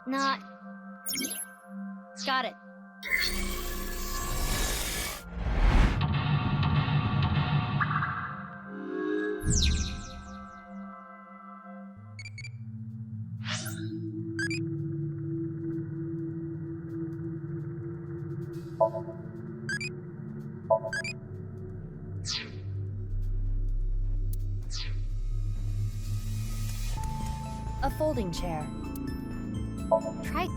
Not. Got it. A folding chair. Try.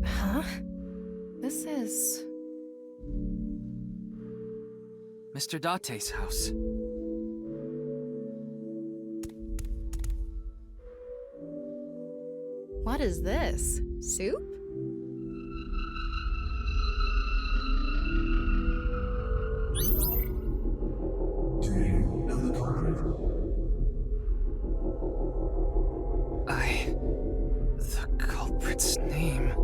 Huh? This is... Mr. Date's house. What is this? Soup? Do you know the culprit? The culprit's name.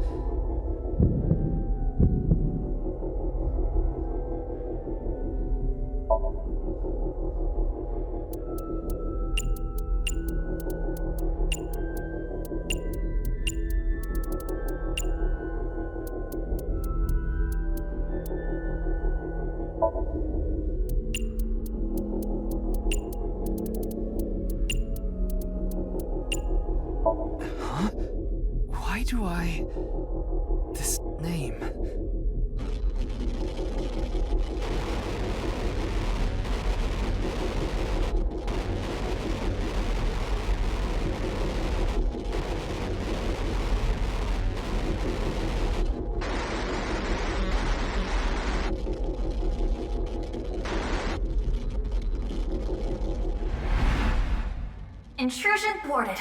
Huh? Why do I... this name? Intrusion thwarted.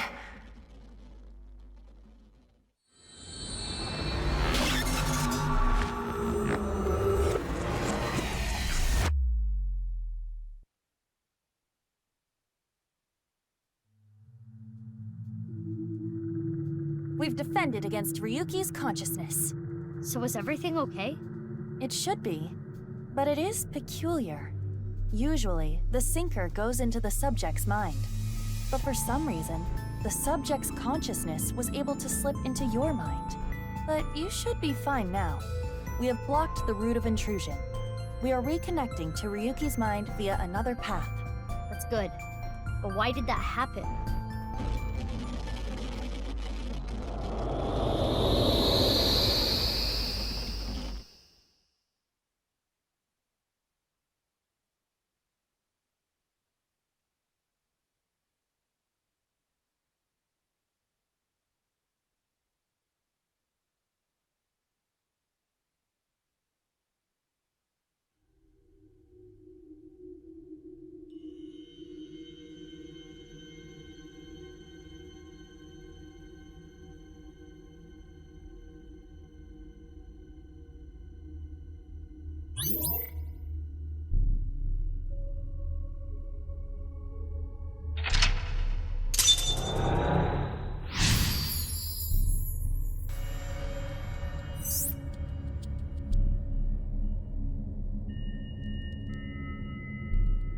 We've defended against Ryuki's consciousness. So is everything okay? It should be, but it is peculiar. Usually, the sinker goes into the subject's mind. But for some reason, the subject's consciousness was able to slip into your mind. But you should be fine now. We have blocked the route of intrusion. We are reconnecting to Ryuki's mind via another path. That's good. But why did that happen?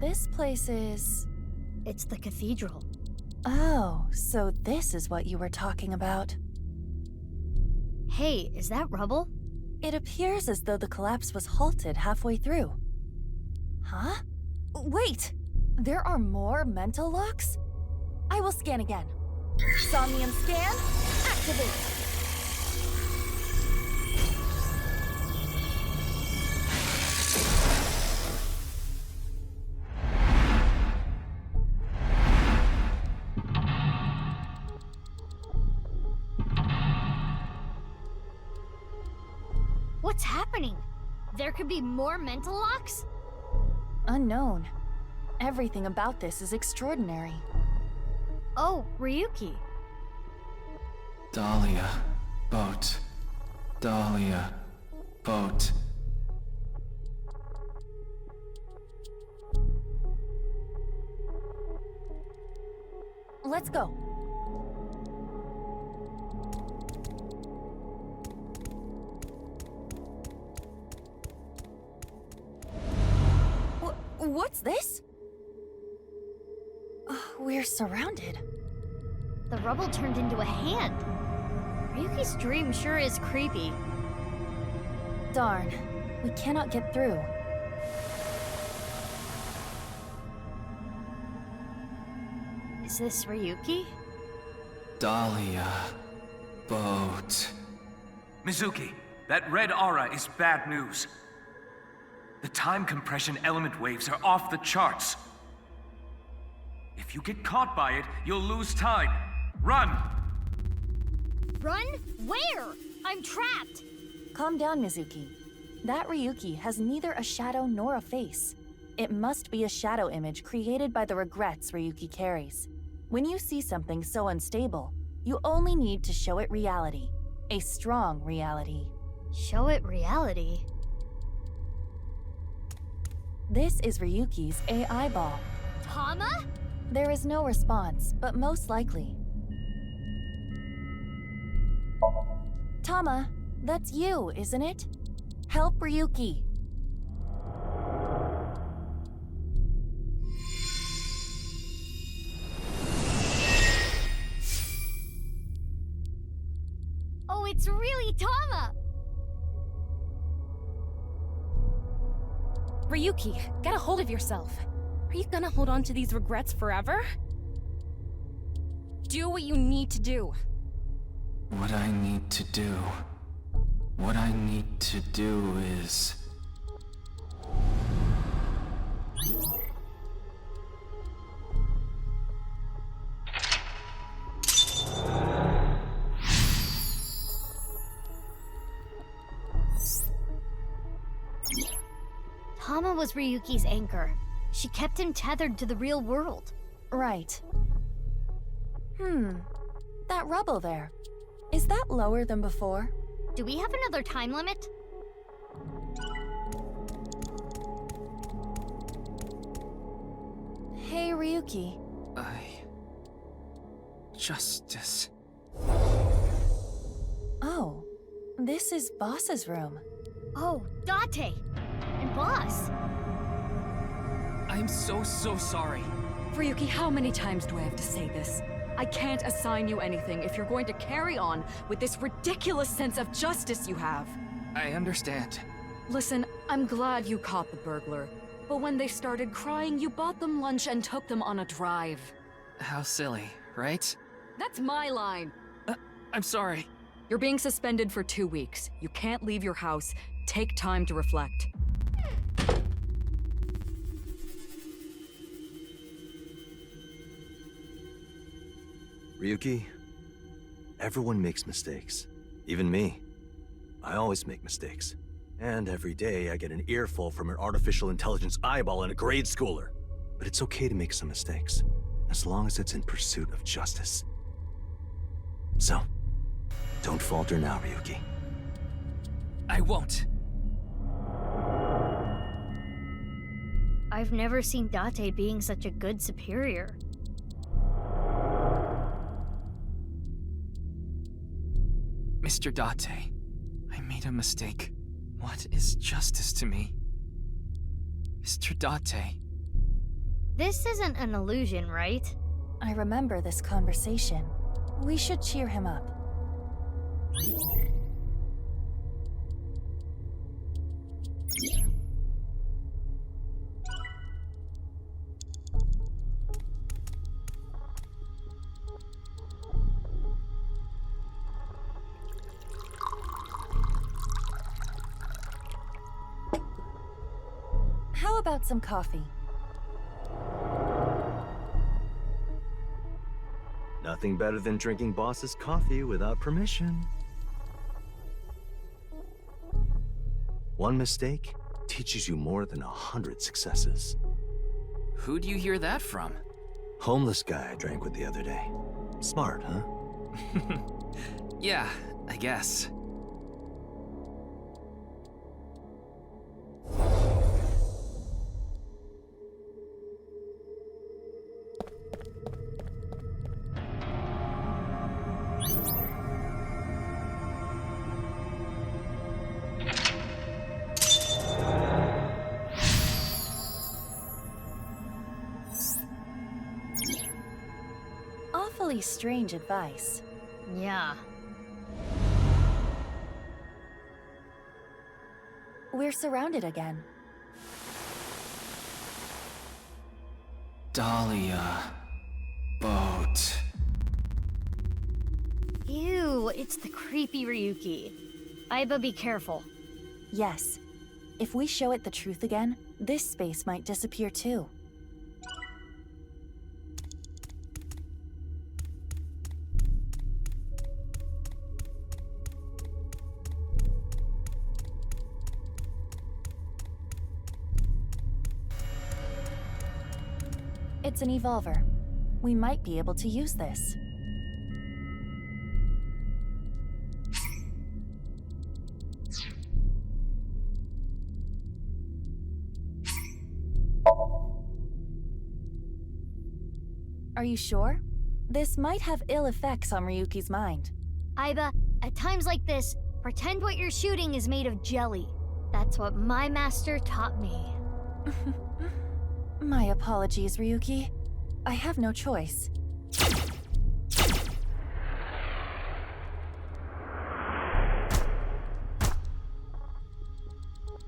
This place is... It's the cathedral. Oh, so this is what you were talking about. Hey, is that rubble? It appears as though the collapse was halted halfway through. Huh? Wait! There are more mental locks? I will scan again. Somnium scan, activate! What's happening? There could be more mental locks? Unknown. Everything about this is extraordinary. Oh, Ryuki. Dahlia, boat. Dahlia, boat. Let's go. What's this? We're surrounded. The rubble turned into a hand. Ryuki's dream sure is creepy. Darn, we cannot get through. Is this Ryuki? Dahlia, boat. Mizuki, that red aura is bad news. The time compression element waves are off the charts. If you get caught by it, you'll lose time. Run! Run? Where? I'm trapped! Calm down, Mizuki. That Ryuki has neither a shadow nor a face. It must be a shadow image created by the regrets Ryuki carries. When you see something so unstable, you only need to show it reality. A strong reality. Show it reality. This is Ryuki's AI ball. Tama? There is no response, but most likely. Tama, that's you, isn't it? Help Ryuki. Oh, it's really Tama! Ryuki, get a hold of yourself. Are you gonna hold on to these regrets forever? Do what you need to do. What I need to do. What I need to do is... Tama was Ryuki's anchor. She kept him tethered to the real world. Right. That rubble there. Is that lower than before? Do we have another time limit? Hey, Ryuki. Justice. Oh, this is Boss's room. Oh, Date! And Boss! I'm so sorry. Ryuki, how many times do I have to say this? I can't assign you anything if you're going to carry on with this ridiculous sense of justice you have. I understand. Listen, I'm glad you caught the burglar. But when they started crying, you bought them lunch and took them on a drive. How silly, right? That's my line. I'm sorry. You're being suspended for 2 weeks. You can't leave your house. Take time to reflect. Ryuki, everyone makes mistakes. Even me. I always make mistakes. And every day I get an earful from an artificial intelligence eyeball and a grade schooler. But it's okay to make some mistakes, as long as it's in pursuit of justice. So, don't falter now, Ryuki. I won't. I've never seen Date being such a good superior. Mr. Date, I made a mistake. What is justice to me? Mr. Date. This isn't an illusion, right? I remember this conversation. We should cheer him up. How about some coffee? Nothing better than drinking boss's coffee without permission. One mistake teaches you more than 100 successes. Who do you hear that from? Homeless guy I drank with the other day. Smart, huh? Yeah, I guess. Awfully strange advice. Yeah. We're surrounded again. Dahlia. Boat. Ew, it's the creepy Ryuki. Aiba, be careful. Yes. If we show it the truth again, this space might disappear too. It's an evolver. We might be able to use this. Are you sure? This might have ill effects on Ryuki's mind. Aiba, at times like this, pretend what you're shooting is made of jelly. That's what my master taught me. My apologies, Ryuki. I have no choice.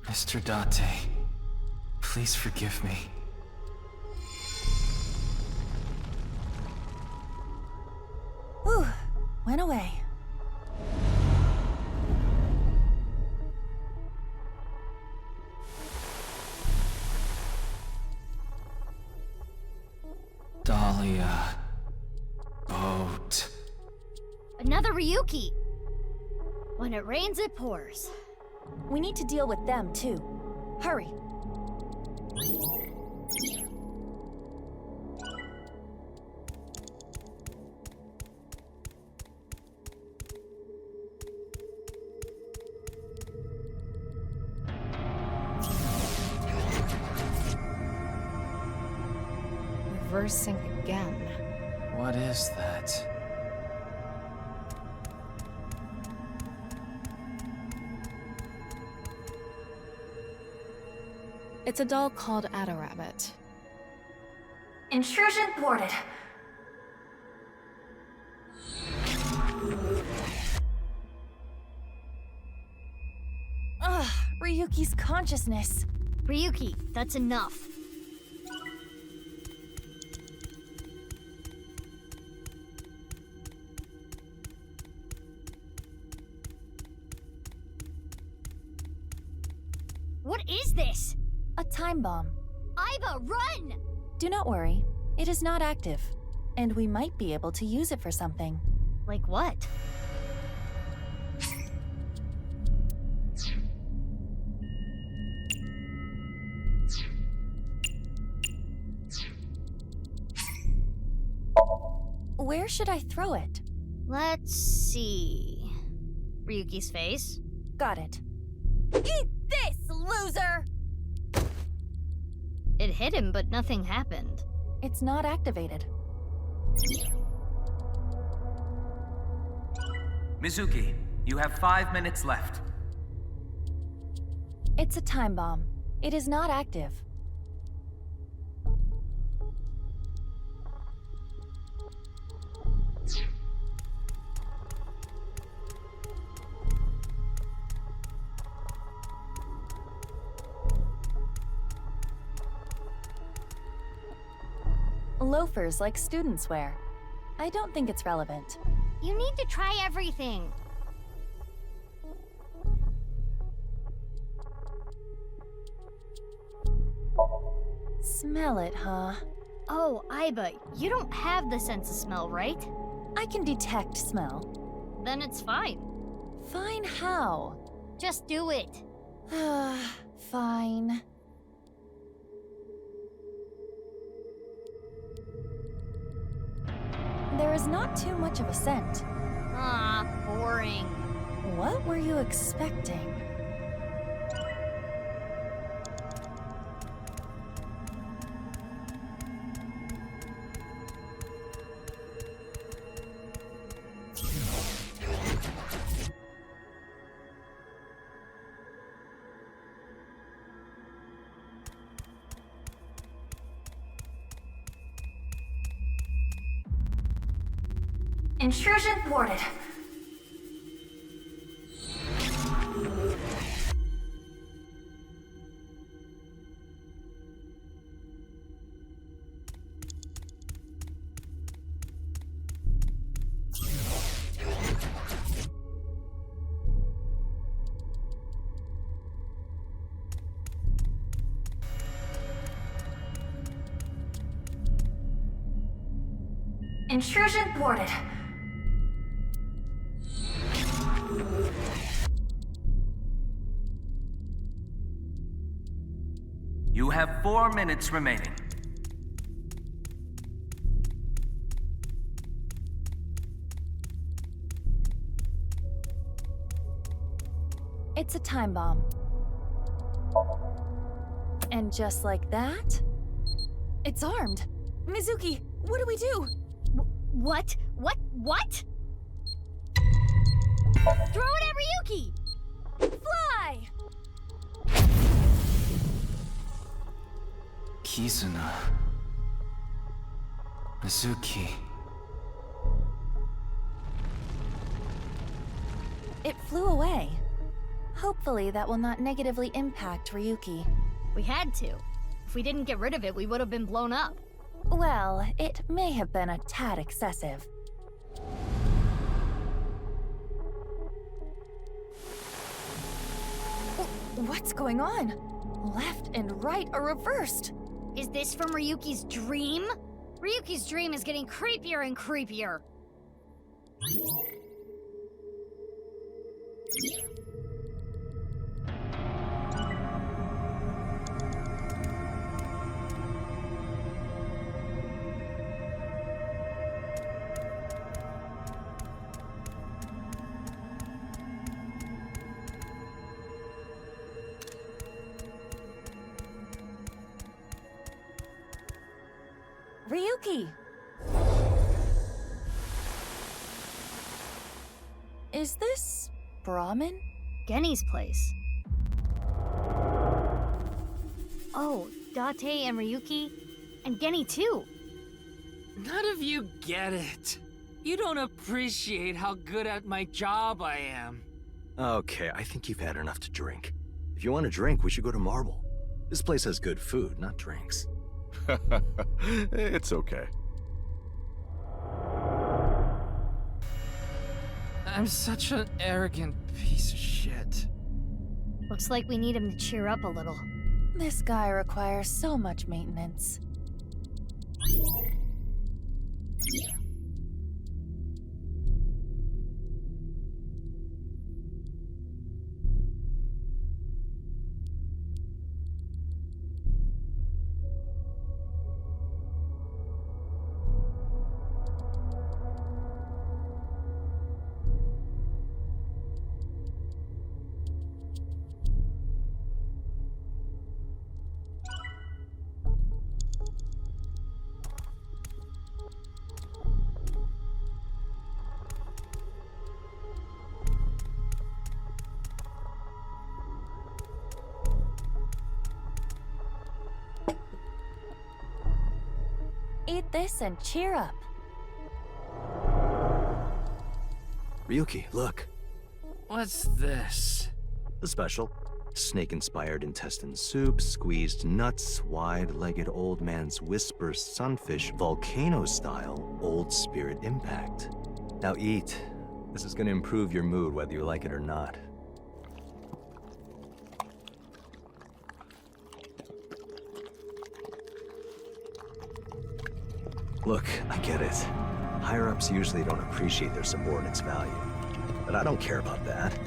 Mr. Date, please forgive me. Whew, went away. Dahlia. Boat. Another Ryuki! When it rains, it pours. We need to deal with them too. Hurry. Reverse sync again. What is that? It's a doll called Rabbit. Intrusion thwarted. Ugh, Ryuki's consciousness. Ryuki, that's enough. What is this? A time bomb. Aiba, run! Do not worry. It is not active. And we might be able to use it for something. Like what? Where should I throw it? Let's see. Ryuki's face? Got it. Eat this, loser! It hit him, but nothing happened. It's not activated. Mizuki, you have 5 minutes left. It's a time bomb. It is not active. Loafers like students wear. I don't think it's relevant. You need to try everything. Smell it, huh? Oh, Aiba, you don't have the sense of smell, right? I can detect smell. Then it's fine. Fine how? Just do it. Fine. There is not too much of a scent. Ah, boring. What were you expecting? Intrusion thwarted. Intrusion thwarted. You have 4 minutes remaining. It's a time bomb. And just like that, it's armed. Mizuki, what do we do? What? What? Throw it at Ryuki! Fly! Kizuna. Mizuki. It flew away. Hopefully that will not negatively impact Ryuki. We had to. If we didn't get rid of it, we would have been blown up. Well, it may have been a tad excessive. What's going on? Left and right are reversed. Is this from Ryuki's dream? Ryuki's dream is getting creepier and creepier. Ryuki! Is this Brahmin? Genny's place. Oh, Date and Ryuki, and Genny too. None of you get it. You don't appreciate how good at my job I am. Okay, I think you've had enough to drink. If you want to drink, we should go to Marble. This place has good food, not drinks. It's okay. I'm such an arrogant piece of shit. Looks like we need him to cheer up a little. This guy requires so much maintenance. Eat this and cheer up. Ryuki, look. What's this? The special. Snake-inspired intestine soup, squeezed nuts, wide-legged old man's whisper sunfish, volcano-style, old spirit impact. Now eat. This is gonna improve your mood whether you like it or not. Look, I get it. Higher-ups usually don't appreciate their subordinates' value. But I don't care about that.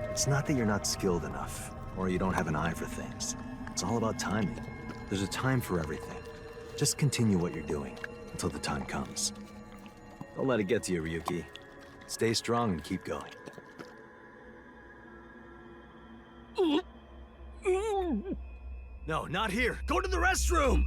It's not that you're not skilled enough, or you don't have an eye for things. It's all about timing. There's a time for everything. Just continue what you're doing, until the time comes. Don't let it get to you, Ryuki. Stay strong and keep going. No, not here! Go to the restroom!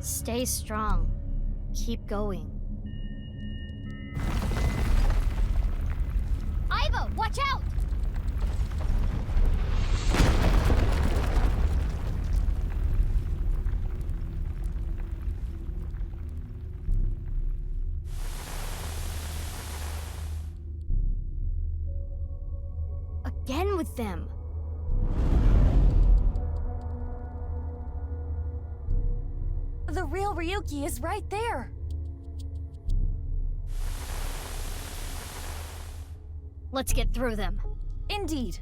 Stay strong. Keep going. Iva, watch out! Again with them. The real Ryuki is right there. Let's get through them. Indeed.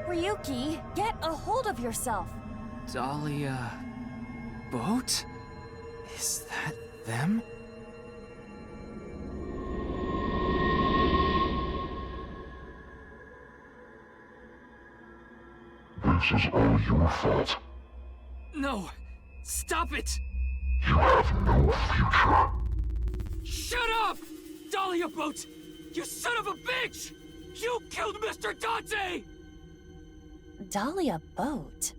Ryuki, get a hold of yourself. Dahlia... boat? Is that them? This is all your fault. No! Stop it! You have no future. Shut up! Dahlia boat! You son of a bitch! You killed Mr. Dante! Dahlia boat.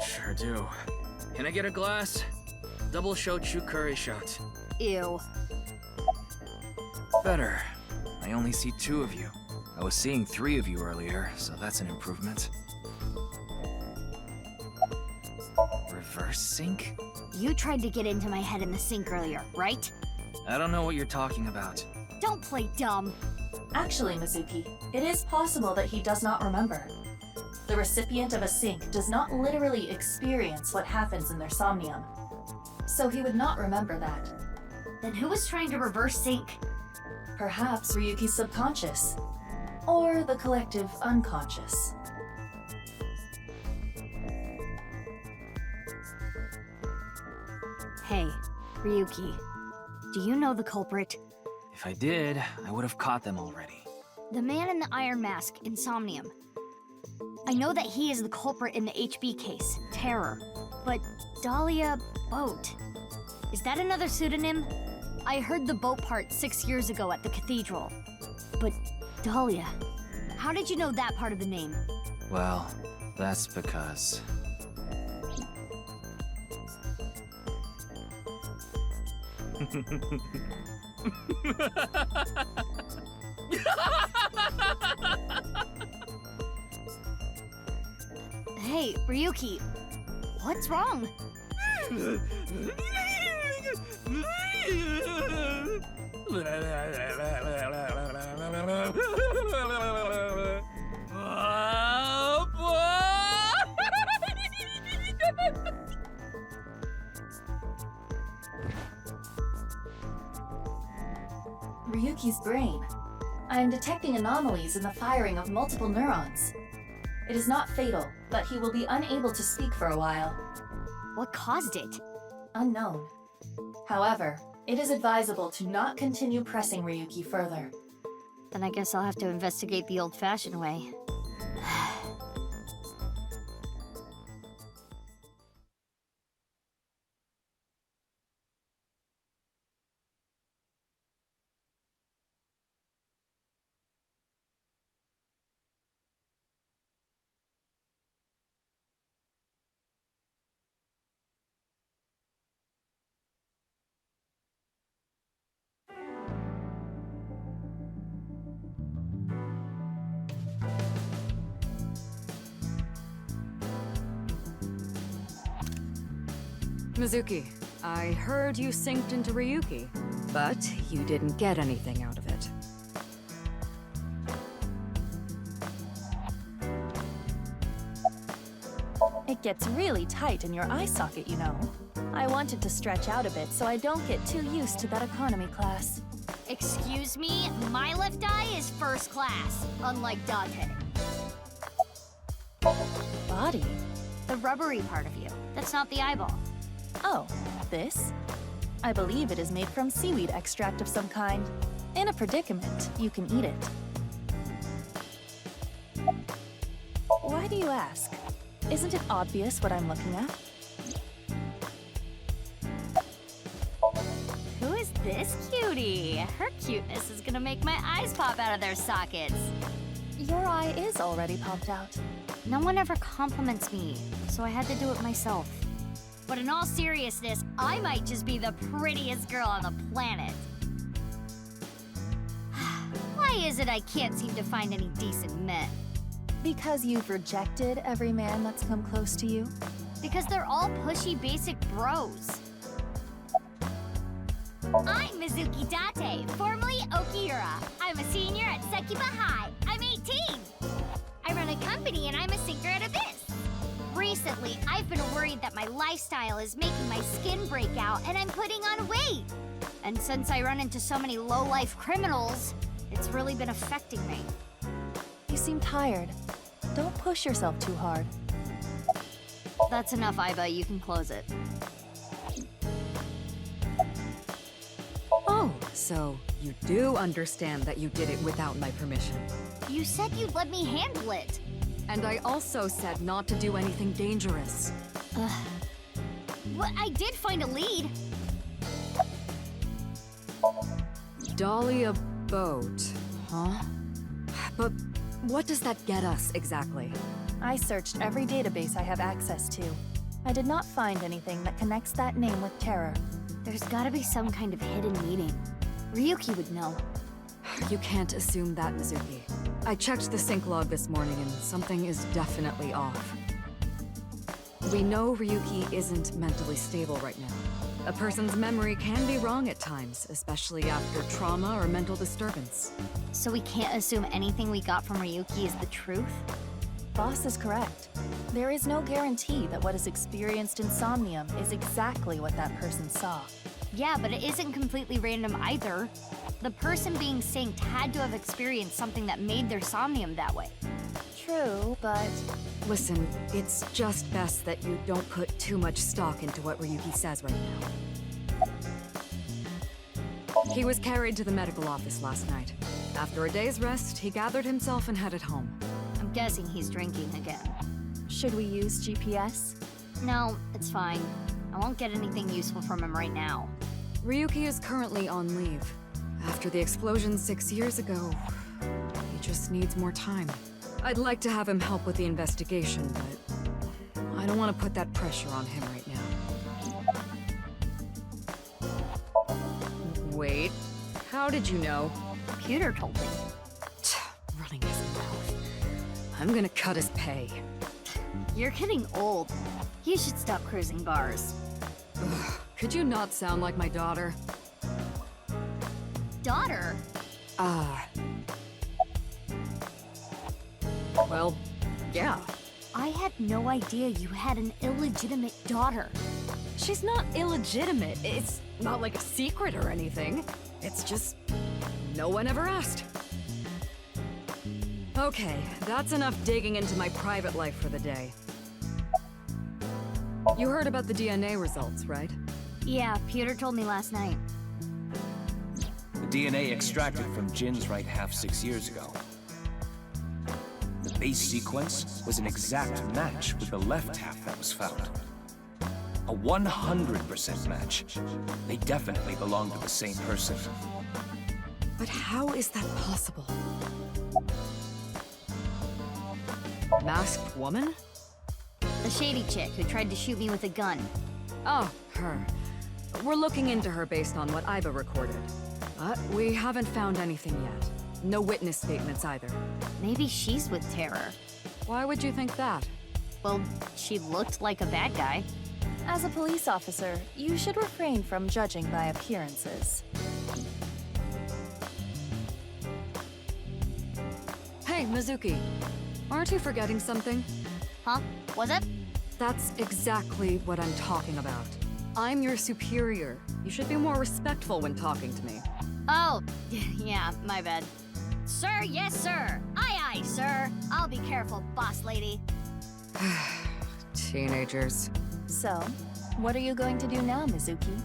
Sure do. Can I get a glass? Double shochu curry shot. Ew. Better. I only see 2 of you. I was seeing 3 of you earlier, so that's an improvement. Reverse sync? You tried to get into my head in the sink earlier, right? I don't know what you're talking about. Don't play dumb. Actually, Mizuki, it is possible that he does not remember. The recipient of a sync does not literally experience what happens in their somnium. So he would not remember that. Then who was trying to reverse sync? Perhaps Ryuki's subconscious. Or the collective unconscious. Hey, Ryuki. Do you know the culprit? If I did, I would have caught them already. The man in the iron mask in Somnium. I know that he is the culprit in the HB case, Terror. But Dahlia Boat. Is that another pseudonym? I heard the boat part 6 years ago at the cathedral. But Dahlia, how did you know that part of the name? Well, that's because... Hey, Ryuki, what's wrong? Ryuki's brain. I am detecting anomalies in the firing of multiple neurons. It is not fatal, but he will be unable to speak for a while. What caused it? Unknown. However, it is advisable to not continue pressing Ryuki further. Then I guess I'll have to investigate the old-fashioned way. Mizuki, I heard you synced into Ryuki, but you didn't get anything out of it. It gets really tight in your eye socket, you know. I wanted to stretch out a bit so I don't get too used to that economy class. Excuse me, my left eye is first class, unlike Date. Body? The rubbery part of you. That's not the eyeball. Oh, this? I believe it is made from seaweed extract of some kind. In a predicament, you can eat it. Why do you ask? Isn't it obvious what I'm looking at? Who is this cutie? Her cuteness is gonna make my eyes pop out of their sockets. Your eye is already popped out. No one ever compliments me, so I had to do it myself. But in all seriousness, I might just be the prettiest girl on the planet. Why is it I can't seem to find any decent men? Because you've rejected every man that's come close to you? Because they're all pushy basic bros. I'm Mizuki Date, formerly Okiura. I'm a senior at Sekiba High. I'm 18. I run a company and I'm a sinker at Abyss. Recently, I've been worried that my lifestyle is making my skin break out and I'm putting on weight. And since I run into so many low-life criminals, it's really been affecting me. You seem tired. Don't push yourself too hard. That's enough, Aiba. You can close it. Oh, so you do understand that you did it without my permission. You said you'd let me handle it. And I also said not to do anything dangerous. Well, I did find a lead. Dahlia Boat, huh? But what does that get us exactly? I searched every database I have access to. I did not find anything that connects that name with Terror. There's gotta be some kind of hidden meaning. Ryuki would know. You can't assume that, Mizuki. I checked the sync log this morning and something is definitely off. We know Ryuki isn't mentally stable right now. A person's memory can be wrong at times, especially after trauma or mental disturbance. So we can't assume anything we got from Ryuki is the truth? Boss is correct. There is no guarantee that what is experienced in Somnium is exactly what that person saw. Yeah, but it isn't completely random either. The person being synced had to have experienced something that made their somnium that way. True, but... Listen, it's just best that you don't put too much stock into what Ryuki says right now. He was carried to the medical office last night. After a day's rest, he gathered himself and headed home. I'm guessing he's drinking again. Should we use GPS? No, it's fine. I won't get anything useful from him right now. Ryuki is currently on leave. After the explosion 6 years ago, he just needs more time. I'd like to have him help with the investigation, but I don't want to put that pressure on him right now. Wait, how did you know? Pewter told me. Running his mouth. I'm gonna cut his pay. You're getting old. You should stop cruising bars. Could you not sound like my daughter? Daughter? Well, yeah. I had no idea you had an illegitimate daughter. She's not illegitimate. It's not like a secret or anything. It's just no one ever asked. Okay, that's enough digging into my private life for the day. You heard about the DNA results, right? Yeah, Pewter told me last night. The DNA extracted from Jin's right half 6 years ago. The base sequence was an exact match with the left half that was found. A 100% match. They definitely belong to the same person. But how is that possible? Masked woman? The shady chick who tried to shoot me with a gun. Oh, her. We're looking into her based on what Iva recorded. But we haven't found anything yet. No witness statements either. Maybe she's with Terror. Why would you think that? Well, she looked like a bad guy. As a police officer, you should refrain from judging by appearances. Hey, Mizuki. Aren't you forgetting something? Huh? Was it? That's exactly what I'm talking about. I'm your superior. You should be more respectful when talking to me. Oh, yeah, my bad. Sir, yes, sir. Aye, aye, sir. I'll be careful, boss lady. Teenagers. So, what are you going to do now, Mizuki?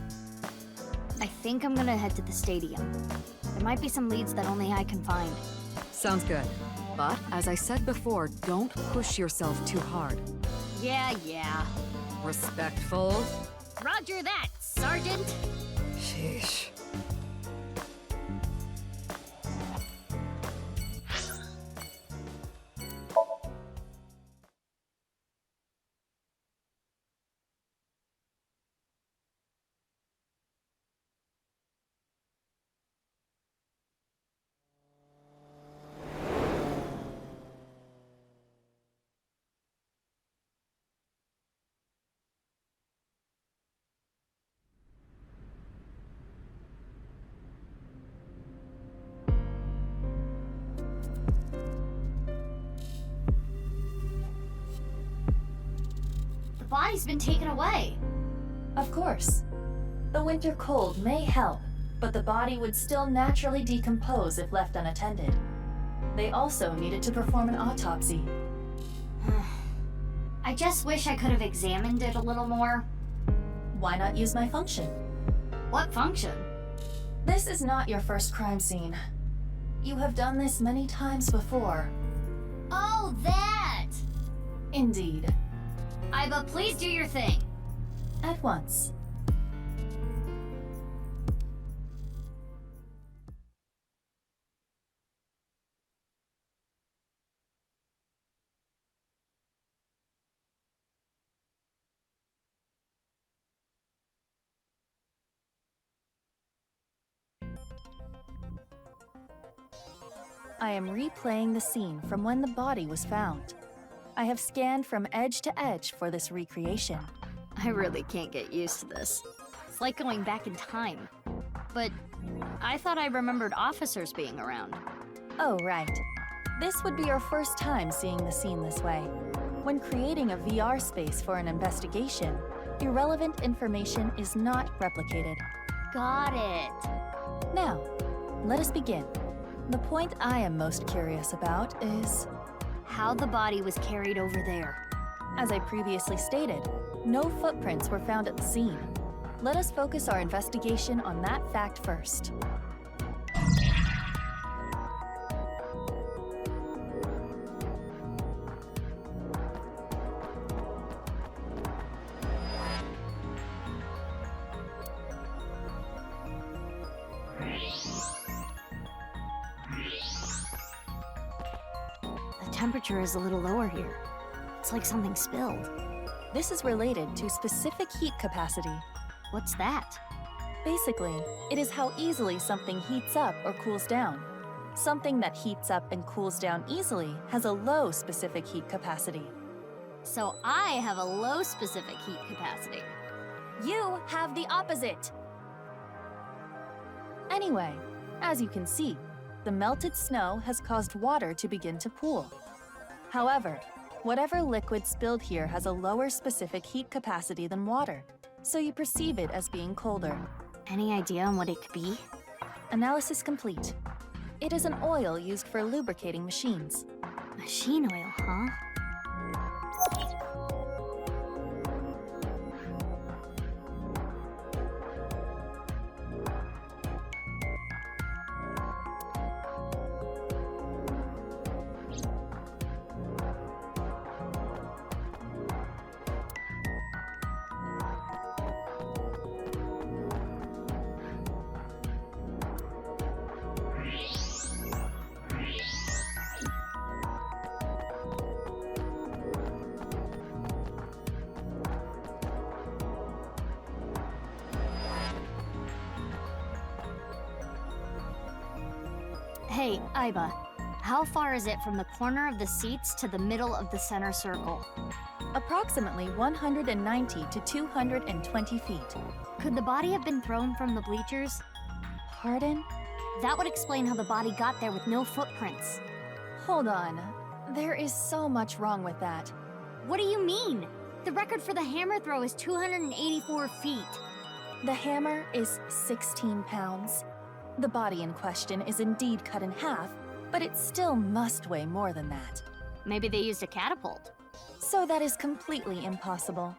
I think I'm gonna head to the stadium. There might be some leads that only I can find. Sounds good. But, as I said before, don't push yourself too hard. Yeah. Respectful? Roger that, Sergeant. Sheesh. The body's been taken away. Of course. The winter cold may help, but the body would still naturally decompose if left unattended. They also needed to perform an autopsy. I just wish I could have examined it a little more. Why not use my function? What function? This is not your first crime scene. You have done this many times before. Oh, that! Indeed. Iva, please do your thing. At once. I am replaying the scene from when the body was found. I have scanned from edge to edge for this recreation. I really can't get used to this. It's like going back in time. But I thought I remembered officers being around. Oh, right. This would be your first time seeing the scene this way. When creating a VR space for an investigation, irrelevant information is not replicated. Got it. Now, let us begin. The point I am most curious about is how the body was carried over there. As I previously stated, no footprints were found at the scene. Let us focus our investigation on that fact first. temperature is a little lower here. It's like something spilled. This is related to specific heat capacity. What's that? Basically, it is how easily something heats up or cools down. Something that heats up and cools down easily has a low specific heat capacity. So I have a low specific heat capacity. You have the opposite. Anyway, as you can see, the melted snow has caused water to begin to pool. However, whatever liquid spilled here has a lower specific heat capacity than water, so you perceive it as being colder. Any idea on what it could be? Analysis complete. It is an oil used for lubricating machines. Machine oil, huh? Hey, Aiba, how far is it from the corner of the seats to the middle of the center circle? Approximately 190 to 220 feet. Could the body have been thrown from the bleachers? Pardon? That would explain how the body got there with no footprints. Hold on. There is so much wrong with that. What do you mean? The record for the hammer throw is 284 feet. The hammer is 16 pounds. The body in question is indeed cut in half, but it still must weigh more than that. Maybe they used a catapult. So that is completely impossible.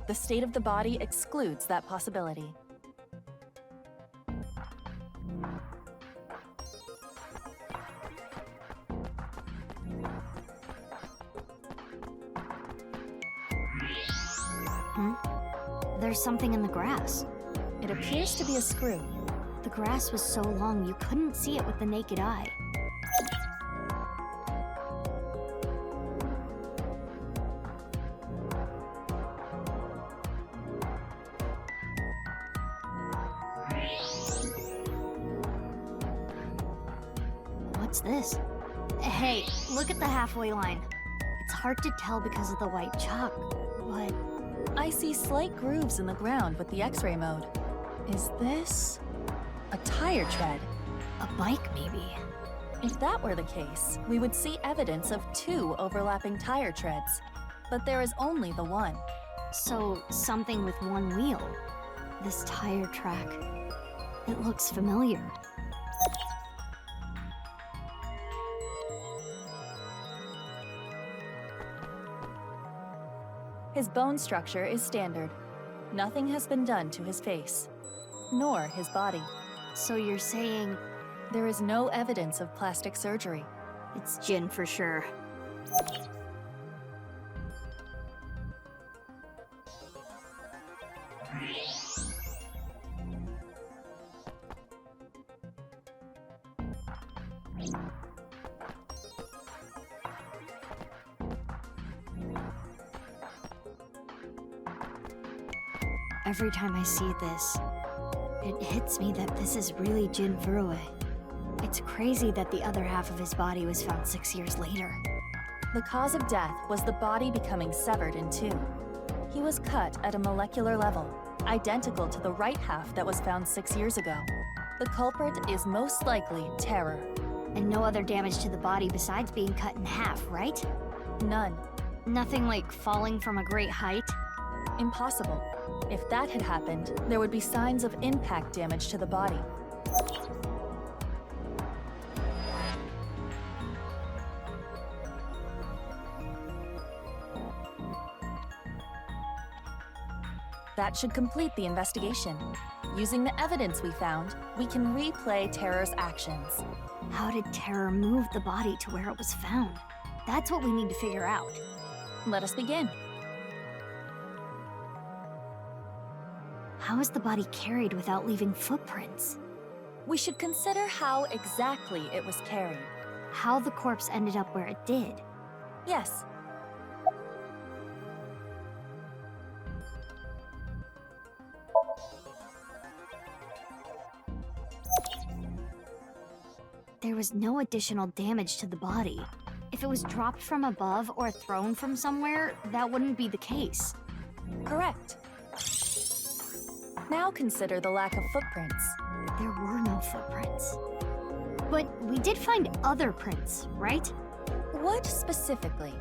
The state of the body excludes that possibility. There's something in the grass. It appears to be a screw. The grass was so long you couldn't see it with the naked eye. What's this? Hey, look at the halfway line. It's hard to tell because of the white chalk, but... I see slight grooves in the ground with the X-ray mode. Is this a tire tread? A bike, maybe. If that were the case, we would see evidence of 2 overlapping tire treads. But there is only the one. So, something with one wheel. This tire track. It looks familiar. His bone structure is standard. Nothing has been done to his face, nor his body. So you're saying... There is no evidence of plastic surgery. It's Jin for sure. Every time I see this, it hits me that this is really Jin Furue. It's crazy that the other half of his body was found 6 years later. The cause of death was the body becoming severed in 2. He was cut at a molecular level, identical to the right half that was found 6 years ago. The culprit is most likely terror. And no other damage to the body besides being cut in half, right? None. Nothing like falling from a great height? Impossible. If that had happened, there would be signs of impact damage to the body. That should complete the investigation. Using the evidence we found, we can replay Terror's actions. How did Terror move the body to where it was found? That's what we need to figure out. Let us begin. How is the body carried without leaving footprints? We should consider how exactly it was carried. How the corpse ended up where it did. Yes. There was no additional damage to the body. If it was dropped from above or thrown from somewhere, that wouldn't be the case. Correct. Now consider the lack of footprints. There were no footprints. But we did find other prints, right? What specifically?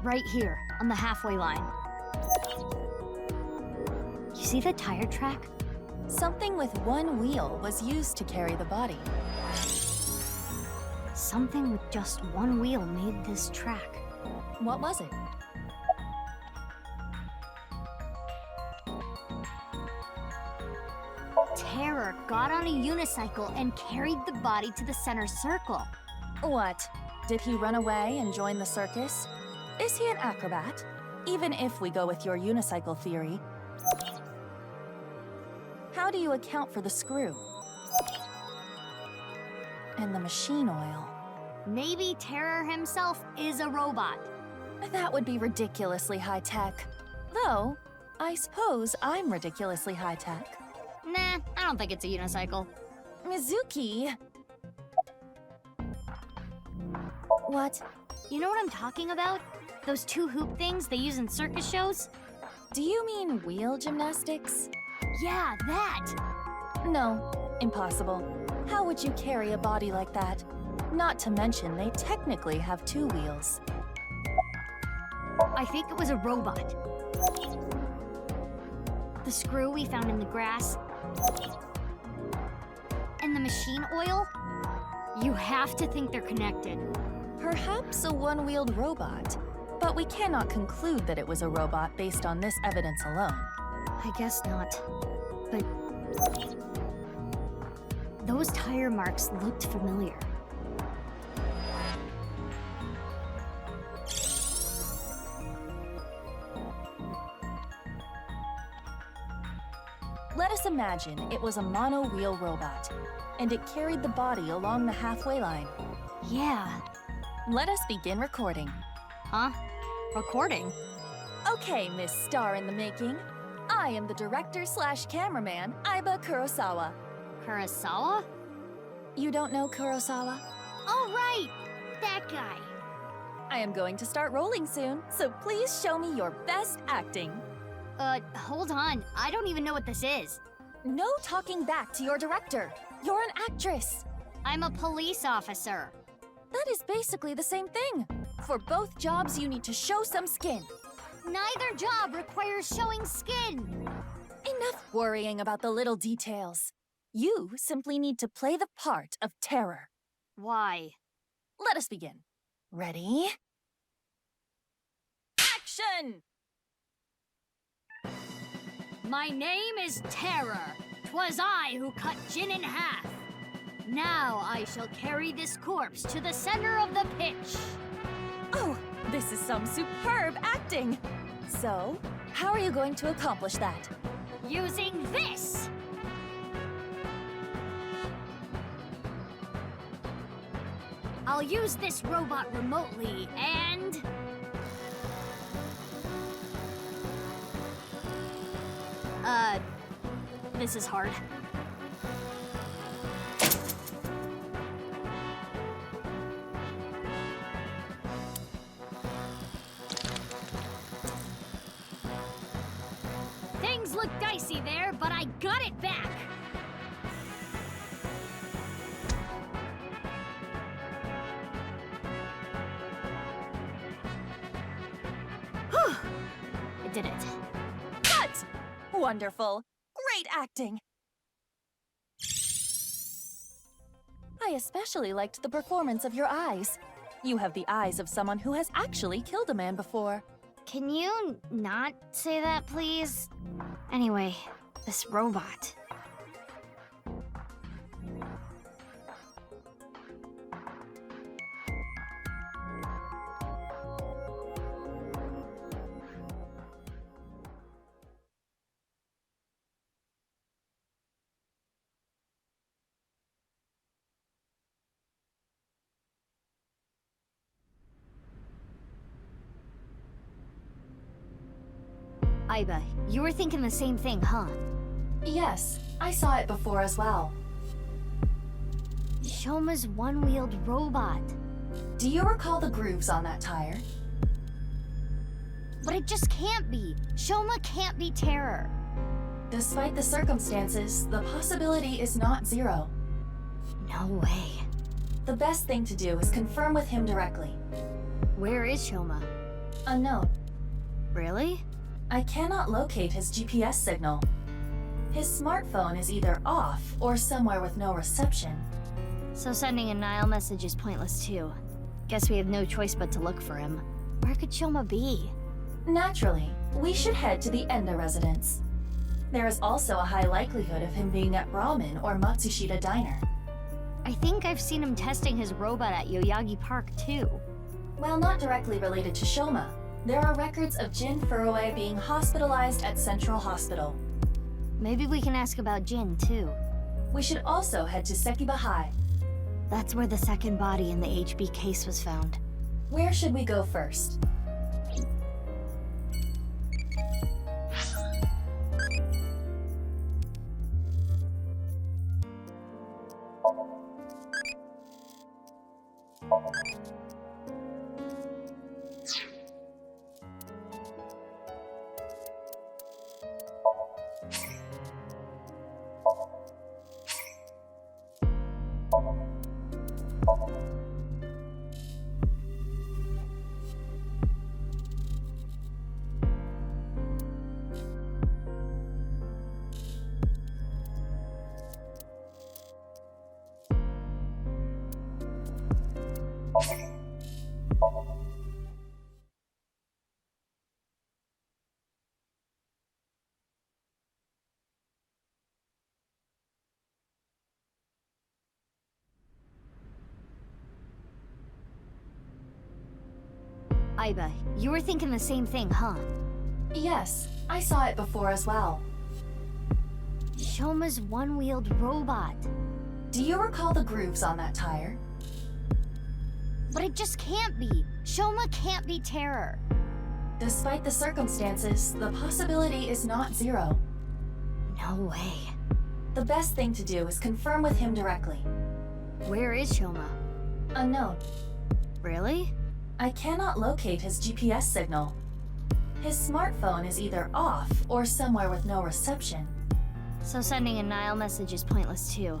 Right here, on the halfway line. You see the tire track? Something with one wheel was used to carry the body. Something with just one wheel made this track. What was it? Terror got on a unicycle and carried the body to the center circle. What? Did he run away and join the circus? Is he an acrobat? Even if we go with your unicycle theory. How do you account for the screw? And the machine oil? Maybe Terror himself is a robot. That would be ridiculously high-tech. Though, I suppose I'm ridiculously high-tech. Nah, I don't think it's a unicycle. Mizuki! What? You know what I'm talking about? Those two hoop things they use in circus shows? Do you mean wheel gymnastics? Yeah, that! No, impossible. How would you carry a body like that? Not to mention, they technically have two wheels. I think it was a robot. The screw we found in the grass. And the machine oil? You have to think they're connected. Perhaps a one-wheeled robot. But we cannot conclude that it was a robot based on this evidence alone. I guess not. But those tire marks looked familiar. Let us imagine it was a mono-wheel robot, and it carried the body along the halfway line. Yeah. Let us begin recording. Huh? Recording? Okay, Miss Star in the Making. I am the director/cameraman, Aiba Kurosawa. Kurosawa? You don't know Kurosawa? Oh, right! That guy. I am going to start rolling soon, so please show me your best acting. Hold on. I don't even know what this is. No talking back to your director. You're an actress. I'm a police officer. That is basically the same thing. For both jobs, you need to show some skin. Neither job requires showing skin. Enough worrying about the little details. You simply need to play the part of Terror. Why? Let us begin. Ready? Action! My name is Terror. 'Twas I who cut Jin in half. Now I shall carry this corpse to the center of the pitch. Oh, this is some superb acting. So, how are you going to accomplish that? Using this! I'll use this robot remotely and... This is hard. Things look dicey there, but I got it back! Whew! I did it. Cut! Wonderful. Great acting. I especially liked the performance of your eyes. You have the eyes of someone who has actually killed a man before. Can you not say that, please? Anyway, this robot. Aiba, you were thinking the same thing, huh? Yes, I saw it before as well. Shoma's one-wheeled robot. Do you recall the grooves on that tire? But it just can't be. Shoma can't be Terror. Despite the circumstances, the possibility is not zero. No way. The best thing to do is confirm with him directly. Where is Shoma? Unknown. Really? I cannot locate his GPS signal. His smartphone is either off or somewhere with no reception. So sending a Nile message is pointless too. Guess we have no choice but to look for him. Where could Shoma be? Naturally, we should head to the Enda residence. There is also a high likelihood of him being at Ramen or Matsushita Diner. I think I've seen him testing his robot at Yoyagi Park too. While not directly related to Shoma, there are records of Jin Furue being hospitalized at Central Hospital. Maybe we can ask about Jin too. We should also head to Sekiba High. That's where the second body in the HB case was found. Where should we go first? Aiba, you were thinking the same thing, huh? Yes, I saw it before as well. Shoma's one-wheeled robot. Do you recall the grooves on that tire? But it just can't be. Shoma can't be Terror. Despite the circumstances, the possibility is not zero. No way. The best thing to do is confirm with him directly. Where is Shoma? Unknown. Really? I cannot locate his GPS signal. His smartphone is either off or somewhere with no reception. So sending a Nile message is pointless too.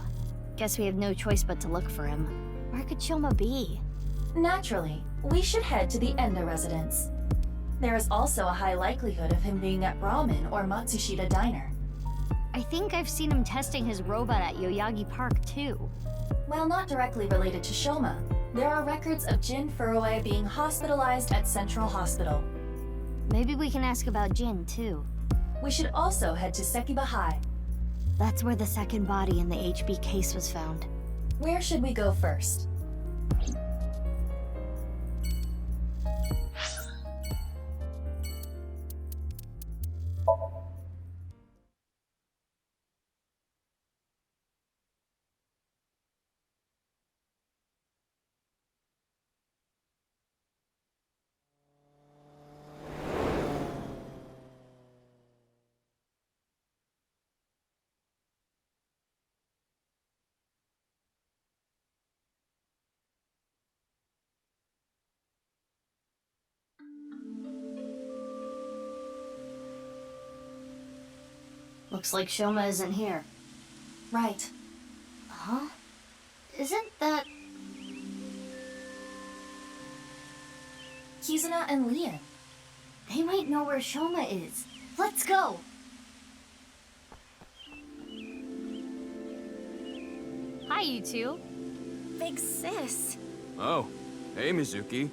Guess we have no choice but to look for him. Where could Shoma be? Naturally, we should head to the Enda residence. There is also a high likelihood of him being at Ramen or Matsushita Diner. I think I've seen him testing his robot at Yoyagi Park too. While not directly related to Shoma, there are records of Jin Furue being hospitalized at Central Hospital. Maybe we can ask about Jin too. We should also head to Sekiba High. That's where the second body in the HB case was found. Where should we go first? Looks like Shoma isn't here. Right. Huh? Isn't that... Kizuna and Lian. They might know where Shoma is. Let's go! Hi, you two. Big sis. Oh, hey, Mizuki.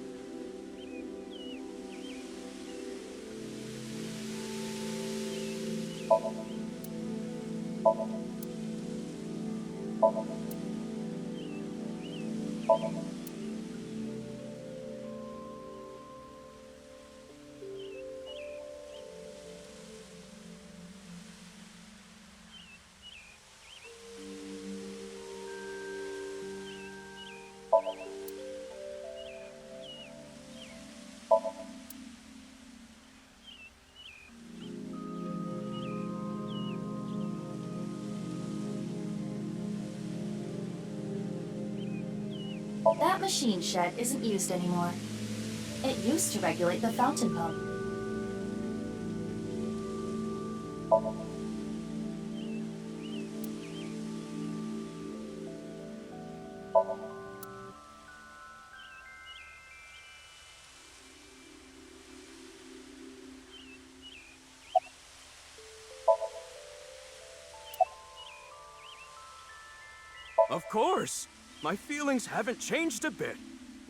That machine shed isn't used anymore. It used to regulate the fountain pump. Of course! My feelings haven't changed a bit.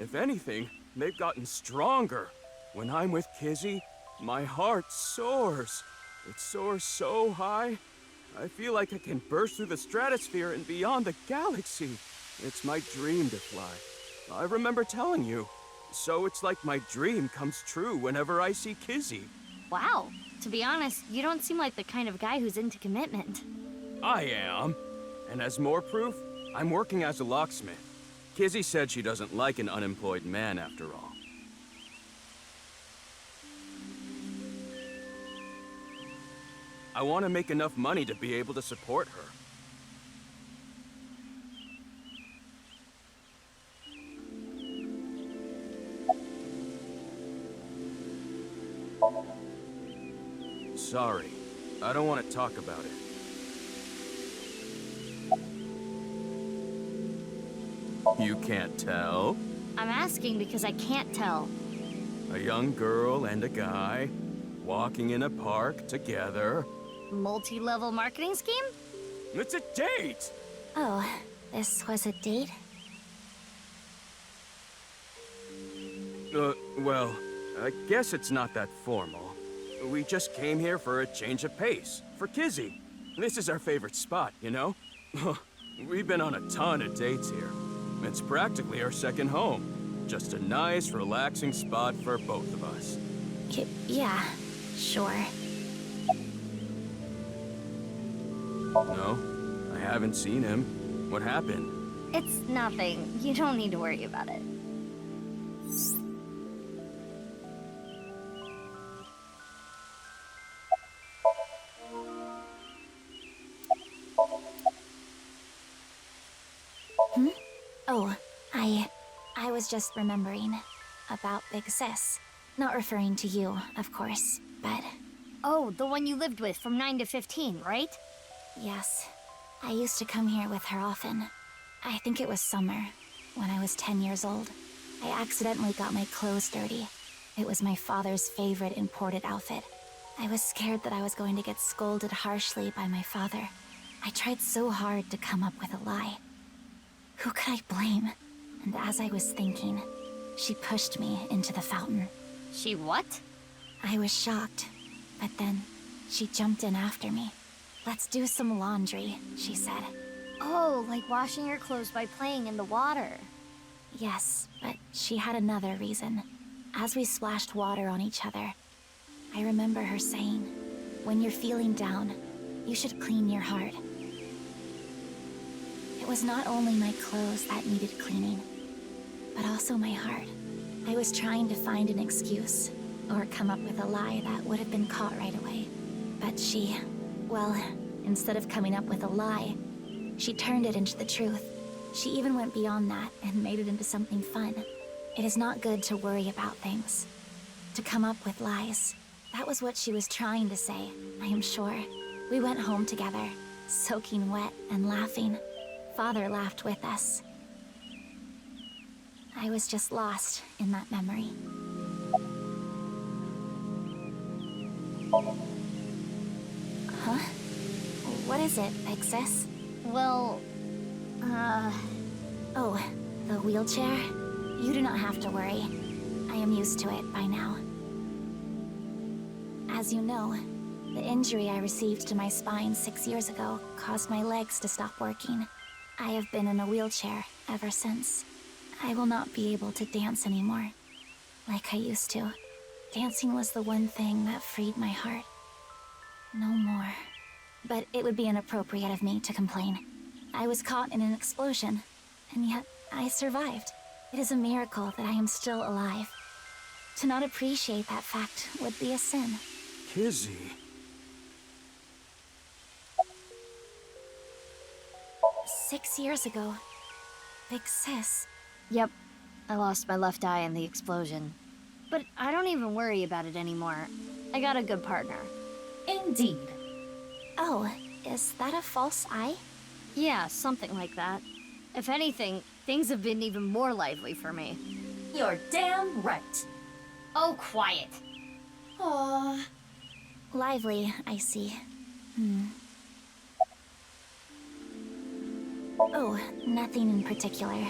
If anything, they've gotten stronger. When I'm with Kizzy, my heart soars. It soars so high, I feel like I can burst through the stratosphere and beyond the galaxy. It's my dream to fly. I remember telling you. So it's like my dream comes true whenever I see Kizzy. Wow. To be honest, you don't seem like the kind of guy who's into commitment. I am. And as more proof, I'm working as a locksmith. Kizzy said she doesn't like an unemployed man after all. I want to make enough money to be able to support her. Sorry, I don't want to talk about it. You can't tell? I'm asking because I can't tell. A young girl and a guy, walking in a park together. Multi-level marketing scheme? It's a date! Oh, this was a date? Well, I guess it's not that formal. We just came here for a change of pace, for Kizzy. This is our favorite spot, you know? We've been on a ton of dates here. It's practically our second home. Just a nice, relaxing spot for both of us. Yeah, sure. No, I haven't seen him. What happened? It's nothing. You don't need to worry about it. Oh, I was just remembering about Big Sis. Not referring to you, of course, but... Oh, the one you lived with from 9 to 15, right? Yes. I used to come here with her often. I think it was summer, when I was 10 years old. I accidentally got my clothes dirty. It was my father's favorite imported outfit. I was scared that I was going to get scolded harshly by my father. I tried so hard to come up with a lie. Who could I blame? And as I was thinking, she pushed me into the fountain. She what? I was shocked, but then she jumped in after me. Let's do some laundry, she said. Oh, like washing your clothes by playing in the water. Yes, but she had another reason. As we splashed water on each other, I remember her saying, when you're feeling down, you should clean your heart. It was not only my clothes that needed cleaning, but also my heart. I was trying to find an excuse, or come up with a lie that would have been caught right away. But she, well, instead of coming up with a lie, she turned it into the truth. She even went beyond that and made it into something fun. It is not good to worry about things, to come up with lies. That was what she was trying to say, I am sure. We went home together, soaking wet and laughing. Father laughed with us. I was just lost in that memory. Huh? What is it, Big Sis? Well, Oh, the wheelchair? You do not have to worry. I am used to it by now. As you know, the injury I received to my spine 6 years ago caused my legs to stop working. I have been in a wheelchair ever since. I will not be able to dance anymore, like I used to. Dancing was the one thing that freed my heart. No more. But it would be inappropriate of me to complain. I was caught in an explosion, and yet I survived. It is a miracle that I am still alive. To not appreciate that fact would be a sin. Kizzy. 6 years ago, Big Sis, Yep, I lost my left eye in the explosion. But I don't even worry about it anymore. I got a good partner. Indeed. Oh, is that a false eye? Yeah, something like that. If anything, things have been even more lively for me. You're damn right. Oh, quiet. Aww. Lively, I see. Oh, nothing in particular.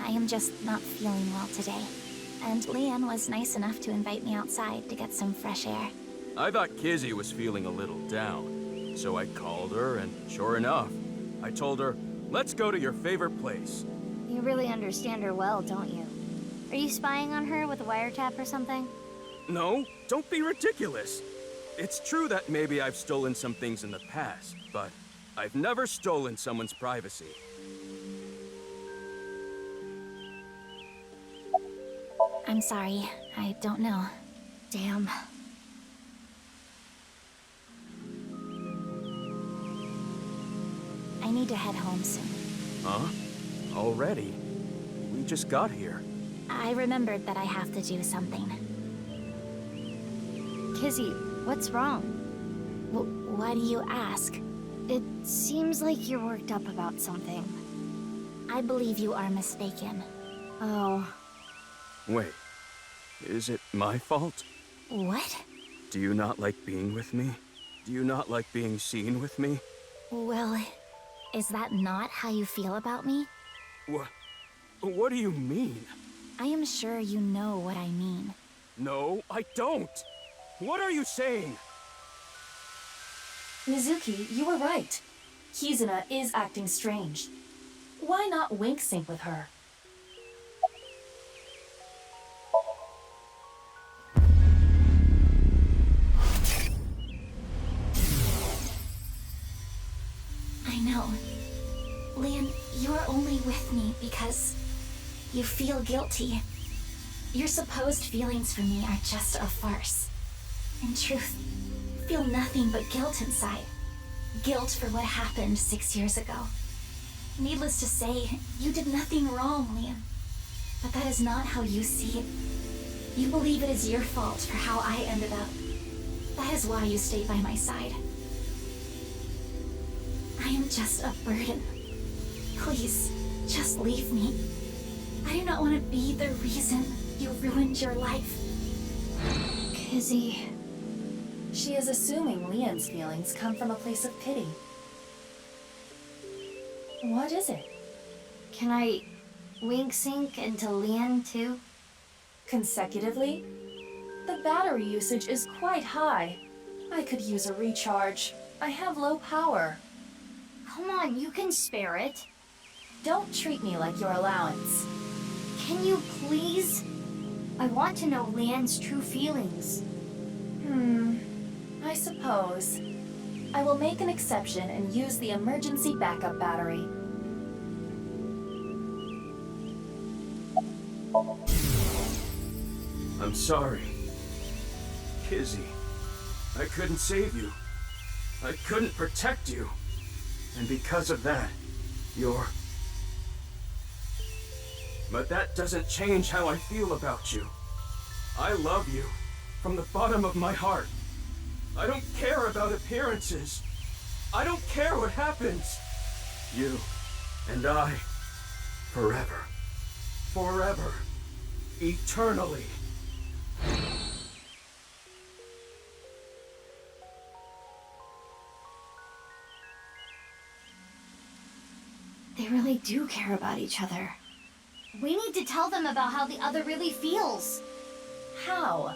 I am just not feeling well today. And Leanne was nice enough to invite me outside to get some fresh air. I thought Kizzy was feeling a little down, so I called her, and sure enough, I told her, let's go to your favorite place. You really understand her well, don't you? Are you spying on her with a wiretap or something? No, don't be ridiculous. It's true that maybe I've stolen some things in the past, but I've never stolen someone's privacy. I'm sorry, I don't know. Damn. I need to head home soon. Huh? Already? We just got here. I remembered that I have to do something. Kizzy, what's wrong? Why do you ask? It seems like you're worked up about something. I believe you are mistaken. Oh. Wait, is it my fault? What? Do you not like being with me? Do you not like being seen with me? Well, is that not how you feel about me? What do you mean? I am sure you know what I mean. No, I don't! What are you saying? Mizuki, you were right. Kizuna is acting strange. Why not wink sync with her? I know. Leon, you're only with me because you feel guilty. Your supposed feelings for me are just a farce. In truth, I feel nothing but guilt inside. Guilt for what happened 6 years ago. Needless to say, you did nothing wrong, Leon. But that is not how you see it. You believe it is your fault for how I ended up. That is why you stay by my side. I am just a burden. Please, just leave me. I do not want to be the reason you ruined your life. Kizzy. She is assuming Leon's feelings come from a place of pity. What is it? Can I wink sync into Leanne too? Consecutively? The battery usage is quite high. I could use a recharge. I have low power. Come on, you can spare it. Don't treat me like your allowance. Can you please? I want to know Leanne's true feelings. I suppose. I will make an exception and use the emergency backup battery. I'm sorry. Kizzy, I couldn't save you. I couldn't protect you. And because of that, you're... But that doesn't change how I feel about you. I love you from the bottom of my heart. I don't care about appearances. I don't care what happens. You and I, forever, forever, eternally. They really do care about each other. We need to tell them about how the other really feels. How?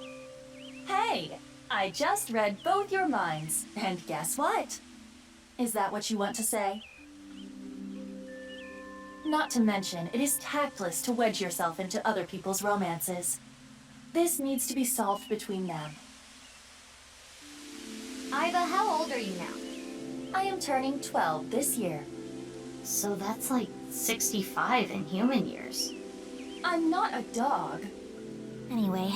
Hey, I just read both your minds, and guess what? Is that what you want to say? Not to mention, it is tactless to wedge yourself into other people's romances. This needs to be solved between them. Iva, how old are you now? I am turning 12 this year. So that's like 65 in human years. I'm not a dog. Anyway,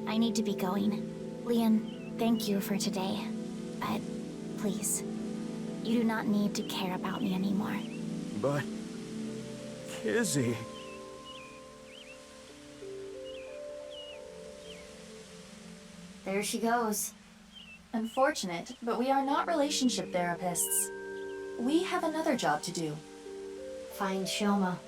I need to be going. Leon, thank you for today. But please, you do not need to care about me anymore. But... Kizzy... There she goes. Unfortunate, but we are not relationship therapists. We have another job to do. Find Shoma.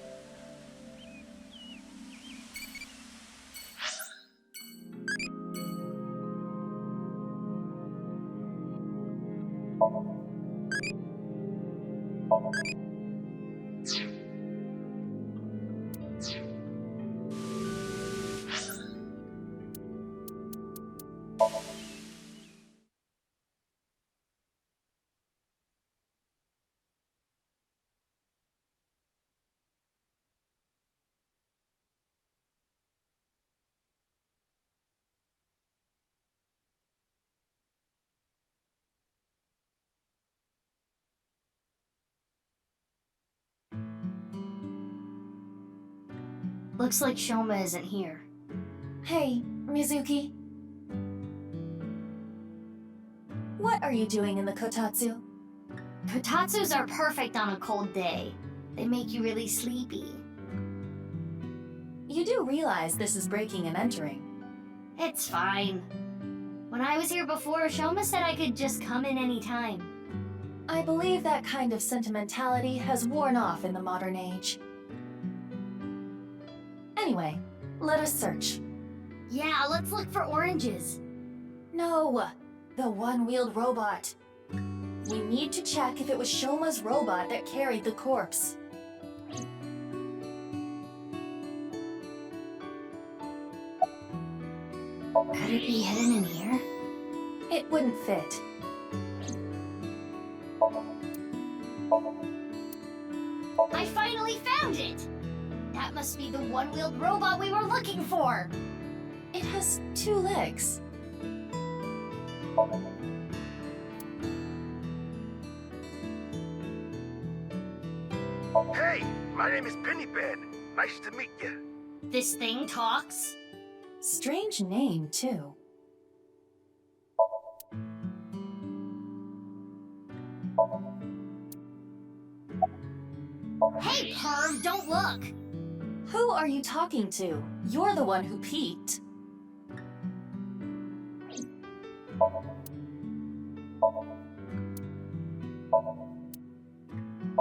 Looks like Shoma isn't here. Hey, Mizuki. What are you doing in the kotatsu? Kotatsus are perfect on a cold day. They make you really sleepy. You do realize this is breaking and entering. It's fine. When I was here before, Shoma said I could just come in any time. I believe that kind of sentimentality has worn off in the modern age. Anyway, let us search. Yeah, let's look for oranges. No, the one-wheeled robot. We need to check if it was Shoma's robot that carried the corpse. Could it be hidden in here? It wouldn't fit. I finally found it! That must be the one-wheeled robot we were looking for! It has 2 legs. Hey, my name is Pennypen. Nice to meet you. This thing talks? Strange name, too. Hey, perv, don't look! Who are you talking to? You're the one who peeked.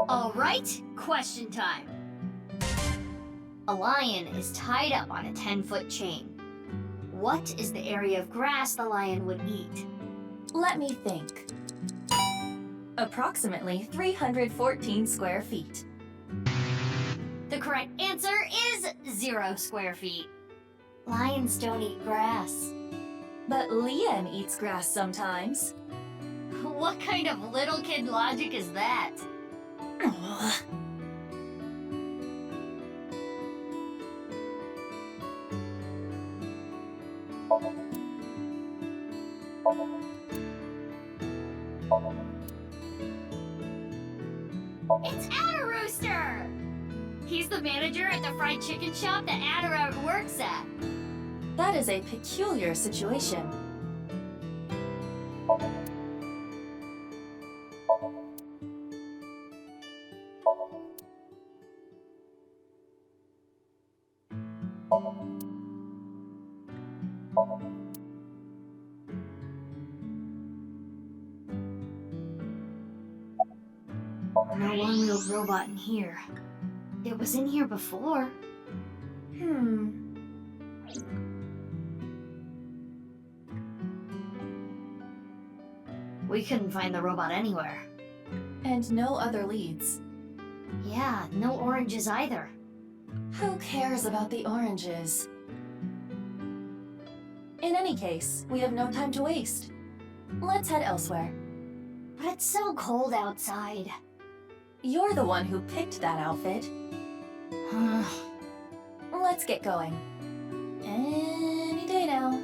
Alright, question time. A lion is tied up on a 10-foot chain. What is the area of grass the lion would eat? Let me think. Approximately 314 square feet. The correct answer is 0 square feet. Lions don't eat grass. But Lian eats grass sometimes. What kind of little kid logic is that? It's Adda-Rooster! He's the manager at the fried chicken shop that Adda works at. That is a peculiar situation. No one-wheeled robot in here. It was in here before. We couldn't find the robot anywhere. And no other leads. Yeah, no oranges either. Who cares about the oranges? In any case, we have no time to waste. Let's head elsewhere. But it's so cold outside. You're the one who picked that outfit. Let's get going. Any day now.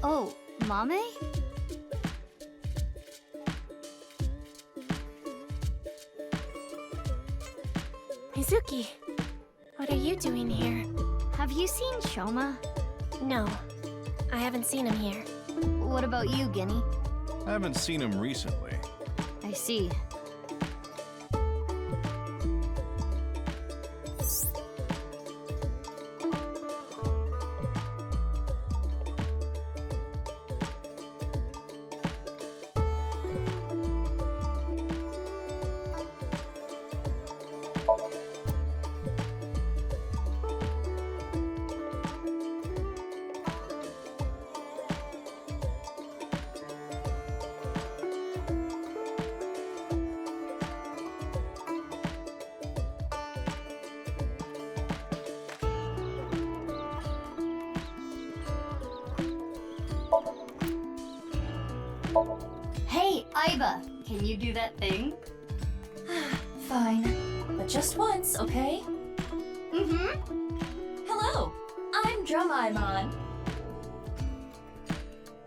Oh, Mame? Mizuki, what are you doing here? Have you seen Shoma? No, I haven't seen him here. What about you, Guinea? I haven't seen him recently. I see. Hey, Aiba, can you do that thing? Fine. But just once, okay? Mm-hmm. Hello, I'm Drumaimon.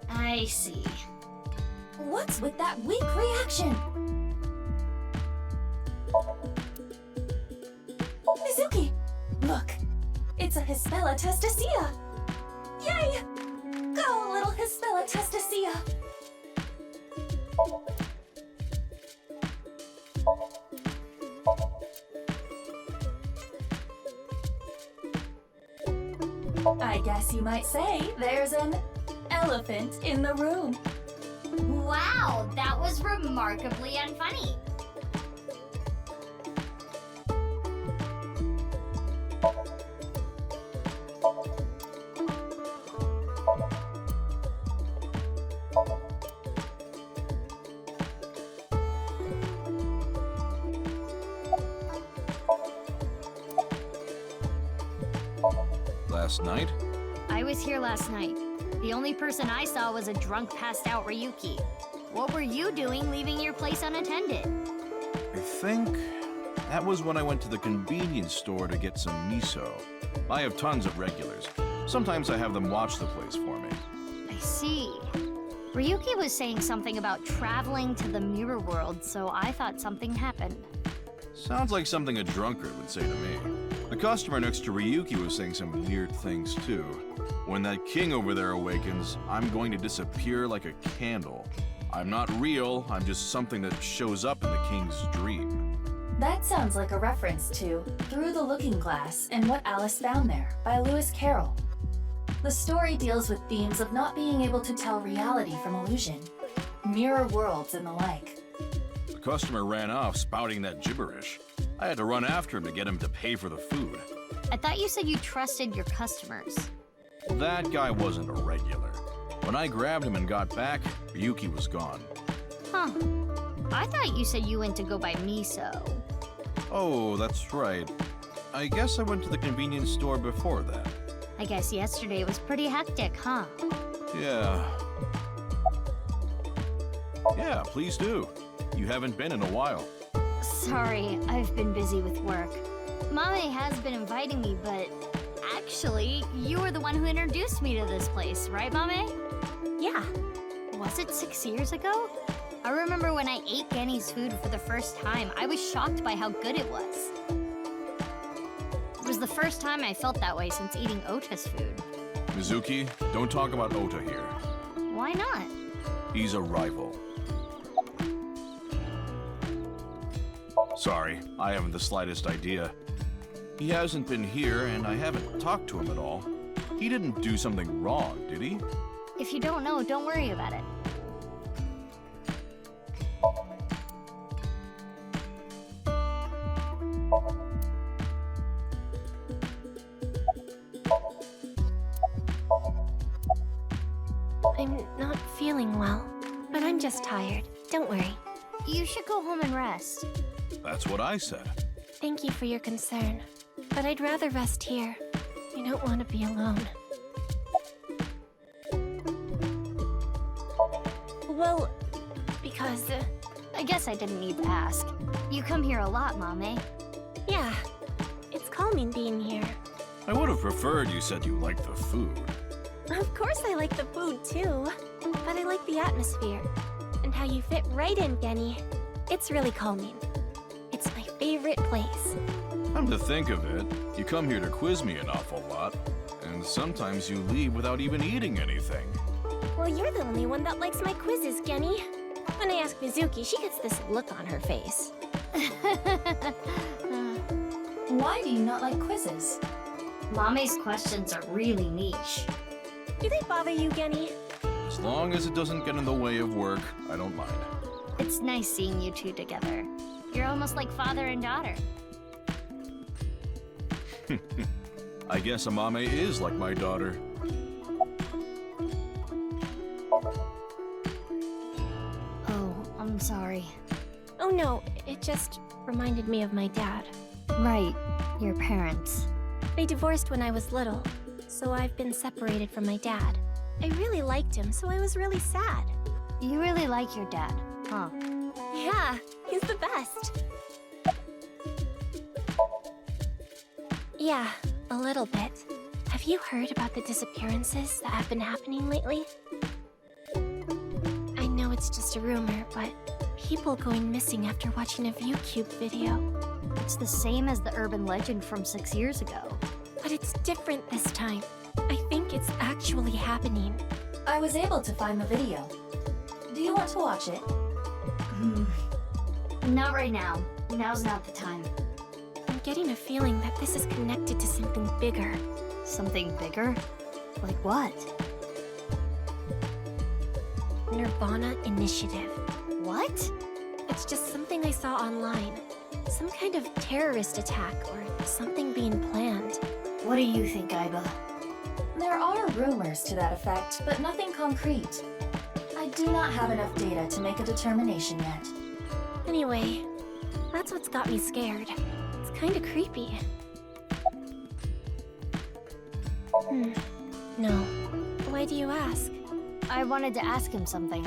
I see. What's with that weak reaction? Mizuki! Look! It's a Hispella testacea! Yay! Go, little Hispella testacea! I guess you might say there's an elephant in the room. Wow, that was remarkably unfunny. Last night? I was here last night. The only person I saw was a drunk, passed-out Ryuki. What were you doing leaving your place unattended? I think that was when I went to the convenience store to get some miso. I have tons of regulars. Sometimes I have them watch the place for me. I see. Ryuki was saying something about traveling to the mirror world, so I thought something happened. Sounds like something a drunkard would say to me. The customer next to Ryuki was saying some weird things too. When that king over there awakens, I'm going to disappear like a candle. I'm not real, I'm just something that shows up in the king's dream. That sounds like a reference to Through the Looking Glass and What Alice Found There by Lewis Carroll. The story deals with themes of not being able to tell reality from illusion, mirror worlds and the like. The customer ran off spouting that gibberish. I had to run after him to get him to pay for the food. I thought you said you trusted your customers. Well, that guy wasn't a regular. When I grabbed him and got back, Ryuki was gone. Huh. I thought you said you went to go buy miso. Oh, that's right. I guess I went to the convenience store before that. I guess yesterday was pretty hectic, huh? Yeah. Yeah, please do. You haven't been in a while. Sorry, I've been busy with work. Mame has been inviting me, but actually, you were the one who introduced me to this place, right, Mame? Yeah. Was it 6 years ago? I remember when I ate Genny's food for the first time, I was shocked by how good it was. It was the first time I felt that way since eating Ota's food. Mizuki, don't talk about Ota here. Why not? He's a rival. Sorry, I haven't the slightest idea. He hasn't been here, and I haven't talked to him at all. He didn't do something wrong, did he? If you don't know, don't worry about it. I'm not feeling well, but I'm just tired. Don't worry. You should go home and rest. That's what I said. Thank you for your concern, but I'd rather rest here. I don't want to be alone. Well, because... I guess I didn't need to ask. You come here a lot, Mame. Yeah, it's calming being here. I would have preferred you said you liked the food. Of course I like the food too, but I like the atmosphere and how you fit right in, Genny. It's really calming. It's my favorite place. Come to think of it, you come here to quiz me an awful lot, and sometimes you leave without even eating anything. Well, you're the only one that likes my quizzes, Genny. When I ask Mizuki, she gets this look on her face. Why do you not like quizzes? Mame's questions are really niche. Do they bother you, Genny? As long as it doesn't get in the way of work, I don't mind. It's nice seeing you two together. You're almost like father and daughter. I guess Amame is like my daughter. Oh, I'm sorry. Oh no, it just reminded me of my dad. Right, your parents. They divorced when I was little, so I've been separated from my dad. I really liked him, so I was really sad. You really like your dad, huh? Yeah, he's the best. Yeah, a little bit. Have you heard about the disappearances that have been happening lately? I know it's just a rumor, but people going missing after watching a ViewCube video. It's the same as the urban legend from 6 years ago. But it's different this time. I think it's actually happening. I was able to find the video. Do you want to watch it? Not right now. Now's not the time. I'm getting a feeling that this is connected to something bigger. Something bigger? Like what? nirvanA Initiative. What? It's just something I saw online. Some kind of terrorist attack or something being planned. What do you think, Aiba? There are rumors to that effect, but nothing concrete. I do not have enough data to make a determination yet. Anyway, that's what's got me scared. It's kinda creepy. No. Why do you ask? I wanted to ask him something.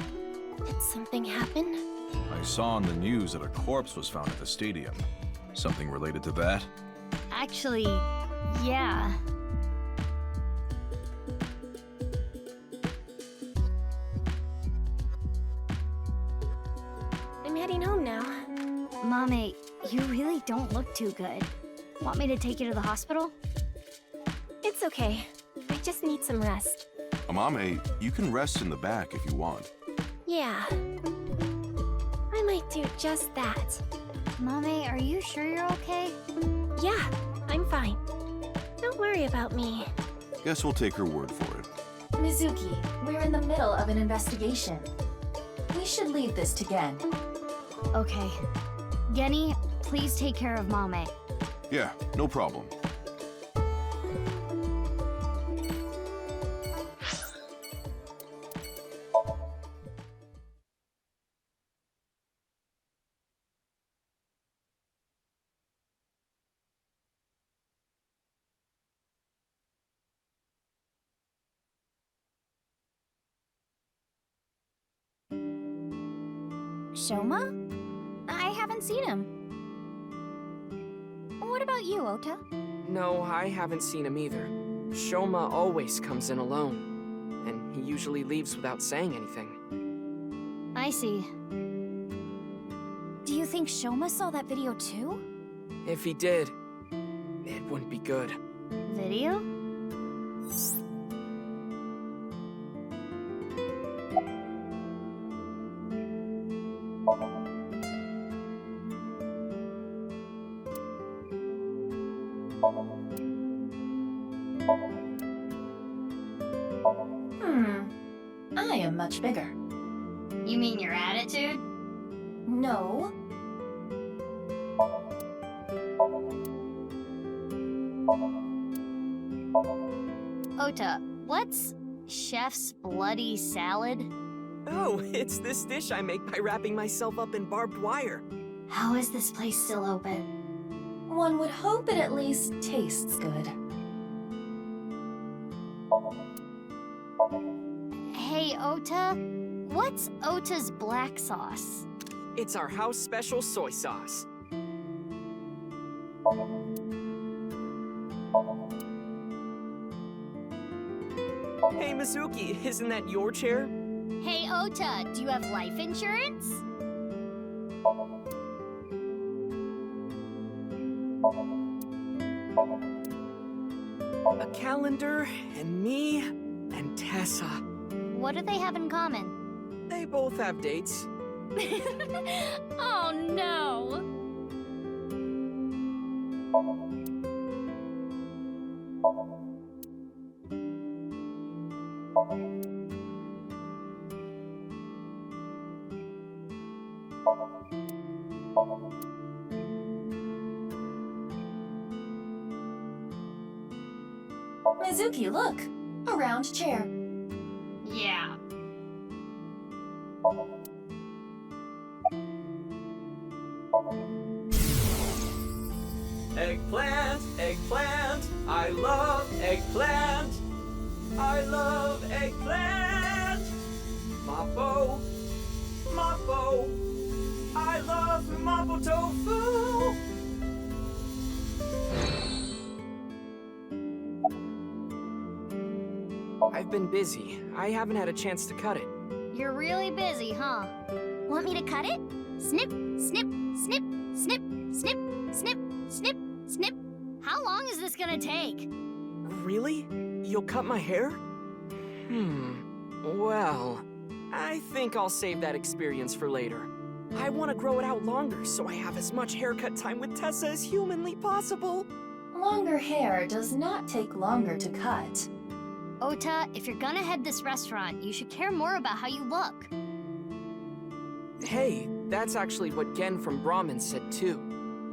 Did something happen? I saw on the news that a corpse was found at the stadium. Something related to that? Actually, yeah. I'm heading home now. Mame, you really don't look too good. Want me to take you to the hospital? It's okay. I just need some rest. Amame, you can rest in the back if you want. Yeah. I might do just that. Mame, are you sure you're okay? Yeah, I'm fine. Don't worry about me. Guess we'll take her word for it. Mizuki, we're in the middle of an investigation. We should leave this to Gen. Okay. Genny, please take care of Mame. Yeah, no problem. Shoma? I haven't seen him. What about you, Ota? No, I haven't seen him either. Shoma always comes in alone, and he usually leaves without saying anything. I see. Do you think Shoma saw that video too? If he did, it wouldn't be good. Video? I am much bigger. You mean your attitude? No. Ota, what's chef's bloody salad? Oh, it's this dish I make by wrapping myself up in barbed wire. How is this place still open? One would hope it at least tastes good. Hey, Ota, what's Ota's black sauce? It's our house special soy sauce. Hey, Mizuki, isn't that your chair? Hey, Ota, do you have life insurance? A calendar, and me, and Tessa. What do they have in common? They both have dates. Oh no! Mizuki, look! A round chair. Yeah. Eggplant, eggplant, I love eggplant. I love eggplant. Mapo, mapo, I love mapo tofu. I've been busy. I haven't had a chance to cut it. You're really busy, huh? Want me to cut it? Snip, snip, snip, snip, snip, snip, snip, snip. How long is this gonna take? Really? You'll cut my hair? Well, I think I'll save that experience for later. I want to grow it out longer so I have as much haircut time with Tessa as humanly possible. Longer hair does not take longer to cut. Ota, if you're gonna head this restaurant, you should care more about how you look. Hey, that's actually what Gen from Brahmin said too.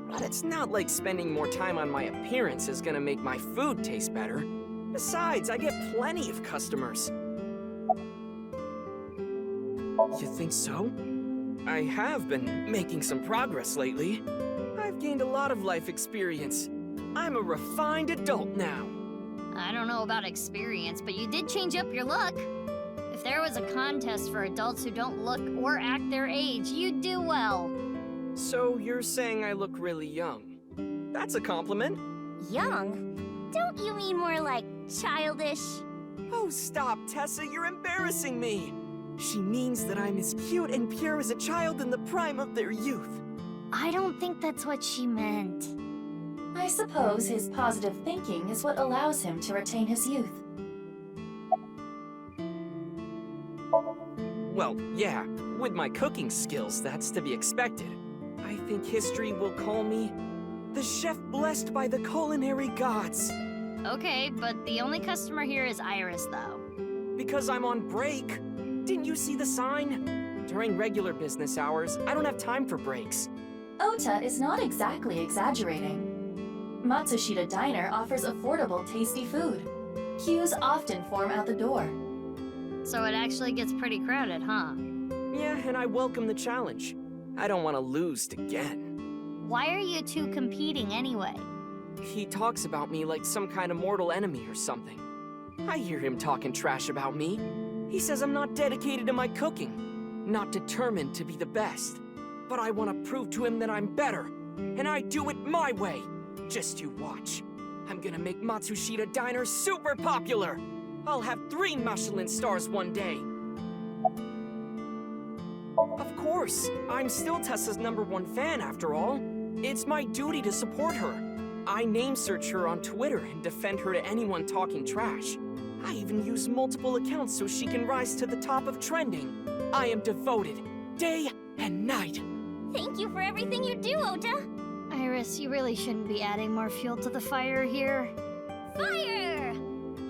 But it's not like spending more time on my appearance is gonna make my food taste better. Besides, I get plenty of customers. You think so? I have been making some progress lately. I've gained a lot of life experience. I'm a refined adult now. I don't know about experience, but you did change up your look. If there was a contest for adults who don't look or act their age, you'd do well. So you're saying I look really young? That's a compliment. Young? Don't you mean more like childish? Oh, stop, Tessa, you're embarrassing me. She means that I'm as cute and pure as a child in the prime of their youth. I don't think that's what she meant. I suppose his positive thinking is what allows him to retain his youth. Well, yeah, with my cooking skills, that's to be expected. I think history will call me the chef blessed by the culinary gods. Okay, but the only customer here is Iris, though. Because I'm on break. Didn't you see the sign? During regular business hours, I don't have time for breaks. Ota is not exactly exaggerating. Matsushita Diner offers affordable, tasty food. Queues often form out the door. So it actually gets pretty crowded, huh? Yeah, and I welcome the challenge. I don't want to lose to Gen. Why are you two competing anyway? He talks about me like some kind of mortal enemy or something. I hear him talking trash about me. He says I'm not dedicated to my cooking, not determined to be the best. But I want to prove to him that I'm better, and I do it my way. Just you watch. I'm gonna make Matsushita Diner super popular. I'll have 3 Michelin stars one day. Of course, I'm still Tessa's #1 fan after all. It's my duty to support her. I name search her on Twitter and defend her to anyone talking trash. I even use multiple accounts so she can rise to the top of trending. I am devoted, day and night. Thank you for everything you do, Ota. Iris, you really shouldn't be adding more fuel to the fire here. Fire!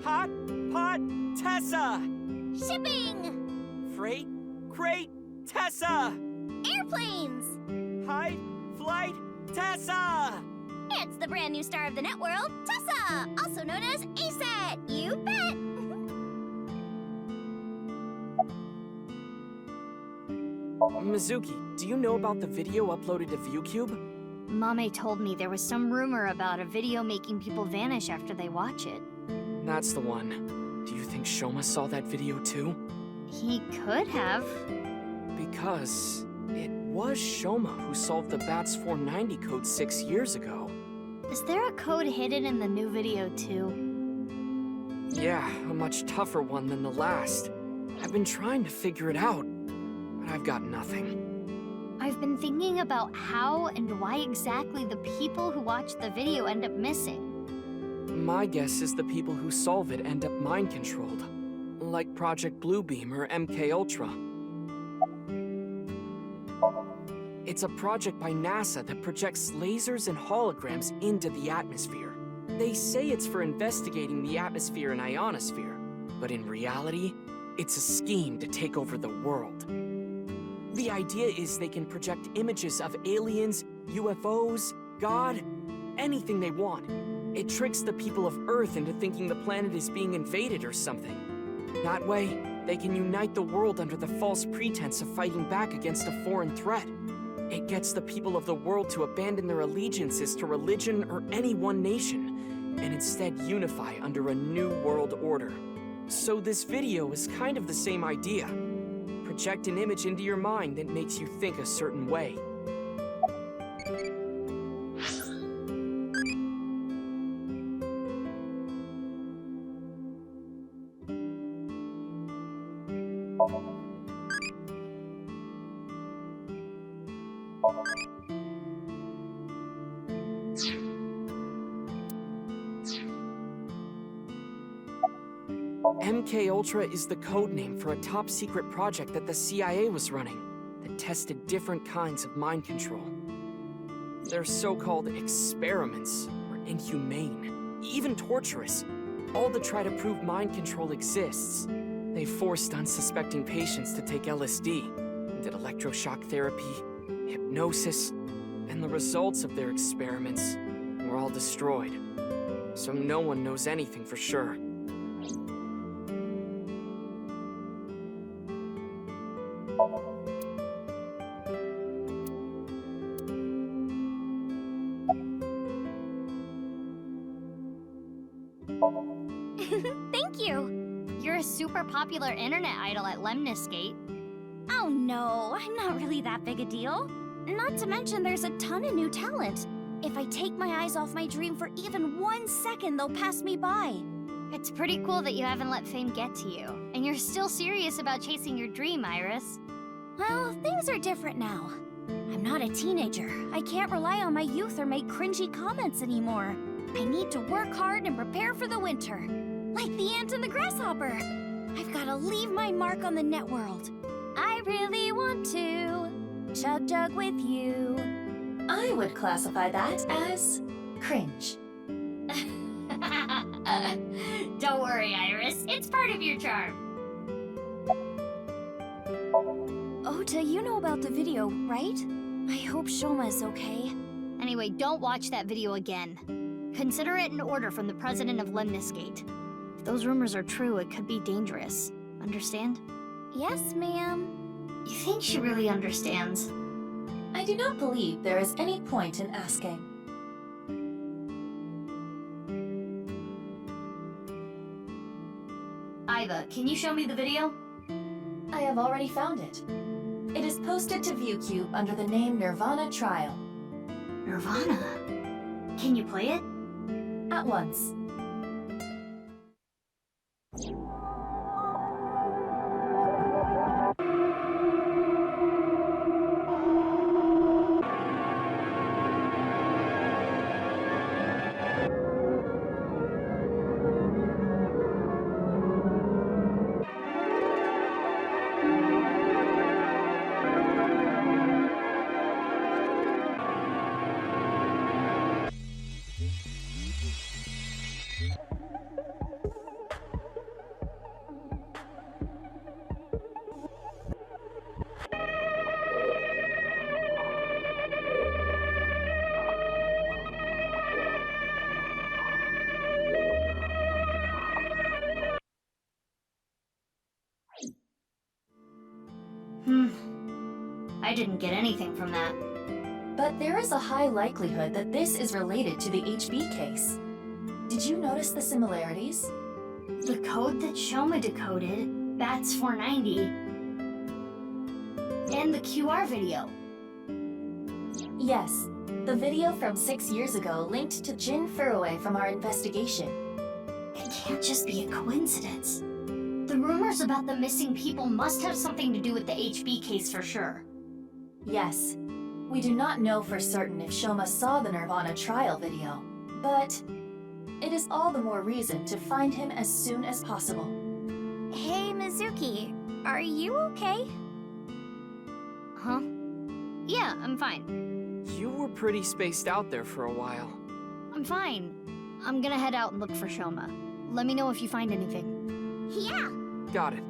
Hot Pot Tessa! Shipping! Freight Crate Tessa! Airplanes! High Flight Tessa! It's the brand new star of the net world, Tessa! Also known as ASAT! You bet! Mizuki, do you know about the video uploaded to ViewCube? Mame told me there was some rumor about a video making people vanish after they watch it. That's the one. Do you think Shoma saw that video too? He could have. Because it was Shoma who solved the BATS 490 code 6 years ago. Is there a code hidden in the new video too? Yeah, a much tougher one than the last. I've been trying to figure it out, but I've got nothing. I've been thinking about how and why exactly the people who watch the video end up missing. My guess is the people who solve it end up mind-controlled, like Project Bluebeam or MK Ultra. It's a project by NASA that projects lasers and holograms into the atmosphere. They say it's for investigating the atmosphere and ionosphere, but in reality, it's a scheme to take over the world. The idea is they can project images of aliens, UFOs, God, anything they want. It tricks the people of Earth into thinking the planet is being invaded or something. That way, they can unite the world under the false pretense of fighting back against a foreign threat. It gets the people of the world to abandon their allegiances to religion or any one nation, and instead unify under a new world order. So this video is kind of the same idea. Project an image into your mind that makes you think a certain way. MK Ultra is the code name for a top-secret project that the CIA was running that tested different kinds of mind control. Their so-called experiments were inhumane, even torturous, all to try to prove mind control exists. They forced unsuspecting patients to take LSD, did electroshock therapy, hypnosis, and the results of their experiments were all destroyed. So no one knows anything for sure. Thank you! You're a super popular internet idol at Lemniscate. Oh no, I'm not really that big a deal. Not to mention there's a ton of new talent. If I take my eyes off my dream for even 1 second, they'll pass me by. It's pretty cool that you haven't let fame get to you, and you're still serious about chasing your dream, Iris. Well, things are different now. I'm not a teenager. I can't rely on my youth or make cringy comments anymore. I need to work hard and prepare for the winter. Like the ant and the grasshopper. I've got to leave my mark on the net world. I really want to chug jug with you. I would classify that as cringe. Don't worry, Iris. It's part of your charm. Ota, you know about the video, right? I hope Shoma's okay. Anyway, don't watch that video again. Consider it an order from the president of Lemniscate. If those rumors are true, it could be dangerous. Understand? Yes, ma'am. You think she really understands? I do not believe there is any point in asking. Iva, can you show me the video? I have already found it. It is posted to ViewCube under the name nirvanA Trial. nirvanA? Can you play it? At once. I didn't get anything from that. But there is a high likelihood that this is related to the HB case. Did you notice the similarities? The code that Shoma decoded, Bats 490, and the QR video. Yes, the video from 6 years ago linked to Jin Furue from our investigation. can't just be a coincidence. The rumors about the missing people must have something to do with the HB case for sure. Yes. We do not know for certain if Shoma saw the nirvanA trial video, but it is all the more reason to find him as soon as possible. Hey, Mizuki, are you okay? Huh? Yeah, I'm fine. You were pretty spaced out there for a while. I'm fine. I'm gonna head out and look for Shoma. Let me know if you find anything. Yeah! Got it.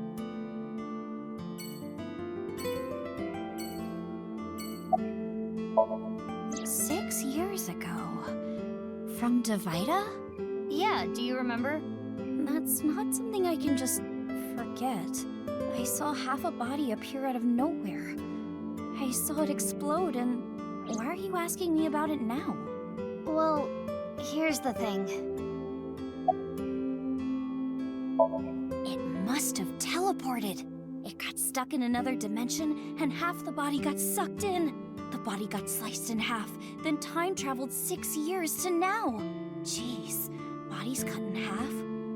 "6 years ago. From Divida?" Yeah, do you remember? That's not something I can just forget. I saw half a body appear out of nowhere. I saw it explode, and why are you asking me about it now? Well, here's the thing. It must have teleported. It got stuck in another dimension, and half the body got sucked in. The body got sliced in half, then time traveled 6 years to now. Jeez, bodies cut in half,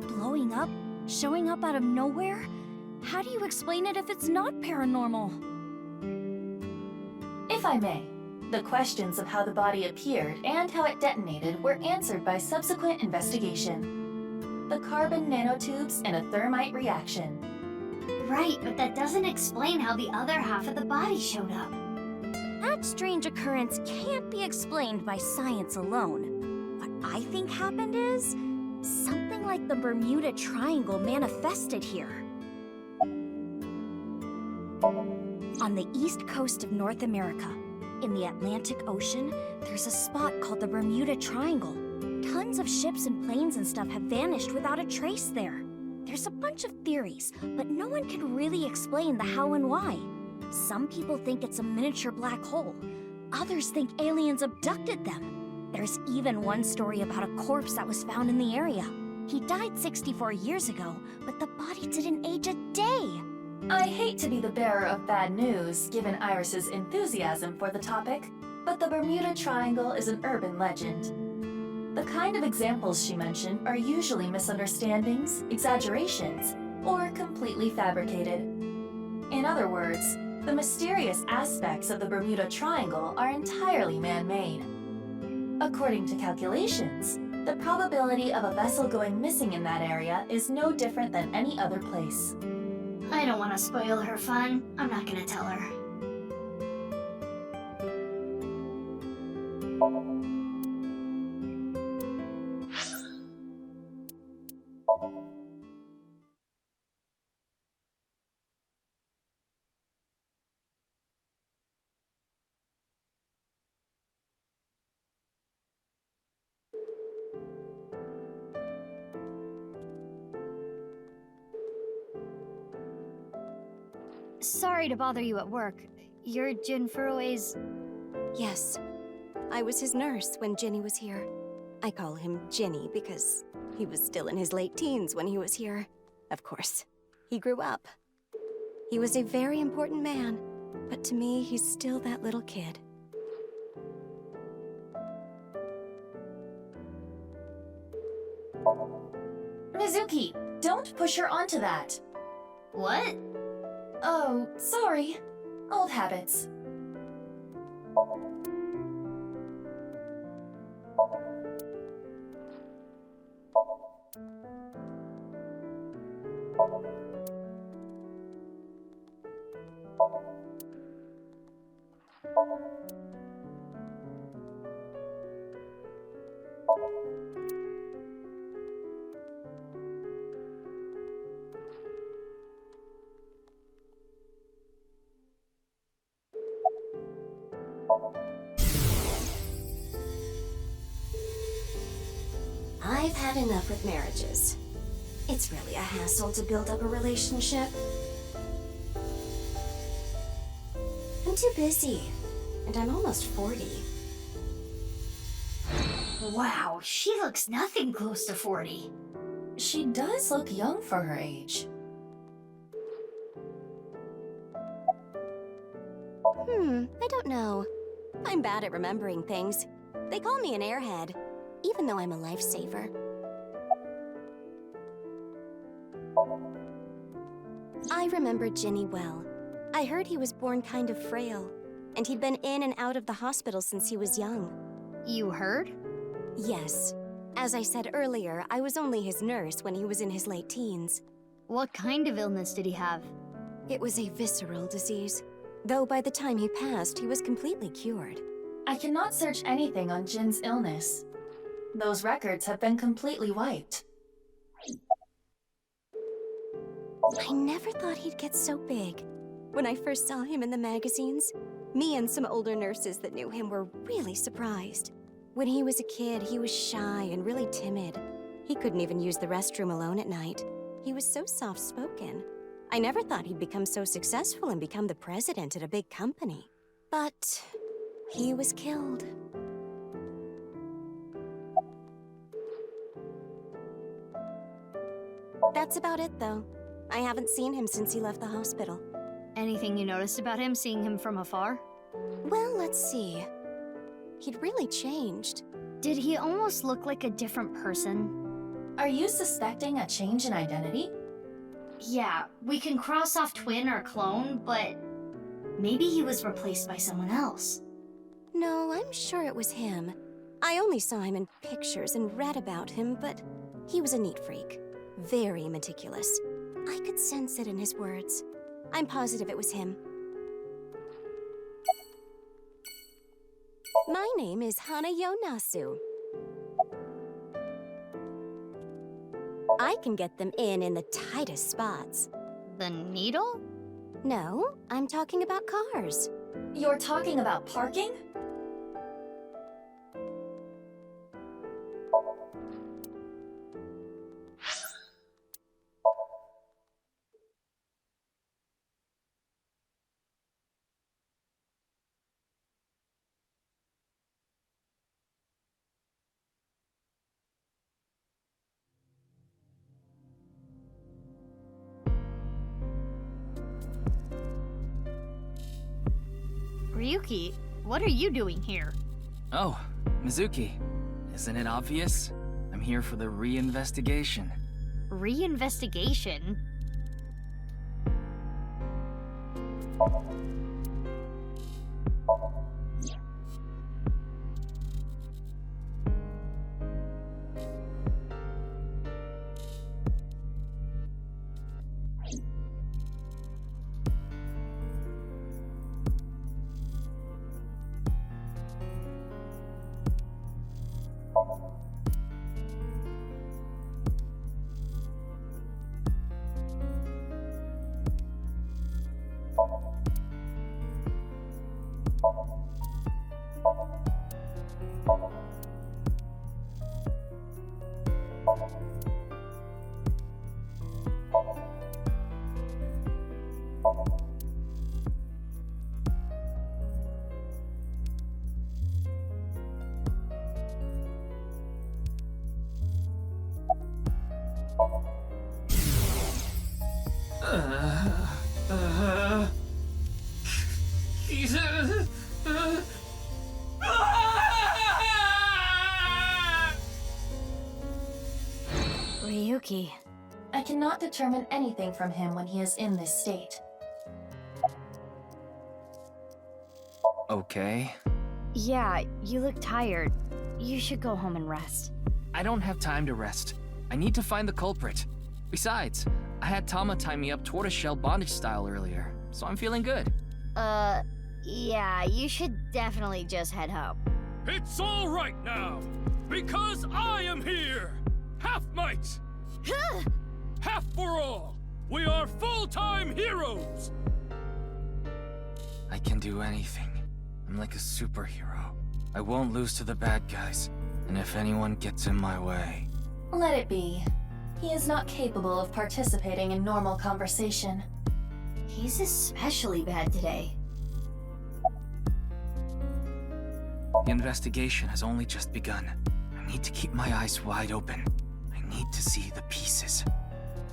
blowing up, showing up out of nowhere? How do you explain it if it's not paranormal? If I may, the questions of how the body appeared and how it detonated were answered by subsequent investigation. The carbon nanotubes and a thermite reaction. Right, but that doesn't explain how the other half of the body showed up. That strange occurrence can't be explained by science alone. What I think happened is something like the Bermuda Triangle manifested here. On the east coast of North America, in the Atlantic Ocean, there's a spot called the Bermuda Triangle. Tons of ships and planes and stuff have vanished without a trace there. There's a bunch of theories, but no one can really explain the how and why. Some people think it's a miniature black hole. Others think aliens abducted them. There's even one story about a corpse that was found in the area. He died 64 years ago, but the body didn't age a day. I hate to be the bearer of bad news, given Iris's enthusiasm for the topic, but the Bermuda Triangle is an urban legend. The kind of examples she mentioned are usually misunderstandings, exaggerations, or completely fabricated. In other words, the mysterious aspects of the Bermuda Triangle are entirely man-made. According to calculations, the probability of a vessel going missing in that area is no different than any other place. I don't want to spoil her fun. I'm not gonna tell her. Sorry to bother you at work. You're Jin Furue's... Yes. I was his nurse when Ginny was here. I call him Ginny because he was still in his late teens when he was here. Of course, he grew up. He was a very important man, but to me, he's still that little kid. Mizuki, don't push her onto that. What? Oh, sorry. Old habits. I've had enough with marriages. It's really a hassle to build up a relationship. I'm too busy, and I'm almost 40. Wow, she looks nothing close to 40. She does look young for her age. I don't know. I'm bad at remembering things. They call me an airhead, even though I'm a lifesaver. I remember Ginny well. I heard he was born kind of frail, and he'd been in and out of the hospital since he was young. You heard? Yes. As I said earlier, I was only his nurse when he was in his late teens. What kind of illness did he have? It was a visceral disease. Though by the time he passed, he was completely cured. I cannot search anything on Jin's illness. Those records have been completely wiped. I never thought he'd get so big. When I first saw him in the magazines, me and some older nurses that knew him were really surprised. When he was a kid, he was shy and really timid. He couldn't even use the restroom alone at night. He was so soft-spoken. I never thought he'd become so successful and become the president at a big company. But he was killed. That's about it, though. I haven't seen him since he left the hospital. Anything you noticed about him, seeing him from afar? Well, let's see. He'd really changed. Did he almost look like a different person? Are you suspecting a change in identity? Yeah, we can cross off twin or clone, but maybe he was replaced by someone else. No, I'm sure it was him. I only saw him in pictures and read about him, but he was a neat freak. Very meticulous. I could sense it in his words. I'm positive it was him. My name is Hana Yonasu. I can get them in the tightest spots. The needle? No, I'm talking about cars. You're talking about parking? Ryuki, what are you doing here? Oh, Mizuki. Isn't it obvious? I'm here for the re-investigation. Re-investigation? Ryuki. I cannot determine anything from him when he is in this state. Okay. Yeah, you look tired. You should go home and rest. I don't have time to rest. I need to find the culprit. Besides, I had Tama tie me up tortoiseshell bondage style earlier, so I'm feeling good. Yeah, you should definitely just head home. It's all right now, because I am here! Half might! Half for all! We are full-time heroes! I can do anything. I'm like a superhero. I won't lose to the bad guys, and if anyone gets in my way... Let it be. He is not capable of participating in normal conversation. He's especially bad today. The investigation has only just begun. I need to keep my eyes wide open. I need to see the pieces.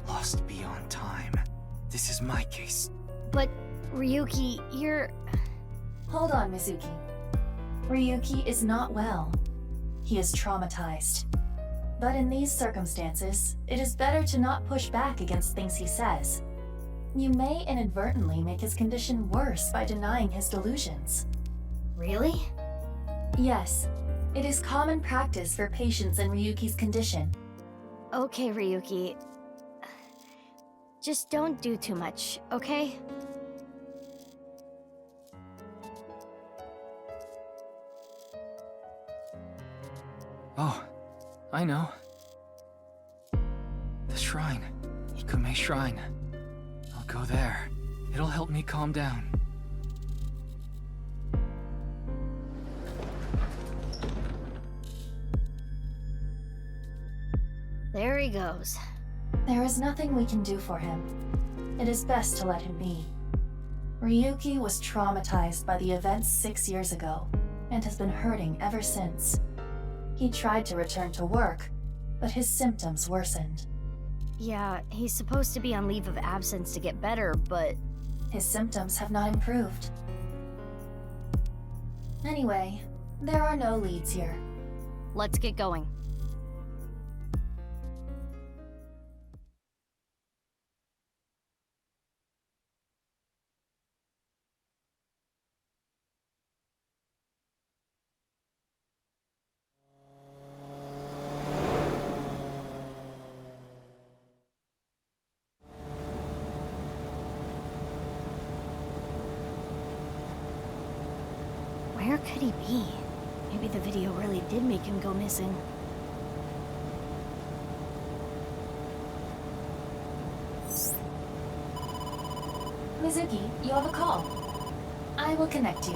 Lost beyond time. This is my case. But, Ryuki, you're... Hold on, Mizuki. Ryuki is not well. He is traumatized. But in these circumstances, it is better to not push back against things he says. You may inadvertently make his condition worse by denying his delusions. Really? Yes, it is common practice for patients in Ryuki's condition. Okay, Ryuki. Just don't do too much, okay? Oh, I know. The shrine. Ikume Shrine. I'll go there. It'll help me calm down. There he goes. There is nothing we can do for him. It is best to let him be. Ryuki was traumatized by the events 6 years ago, and has been hurting ever since. He tried to return to work, but his symptoms worsened. Yeah, he's supposed to be on leave of absence to get better, but... His symptoms have not improved. Anyway, there are no leads here. Let's get going. Where could he be? Maybe the video really did make him go missing. Mizuki, you have a call. I will connect you.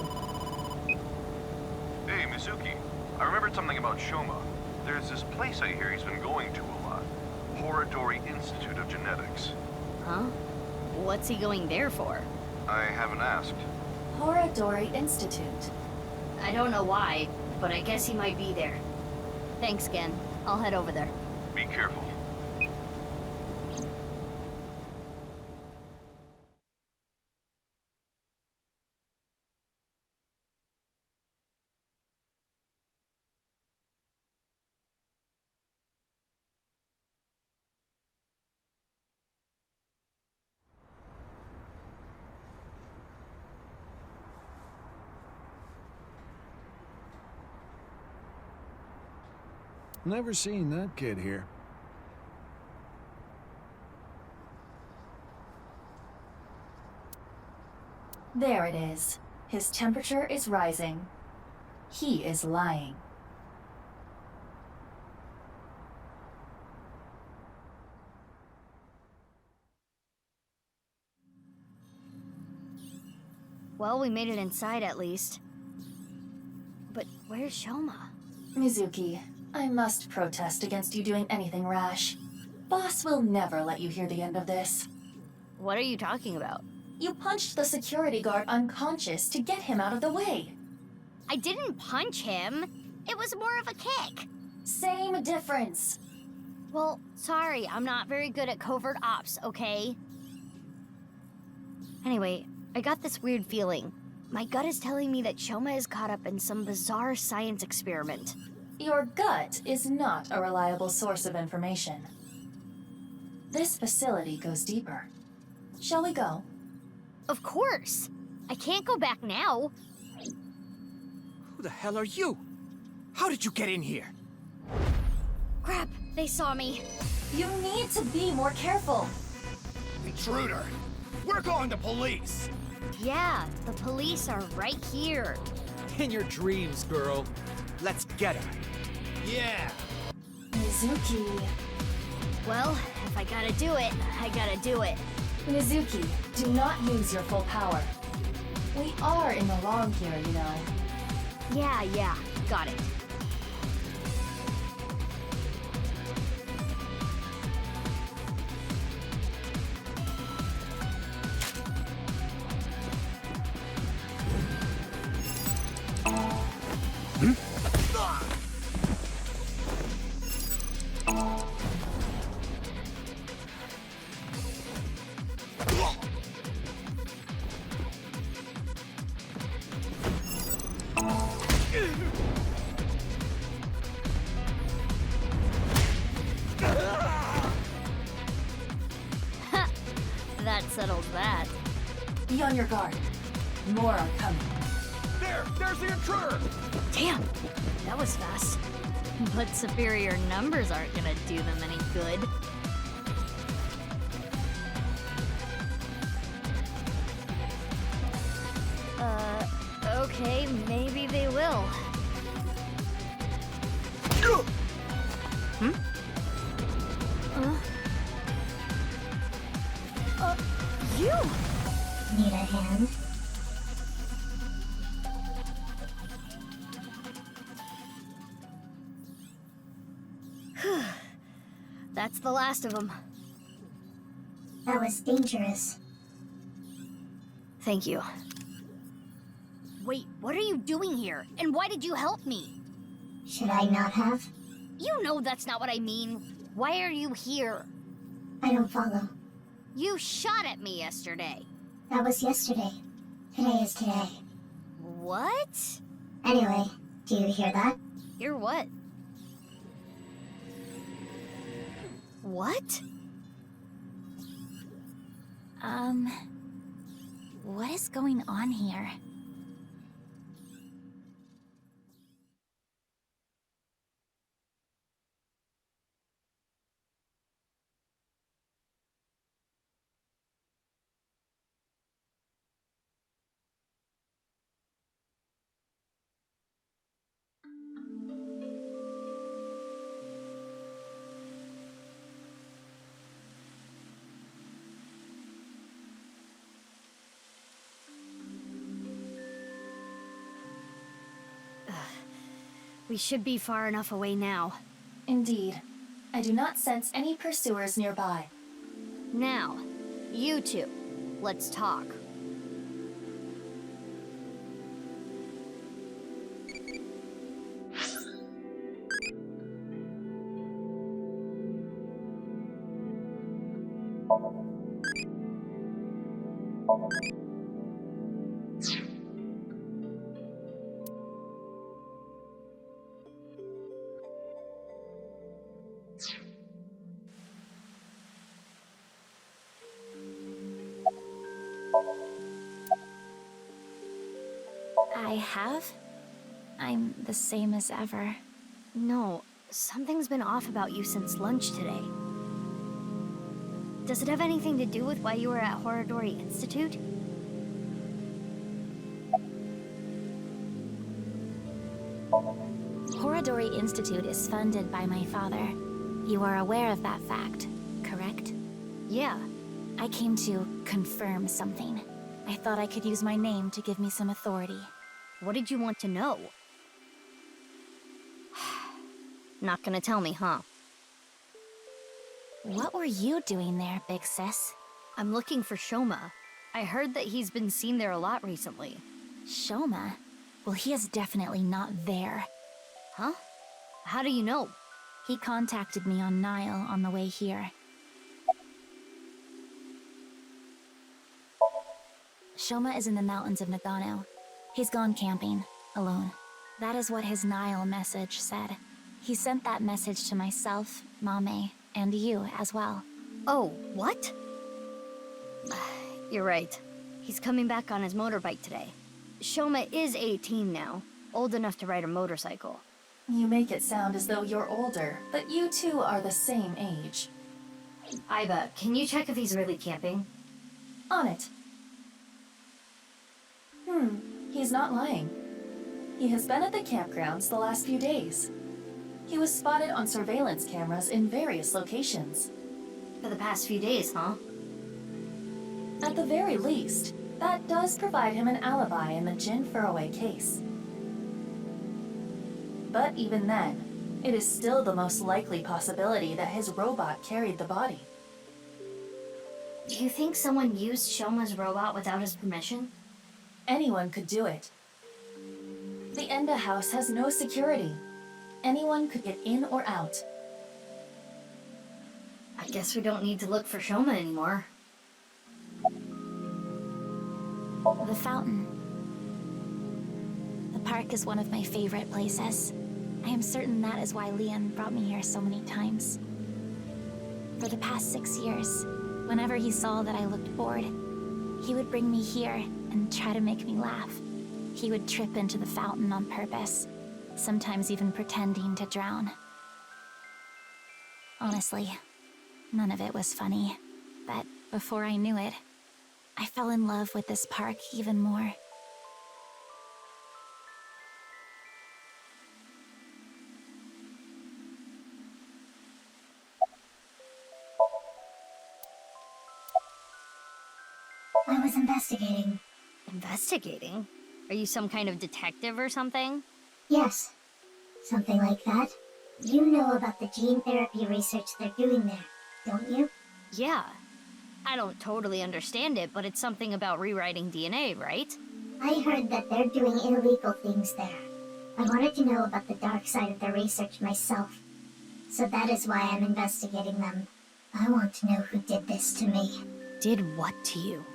Hey, Mizuki. I remembered something about Shoma. There's this place I hear he's been going to a lot. Horadori Institute of Genetics. Huh? What's he going there for? I haven't asked. Horadori Institute. I don't know why, but I guess he might be there. Thanks, Gen. I'll head over there. Be careful. Never seen that kid here. There it is. His temperature is rising. He is lying. Well, we made it inside at least. But where's Shoma? Mizuki, I must protest against you doing anything rash. Boss will never let you hear the end of this. What are you talking about? You punched the security guard unconscious to get him out of the way. I didn't punch him. It was more of a kick. Same difference. Well, sorry, I'm not very good at covert ops, okay? Anyway, I got this weird feeling. My gut is telling me that Shoma is caught up in some bizarre science experiment. Your gut is not a reliable source of information. This facility goes deeper. Shall we go? Of course. I can't go back now. Who the hell are you? How did you get in here? Crap, they saw me. You need to be more careful. Intruder! We're calling the police! Yeah, the police are right here. In your dreams, girl. Let's get her. Yeah! Mizuki. Well, if I gotta do it, I gotta do it. Mizuki, do not use your full power. We are in the wrong here, you know. Yeah, got it. that settles that. Be on your guard. More are coming. There's the intruder! Damn, that was fast. But superior numbers aren't gonna do them any good. Okay, maybe they will. Hmm? You! Need a hand? That's the last of them. That was dangerous. Thank you. Wait, what are you doing here? And why did you help me? Should I not have? You know that's not what I mean. Why are you here? I don't follow. You shot at me yesterday. That was yesterday. Today is today. What? Anyway, do you hear that? Hear what? What? What is going on here? We should be far enough away now. Indeed. I do not sense any pursuers nearby. Now, you two, let's talk. I have? I'm the same as ever. No, something's been off about you since lunch today. Does it have anything to do with why you were at Horadori Institute? Horadori Institute is funded by my father. You are aware of that fact, correct? Yeah. I came to confirm something. I thought I could use my name to give me some authority. What did you want to know? Not gonna tell me, huh? What were you doing there, big sis? I'm looking for Shoma. I heard that he's been seen there a lot recently. Shoma? Well, he is definitely not there. Huh? How do you know? He contacted me on Nile on the way here. Shoma is in the mountains of Nagano. He's gone camping, alone. That is what his Nile message said. He sent that message to myself, Mame, and you as well. Oh, what? You're right. He's coming back on his motorbike today. Shoma is 18 now, old enough to ride a motorcycle. You make it sound as though you're older, but you two are the same age. Aiba, can you check if he's really camping? On it. He's not lying. He has been at the campgrounds the last few days. He was spotted on surveillance cameras in various locations. For the past few days, huh? At the very least, that does provide him an alibi in the Jin Furroway case. But even then, it is still the most likely possibility that his robot carried the body. Do you think someone used Shoma's robot without his permission? Anyone could do it. The Enda house has no security. Anyone could get in or out. I guess we don't need to look for Shoma anymore. The fountain. The park is one of my favorite places. I am certain that is why Leon brought me here so many times. For the past 6 years, Whenever he saw that I looked bored, he would bring me here and try to make me laugh. He would trip into the fountain on purpose, sometimes even pretending to drown. Honestly, none of it was funny, but before I knew it, I fell in love with this park even more. I was investigating. Investigating? Are you some kind of detective or something? Yes, something like that. You know about the gene therapy research they're doing there, don't you? Yeah. I don't totally understand it, but it's something about rewriting DNA, right? I heard that they're doing illegal things there. I wanted to know about the dark side of the research myself. So that is why I'm investigating them. I want to know who did this to me. Did what to you?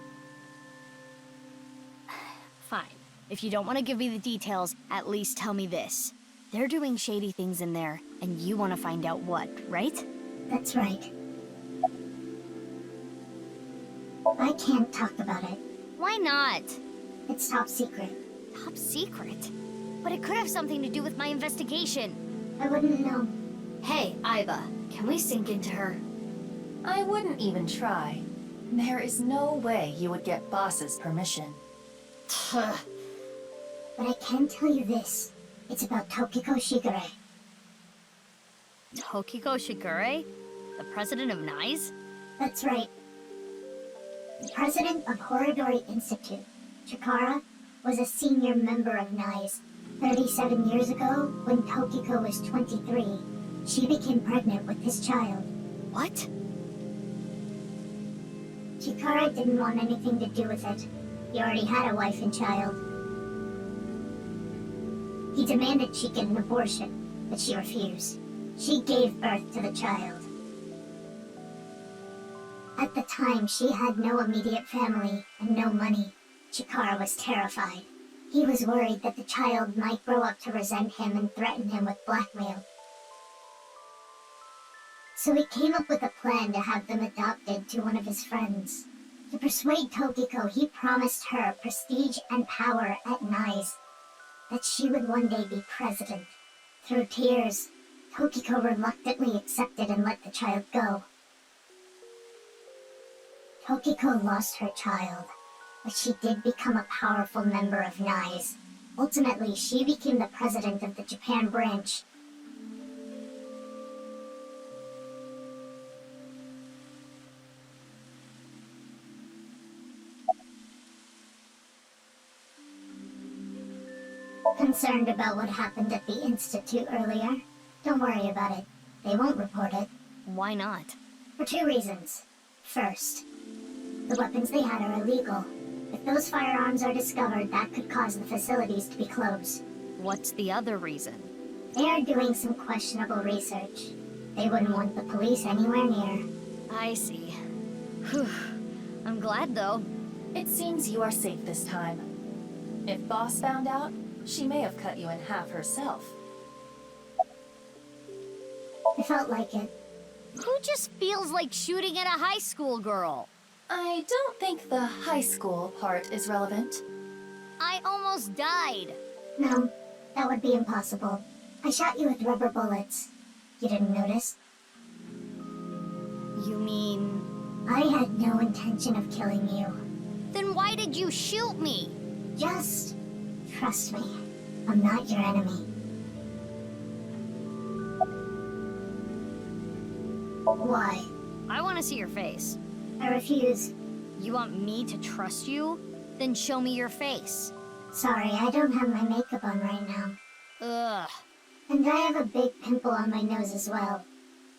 Fine. If you don't want to give me the details, at least tell me this. They're doing shady things in there, and you want to find out what, right? That's right. I can't talk about it. Why not? It's top secret. Top secret? But it could have something to do with my investigation. I wouldn't know. Hey, Iba, can we sink into her? I wouldn't even try. There is no way you would get Boss's permission. But I can tell you this. It's about Tokiko Shigure. Tokiko Shigure? The president of NICE? That's right. The president of Horodori Institute, Chikara, was a senior member of NICE. 37 years ago, when Tokiko was 23, she became pregnant with his child. What? Chikara didn't want anything to do with it. He already had a wife and child. He demanded she get an abortion, but she refused. She gave birth to the child. At the time, she had no immediate family and no money. Chikara was terrified. He was worried that the child might grow up to resent him and threaten him with blackmail. So he came up with a plan to have them adopted to one of his friends. To persuade Tokiko, he promised her prestige and power at NICE. That she would one day be president. Through tears, Tokiko reluctantly accepted and let the child go. Tokiko lost her child, but she did become a powerful member of NICE. Ultimately, she became the president of the Japan branch. Concerned about what happened at the Institute earlier? Don't worry about it. They won't report it. Why not? For two reasons. First, the weapons they had are illegal. If those firearms are discovered, that could cause the facilities to be closed. What's the other reason? They are doing some questionable research. They wouldn't want the police anywhere near. I see. Whew. I'm glad, though. It seems you are safe this time. If Boss found out, she may have cut you in half herself. I felt like it. Who just feels like shooting at a high school girl? I don't think the high school part is relevant. I almost died. No, that would be impossible. I shot you with rubber bullets. You didn't notice? You mean... I had no intention of killing you. Then why did you shoot me? Just trust me. I'm not your enemy. Why? I want to see your face. I refuse. You want me to trust you? Then show me your face. Sorry, I don't have my makeup on right now. Ugh. And I have a big pimple on my nose as well.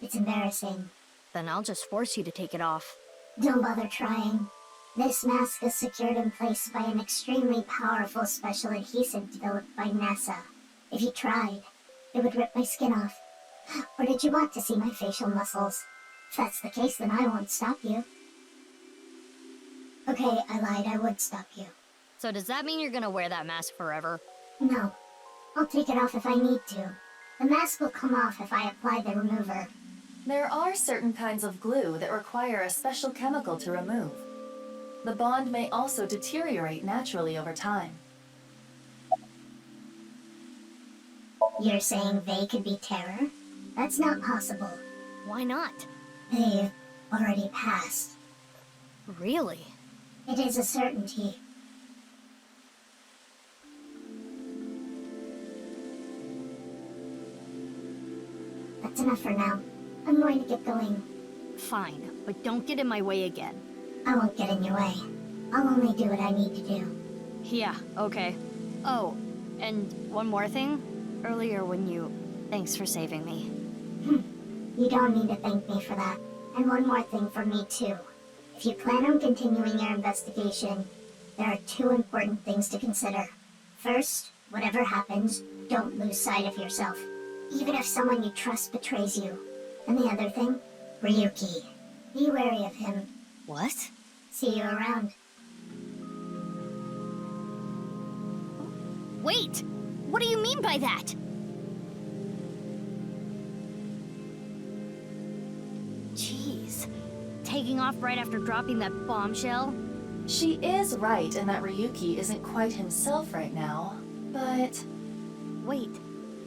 It's embarrassing. Then I'll just force you to take it off. Don't bother trying. This mask is secured in place by an extremely powerful special adhesive developed by NASA. If you tried, it would rip my skin off. Or did you want to see my facial muscles? If that's the case, then I won't stop you. Okay, I lied. I would stop you. So does that mean you're gonna wear that mask forever? No. I'll take it off if I need to. The mask will come off if I apply the remover. There are certain kinds of glue that require a special chemical to remove. The bond may also deteriorate naturally over time. You're saying they could be terror? That's not possible. Why not? They've already passed. Really? It is a certainty. That's enough for now. I'm going to get going. Fine, but don't get in my way again. I won't get in your way. I'll only do what I need to do. Yeah, okay. Oh, and one more thing. Earlier when you... Thanks for saving me. You don't need to thank me for that. And one more thing for me too. If you plan on continuing your investigation, there are two important things to consider. First, whatever happens, don't lose sight of yourself. Even if someone you trust betrays you. And the other thing, Ryuki. Be wary of him. What? See you around. Wait! What do you mean by that? Jeez. Taking off right after dropping that bombshell? She is right in that Ryuki isn't quite himself right now, but... Wait,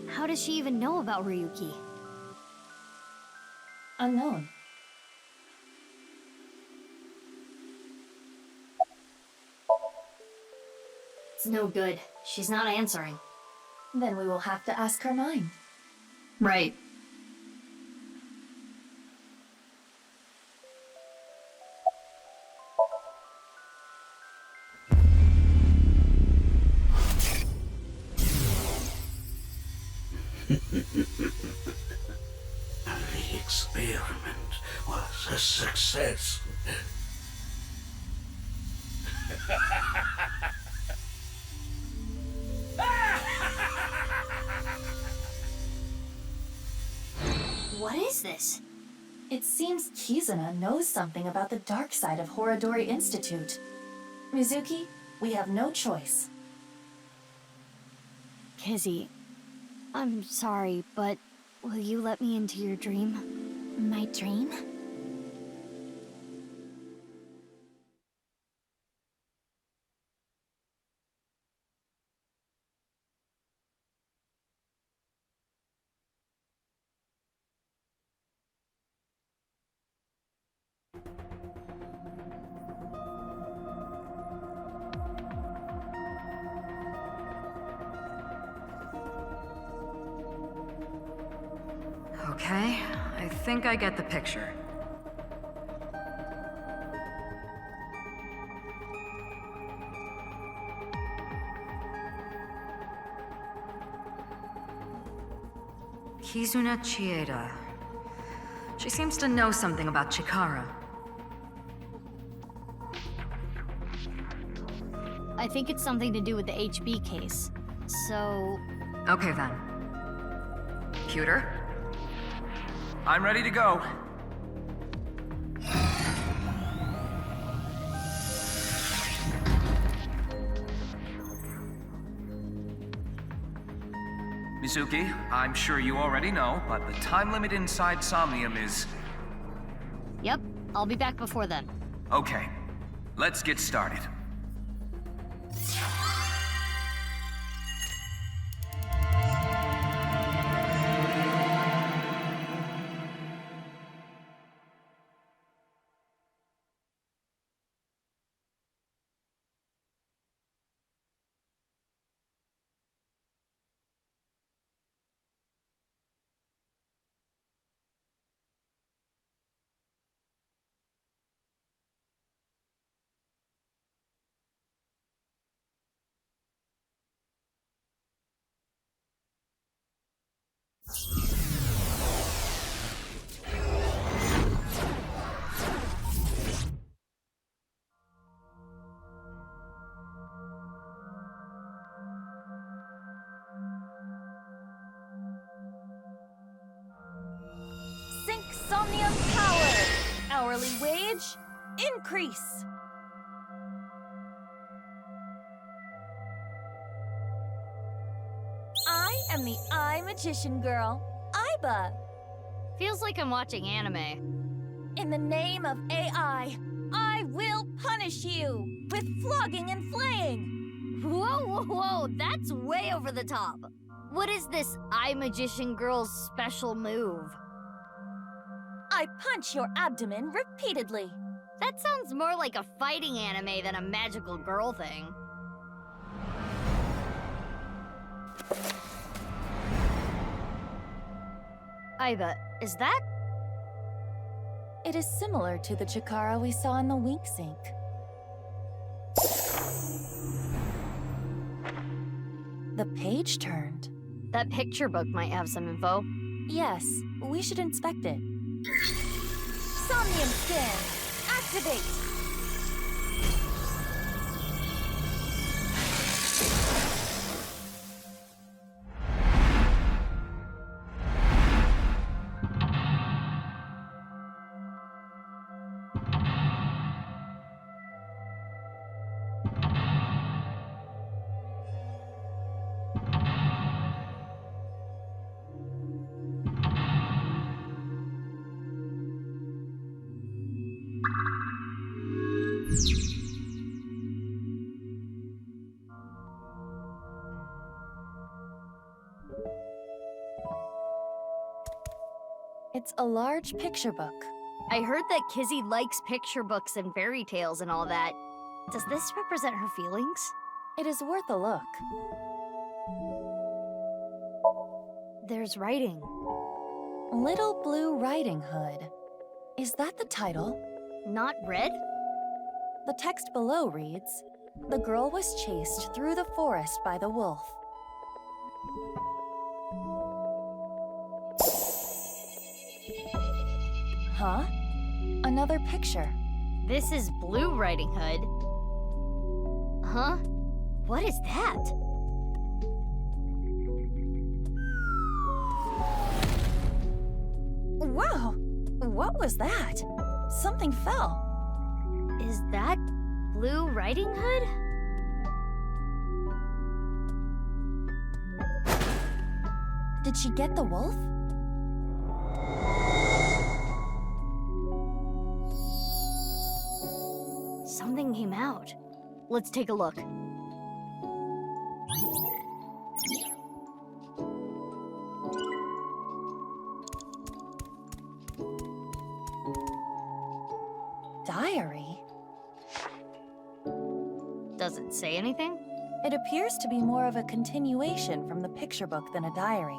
how does she even know about Ryuki? Unknown. It's no good. She's not answering. Then we will have to ask her mind. Right. The experiment was a success. What is this? It seems Kizuna knows something about the dark side of Horadori Institute. Mizuki, we have no choice. Kizzy, I'm sorry, but will you let me into your dream? My dream? Okay, I think I get the picture. Kizuna Chieda. She seems to know something about Chikara. I think it's something to do with the HB case. So... Okay then. Computer? I'm ready to go. Mizuki, I'm sure you already know, but the time limit inside Somnium is... Yep, I'll be back before then. Okay, let's get started. Sync Somnium Power! Hourly wage, increase! I am the Eye Magician Girl, Aiba. Feels like I'm watching anime. In the name of AI, I will punish you with flogging and flaying. Whoa, that's way over the top. What is this eye magician girl's special move? I punch your abdomen repeatedly. That sounds more like a fighting anime than a magical girl thing. Aiba, is that? It is similar to the Chikara we saw in the wink sink. The page turned. That picture book might have some info. Yes, we should inspect it. Somnium scan! Activate! It's a large picture book. I heard that Kizzy likes picture books and fairy tales and all that. Does this represent her feelings? It is worth a look. There's writing. Little Blue Riding Hood. Is that the title? Not red? The text below reads, "The girl was chased through the forest by the wolf." Huh? Another picture. This is Blue Riding Hood. Huh? What is that? Wow! What was that? Something fell. Is that Blue Riding Hood? Did she get the wolf? Something came out. Let's take a look. Diary? Does it say anything? It appears to be more of a continuation from the picture book than a diary.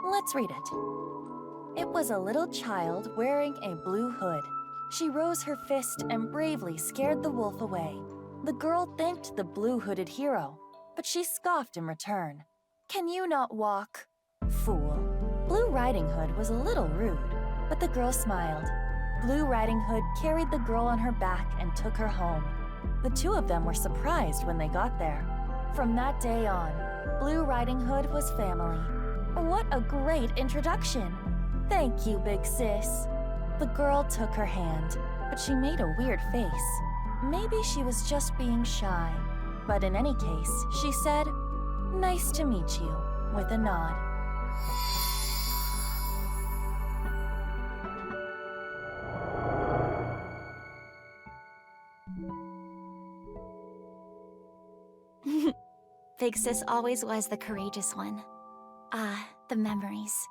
Let's read it. It was a little child wearing a blue hood. She rose her fist and bravely scared the wolf away. The girl thanked the blue-hooded hero, but she scoffed in return. "Can you not walk? Fool." Blue Riding Hood was a little rude, but the girl smiled. Blue Riding Hood carried the girl on her back and took her home. The two of them were surprised when they got there. From that day on, Blue Riding Hood was family. What a great introduction! Thank you, big sis. The girl took her hand, but she made a weird face. Maybe she was just being shy. But in any case, she said, "Nice to meet you," with a nod. Big sis always was the courageous one. Ah, the memories.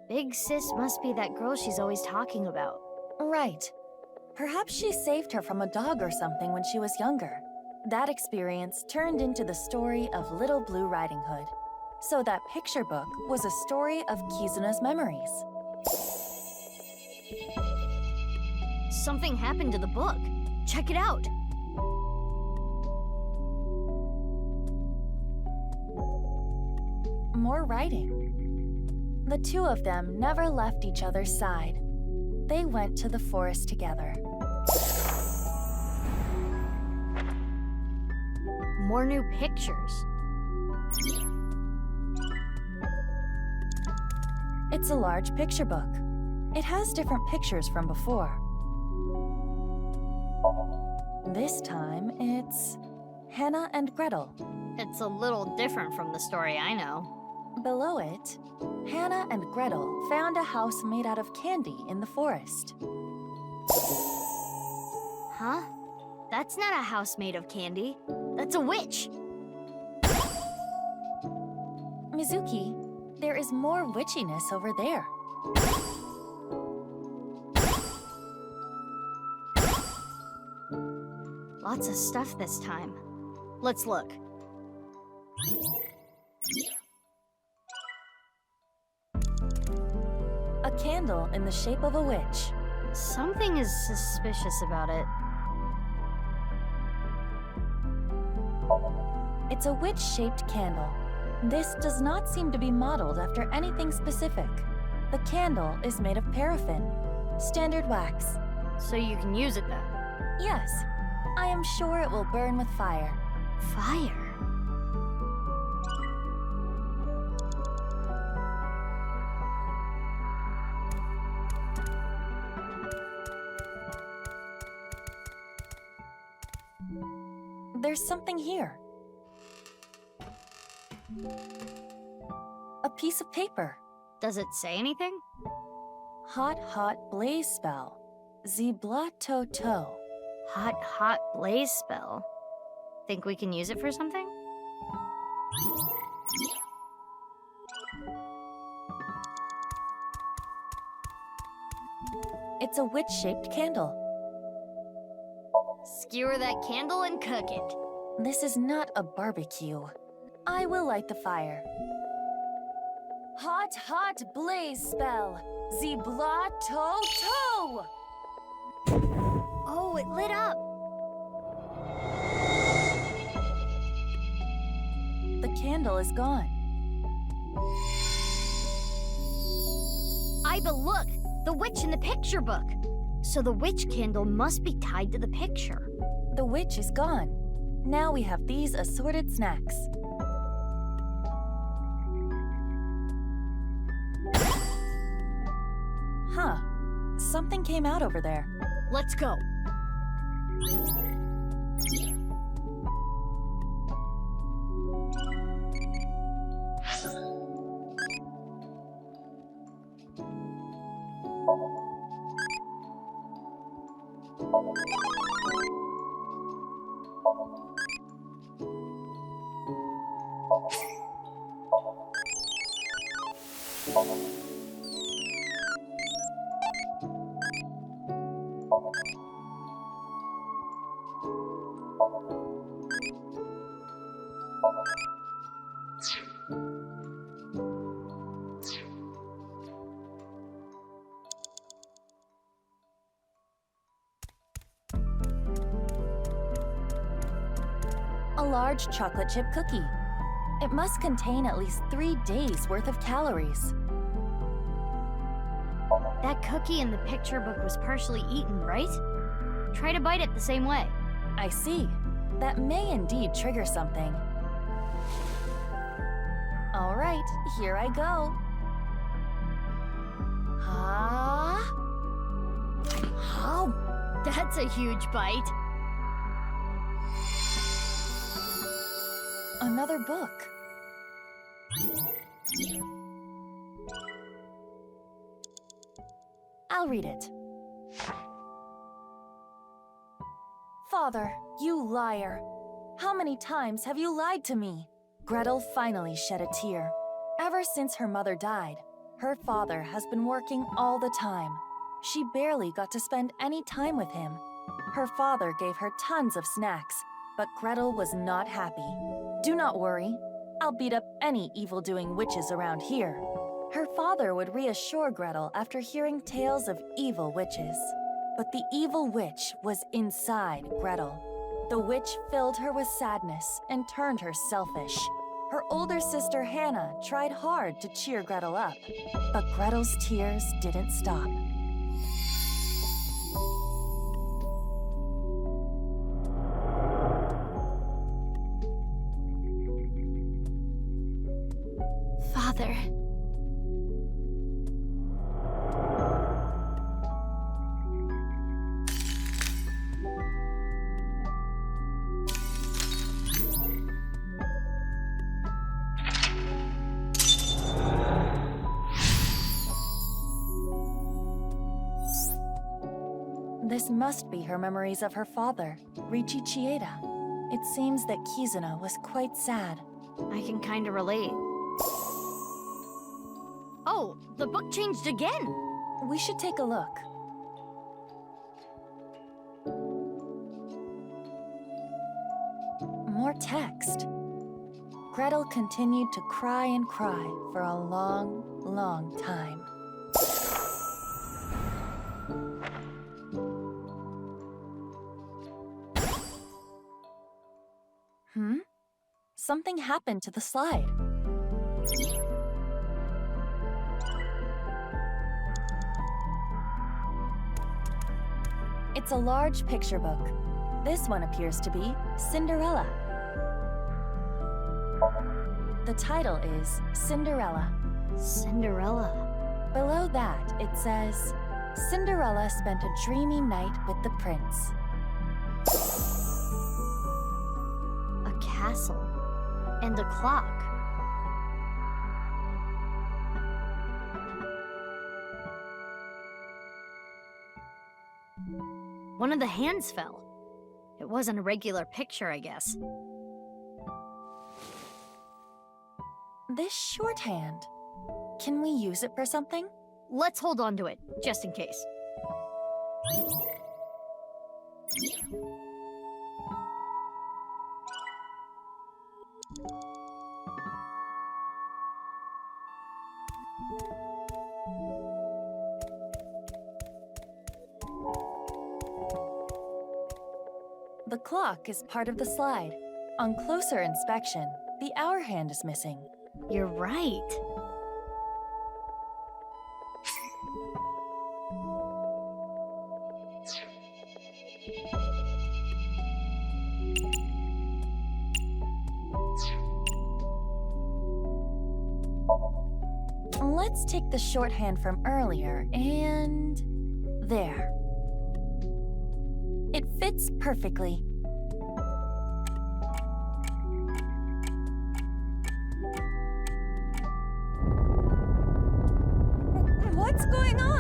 Big sis must be that girl she's always talking about. Right. Perhaps she saved her from a dog or something when she was younger. That experience turned into the story of Little Blue Riding Hood. So that picture book was a story of Kizuna's memories. Something happened to the book. Check it out. More writing. The two of them never left each other's side. They went to the forest together. More new pictures. It's a large picture book. It has different pictures from before. This time, it's Hannah and Gretel. It's a little different from the story I know. Below it, Hannah and Gretel found a house made out of candy in the forest. Huh? That's not a house made of candy. That's a witch. Mizuki, there is more witchiness over there. Lots of stuff this time. Let's look. A candle in the shape of a witch. Something is suspicious about it. It's a witch-shaped candle. This does not seem to be modeled after anything specific. The candle is made of paraffin, standard wax. So you can use it then? Yes. I am sure it will burn with fire. Fire? There's something here. A piece of paper. Does it say anything? Hot, hot blaze spell. Zibla-to-to. Hot, hot blaze spell. Think we can use it for something? It's a witch-shaped candle. Skewer that candle and cook it. This is not a barbecue. I will light the fire. Hot, hot blaze spell. Zibla-to-to. Oh, it lit up. The candle is gone. Iba, look! The witch in the picture book. So the witch candle must be tied to the picture. The witch is gone. Now we have these assorted snacks. Huh. Something came out over there. Let's go. A large chocolate chip cookie. It must contain at least 3 days' worth of calories. That cookie in the picture book was partially eaten, right? Try to bite it the same way. I see. That may indeed trigger something. All right, here I go. Oh, that's a huge bite. Another book. I'll read it. Father, you liar. How many times have you lied to me? Gretel finally shed a tear. Ever since her mother died, her father has been working all the time. She barely got to spend any time with him. Her father gave her tons of snacks, but Gretel was not happy. Do not worry. I'll beat up any evil-doing witches around here. Her father would reassure Gretel after hearing tales of evil witches. But the evil witch was inside Gretel. The witch filled her with sadness and turned her selfish. Her older sister Hannah tried hard to cheer Gretel up, but Gretel's tears didn't stop. Father. This must be her memories of her father, Riichi Chieda. It seems that Kizuna was quite sad. I can kinda relate. Oh, the book changed again! We should take a look. More text. Gretel continued to cry and cry for a long, long time. Something happened to the slide. It's a large picture book. This one appears to be Cinderella. The title is Cinderella. Cinderella. Below that, it says, Cinderella spent a dreamy night with the prince. A castle. And a clock. One of the hands fell. It wasn't a regular picture, I guess. This shorthand. Can we use it for something? Let's hold on to it, just in case. The clock is part of the slide. On closer inspection, the hour hand is missing. You're right. Let's take the shorthand from earlier and... there. It fits perfectly. What's going on?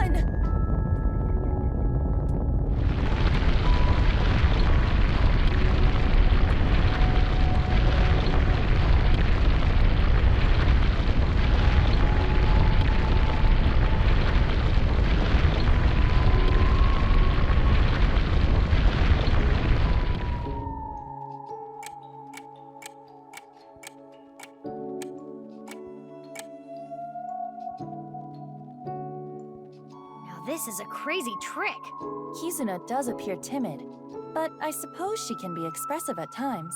This is a crazy trick. Kizuna does appear timid, but I suppose she can be expressive at times.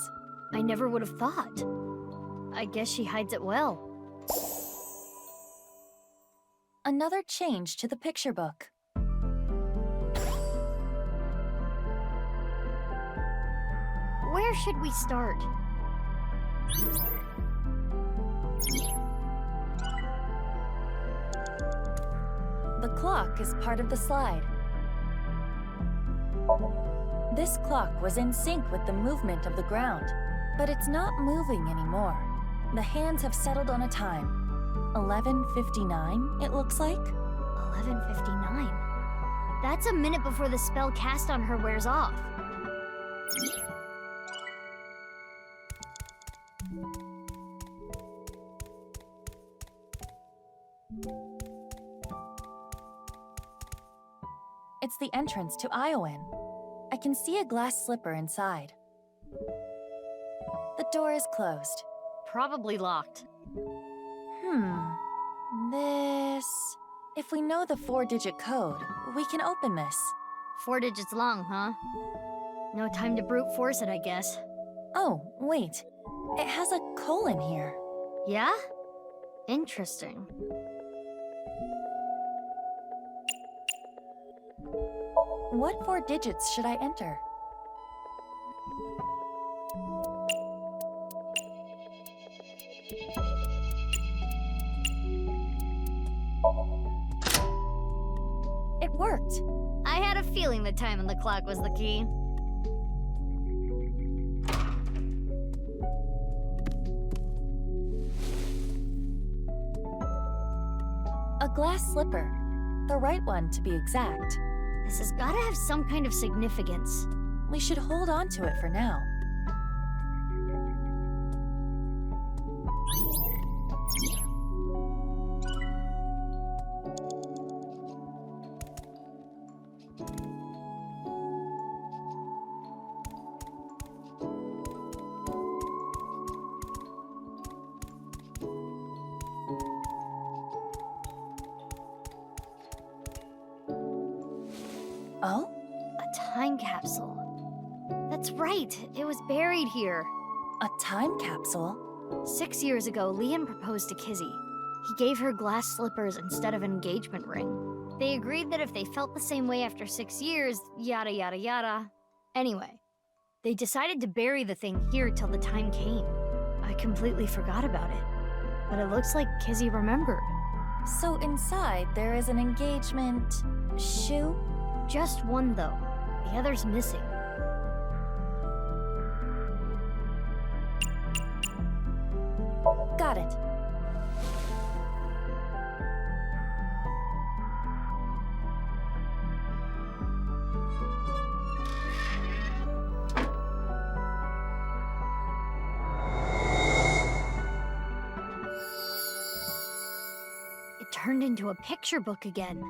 I never would have thought. I guess she hides it well. Another change to the picture book. Where should we start? The clock is part of the slide. This clock was in sync with the movement of the ground, but it's not moving anymore. The hands have settled on a time. 11:59, it looks like? 11:59? That's a minute before the spell cast on her wears off. It's the entrance to Iowan. I can see a glass slipper inside. The door is closed. Probably locked. This... If we know the 4-digit code, we can open this. 4 digits long, huh? No time to brute force it, I guess. Oh, wait. It has a colon here. Yeah? Interesting. What 4 digits should I enter? It worked. I had a feeling the time on the clock was the key. A glass slipper. The right one, to be exact. This has gotta have some kind of significance. We should hold on to it for now. Oh? A time capsule. That's right, it was buried here. A time capsule? 6 years ago, Leon proposed to Kizzy. He gave her glass slippers instead of an engagement ring. They agreed that if they felt the same way after 6 years, yada yada yada. Anyway, they decided to bury the thing here till the time came. I completely forgot about it, but it looks like Kizzy remembered. So inside there is an engagement shoe? Just one though. The other's missing. Got it. It turned into a picture book again.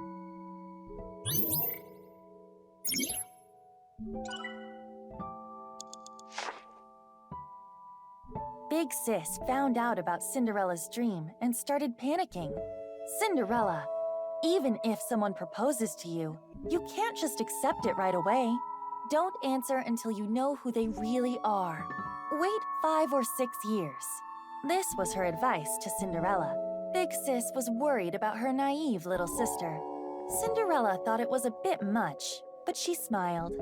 Big Sis found out about Cinderella's dream and started panicking. Cinderella, even if someone proposes to you, you can't just accept it right away. Don't answer until you know who they really are. Wait 5 or 6 years. This was her advice to Cinderella. Big Sis was worried about her naive little sister. Cinderella thought it was a bit much, but she smiled.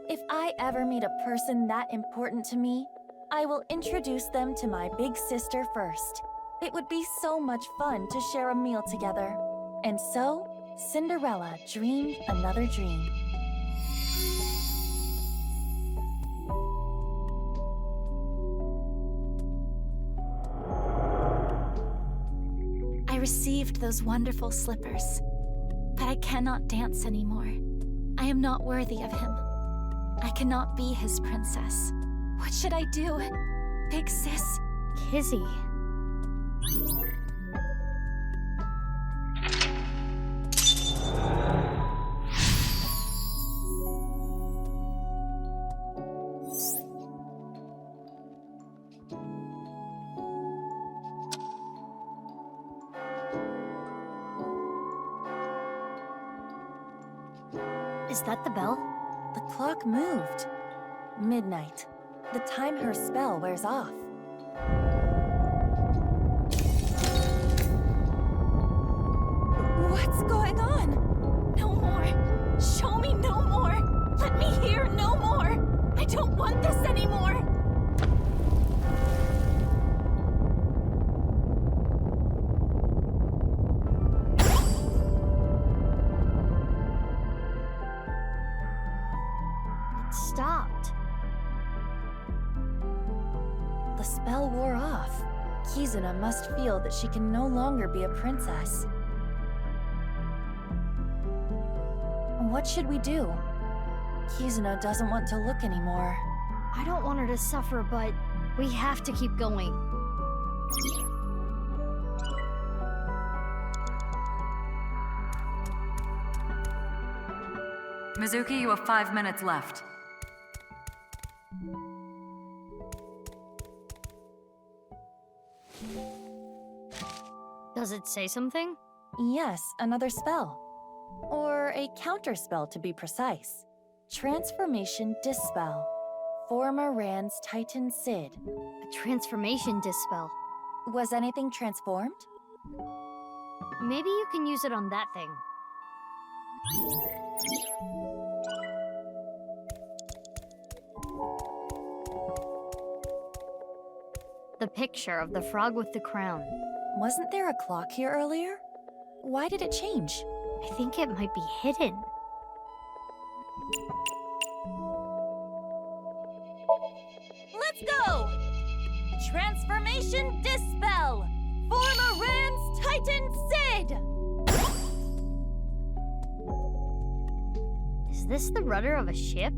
If I ever meet a person that important to me, I will introduce them to my big sister first. It would be so much fun to share a meal together. And so, Cinderella dreamed another dream. I received those wonderful slippers, but I cannot dance anymore. I am not worthy of him. I cannot be his princess. What should I do? Big Sis? Kizzy. Is that the bell? The clock moved. Midnight. The time her spell wears off. What's going on? No more. Show me no more. Let me hear no more. I don't want this anymore. It stopped. The spell wore off. Kizuna must feel that she can no longer be a princess. What should we do? Kizuna doesn't want to look anymore. I don't want her to suffer, but we have to keep going. Mizuki, you have 5 minutes left. Does it say something? Yes, another spell. Or a counterspell to be precise. Transformation Dispel. Former Rand's Titan Sid. A transformation dispel. Was anything transformed? Maybe you can use it on that thing. The picture of the frog with the crown. Wasn't there a clock here earlier? Why did it change? I think it might be hidden. Let's go! Transformation Dispel! Former Rand's Titan Sid! this the rudder of a ship?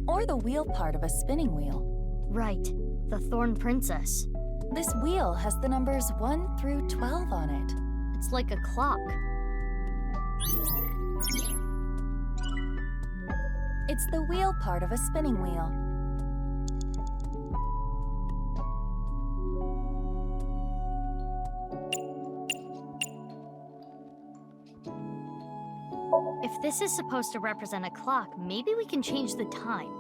Or the wheel part of a spinning wheel. Right, the Thorn Princess. This wheel has the numbers 1 through 12 on it. It's like a clock. It's the wheel part of a spinning wheel. If this is supposed to represent a clock, maybe we can change the time.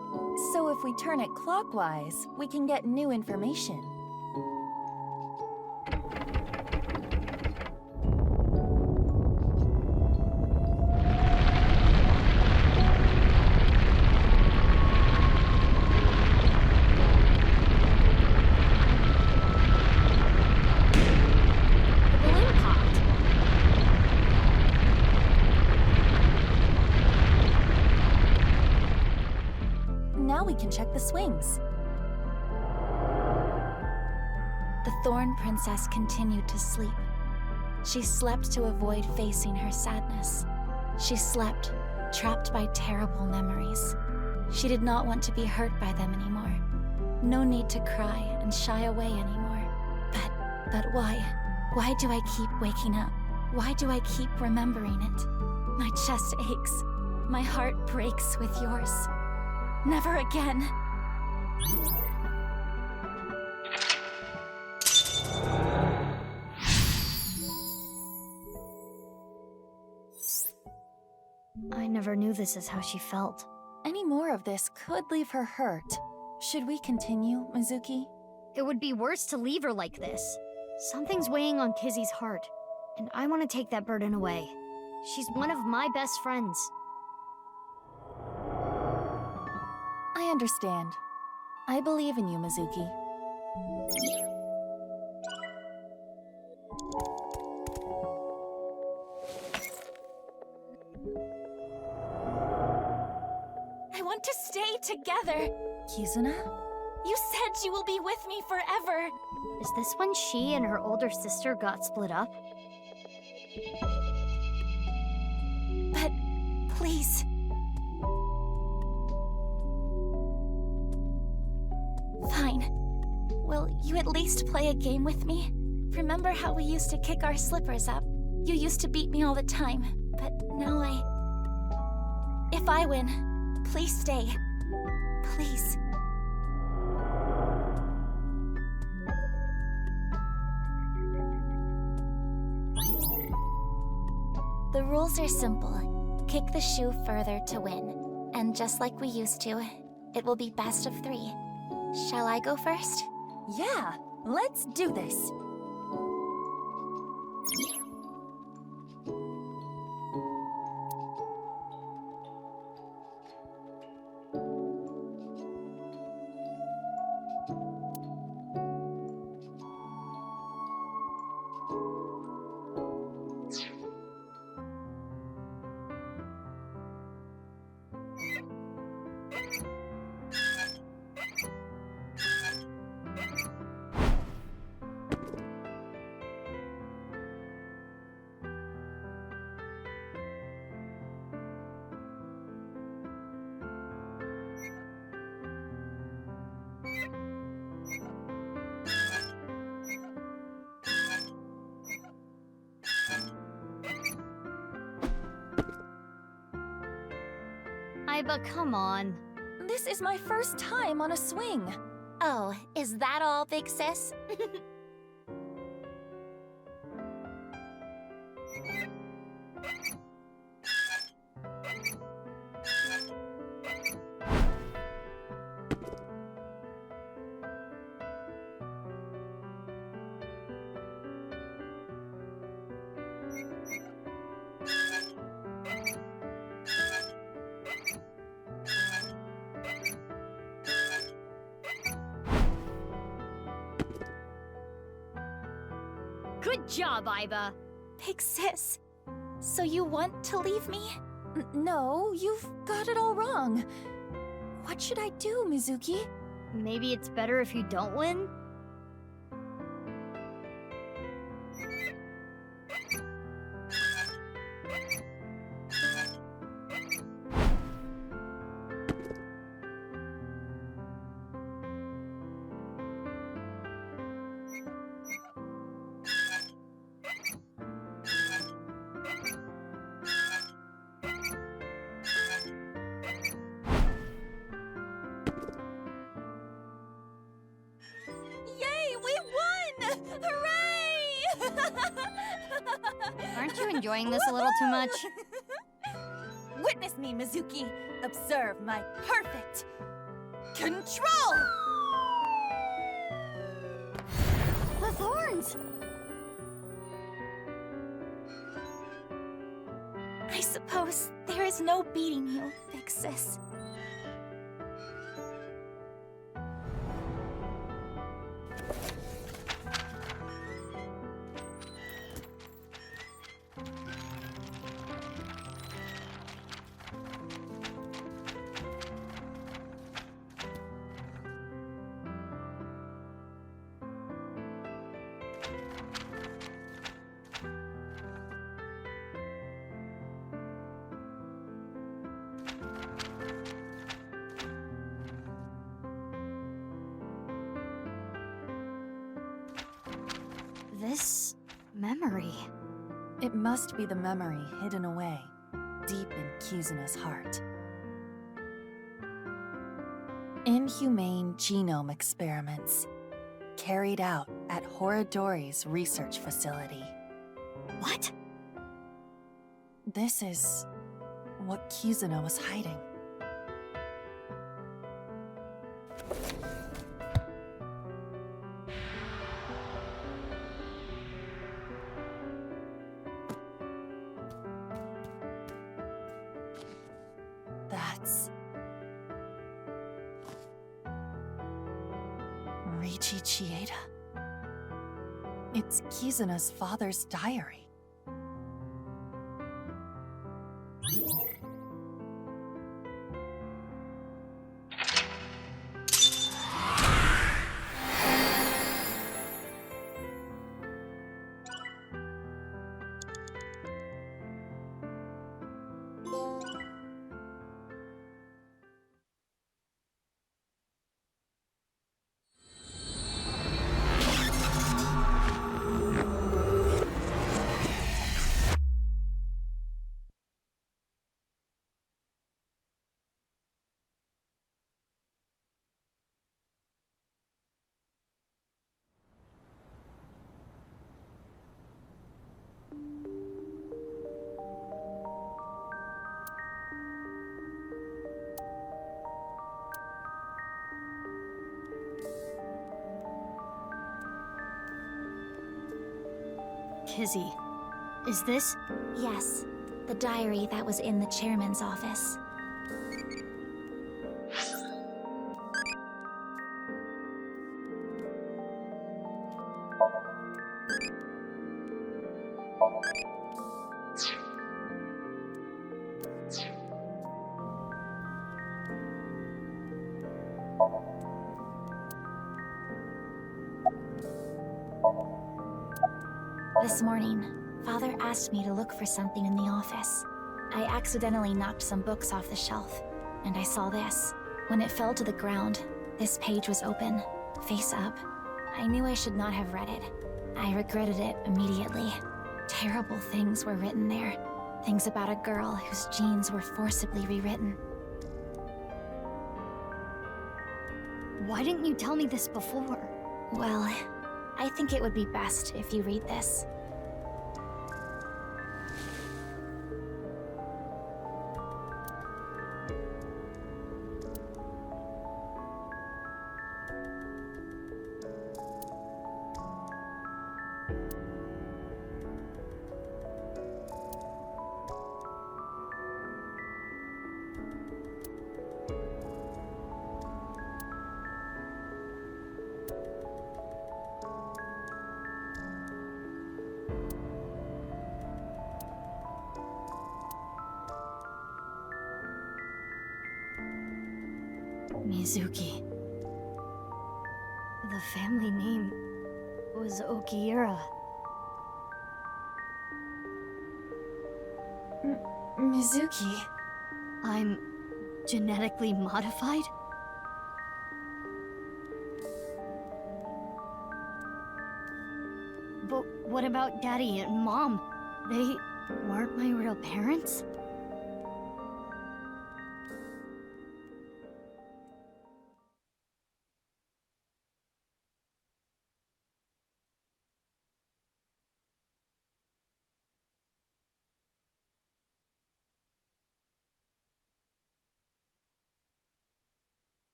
So if we turn it clockwise, we can get new information. Now we can check the swings. The Thorn Princess continued to sleep. She slept to avoid facing her sadness. She slept, trapped by terrible memories. She did not want to be hurt by them anymore. No need to cry and shy away anymore. But why? Why do I keep waking up? Why do I keep remembering it? My chest aches. My heart breaks with yours. Never again. I never knew this is how she felt. Any more of this could leave her hurt. Should we continue, Mizuki? It would be worse to leave her like this. Something's weighing on Kizzy's heart, and I want to take that burden away. She's one of my best friends. I understand. I believe in you, Mizuki. I want to stay together. Kizuna? You said you will be with me forever. Is this when she and her older sister got split up? But please. Fine. Will you at least play a game with me? Remember how we used to kick our slippers up? You used to beat me all the time, but now If I win, please stay. Please. The rules are simple. Kick the shoe further to win. And just like we used to, it will be best of 3. Shall I go first? Yeah, let's do this. Aiba, come on. This is my first time on a swing. Oh, is that all, big sis? Good job, Aiba. Big sis, so you want to leave me? No, you've got it all wrong. What should I do, Mizuki? Maybe it's better if you don't win? enjoying this a little too much? Witness me, Mizuki. Observe my perfect control! The thorns! I suppose there is no beating you'll fix this. This memory. It must be the memory hidden away, deep in Kizuna's heart. Inhumane genome experiments, carried out at Horadori's research facility. What? This is what Kizuna was hiding. That's Reichi Chieda. It's Kizuna's father's diary. Kizzy, is this? Yes, the diary that was in the chairman's office. This morning, Father asked me to look for something in the office. I accidentally knocked some books off the shelf, and I saw this. When it fell to the ground, this page was open, face up. I knew I should not have read it. I regretted it immediately. Terrible things were written there. Things about a girl whose genes were forcibly rewritten. Why didn't you tell me this before? Well, I think it would be best if you read this. Mizuki. The family name was Okiura. Mizuki? I'm genetically modified? But what about Daddy and Mom? They weren't my real parents?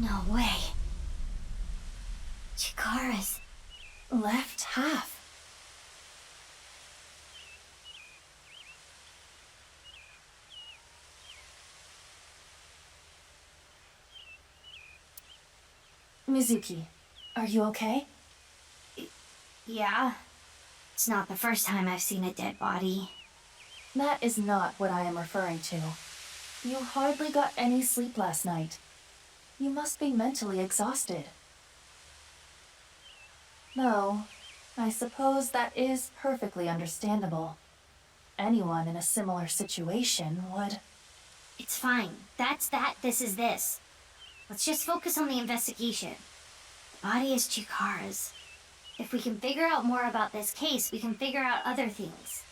No way. Chikara's left half. Mizuki, are you okay? Yeah. It's not the first time I've seen a dead body. That is not what I am referring to. You hardly got any sleep last night. You must be mentally exhausted. Though, I suppose that is perfectly understandable. Anyone in a similar situation would... It's fine. That's that, this is this. Let's just focus on the investigation. The body is Chikara's. If we can figure out more about this case, we can figure out other things.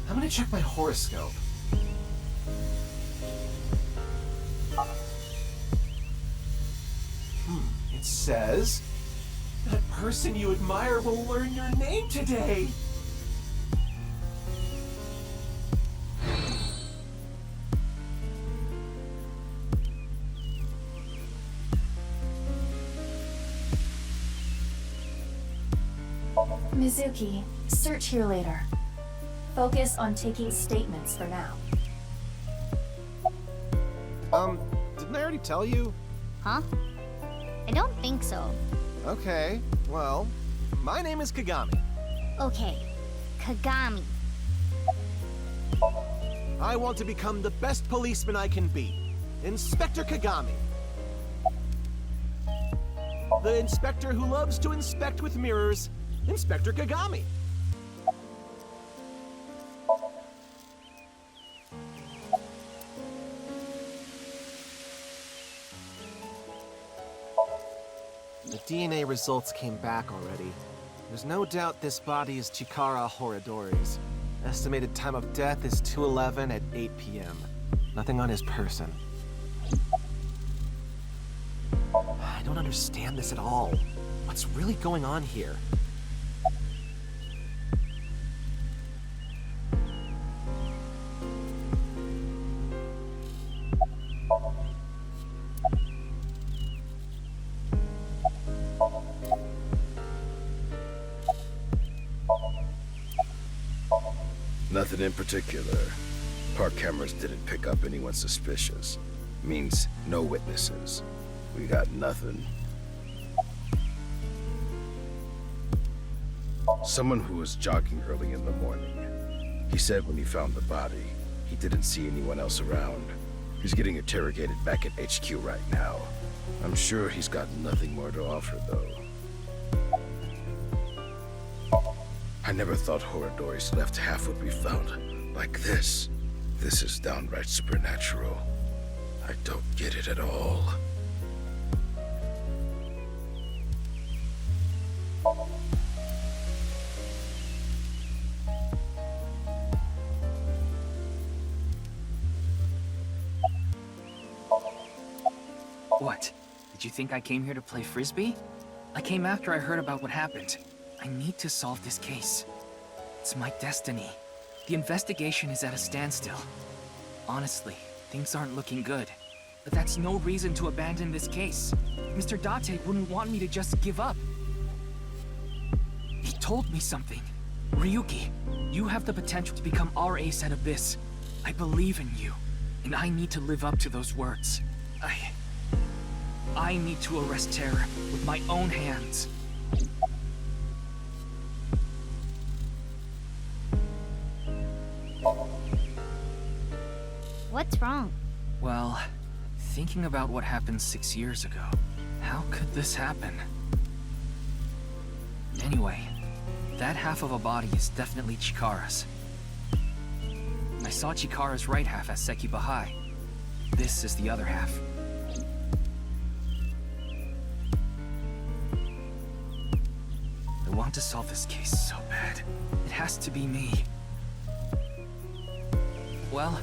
I'm gonna check my horoscope. It says, that person you admire will learn your name today. Mizuki, search here later. Focus on taking statements for now. Didn't I already tell you? Huh? I don't think so. Okay, well, my name is Kagami. Okay, Kagami. I want to become the best policeman I can be. Inspector Kagami. The inspector who loves to inspect with mirrors, Inspector Kagami. The DNA results came back already. There's no doubt this body is Chikara Horadori's. Estimated time of death is 2:11 at 8 p.m. Nothing on his person. I don't understand this at all. What's really going on here? Nothing in particular. Park cameras didn't pick up anyone suspicious. Means no witnesses. We got nothing. Someone who was jogging early in the morning. He said when he found the body, he didn't see anyone else around. He's getting interrogated back at HQ right now. I'm sure he's got nothing more to offer, though. I never thought Horadori's left half would be found like this. This is downright supernatural. I don't get it at all. What? Did you think I came here to play Frisbee? I came after I heard about what happened. I need to solve this case. It's my destiny. The investigation is at a standstill. Honestly, things aren't looking good. But that's no reason to abandon this case. Mr. Date wouldn't want me to just give up. He told me something. Ryuki, you have the potential to become our ace at Abyss. I believe in you, and I need to live up to those words. I need to arrest terror with my own hands. What's wrong? Well, thinking about what happened 6 years ago, how could this happen? Anyway, that half of a body is definitely Chikara's. I saw Chikara's right half at Sekiba High. This is the other half. I want to solve this case so bad. It has to be me. Well,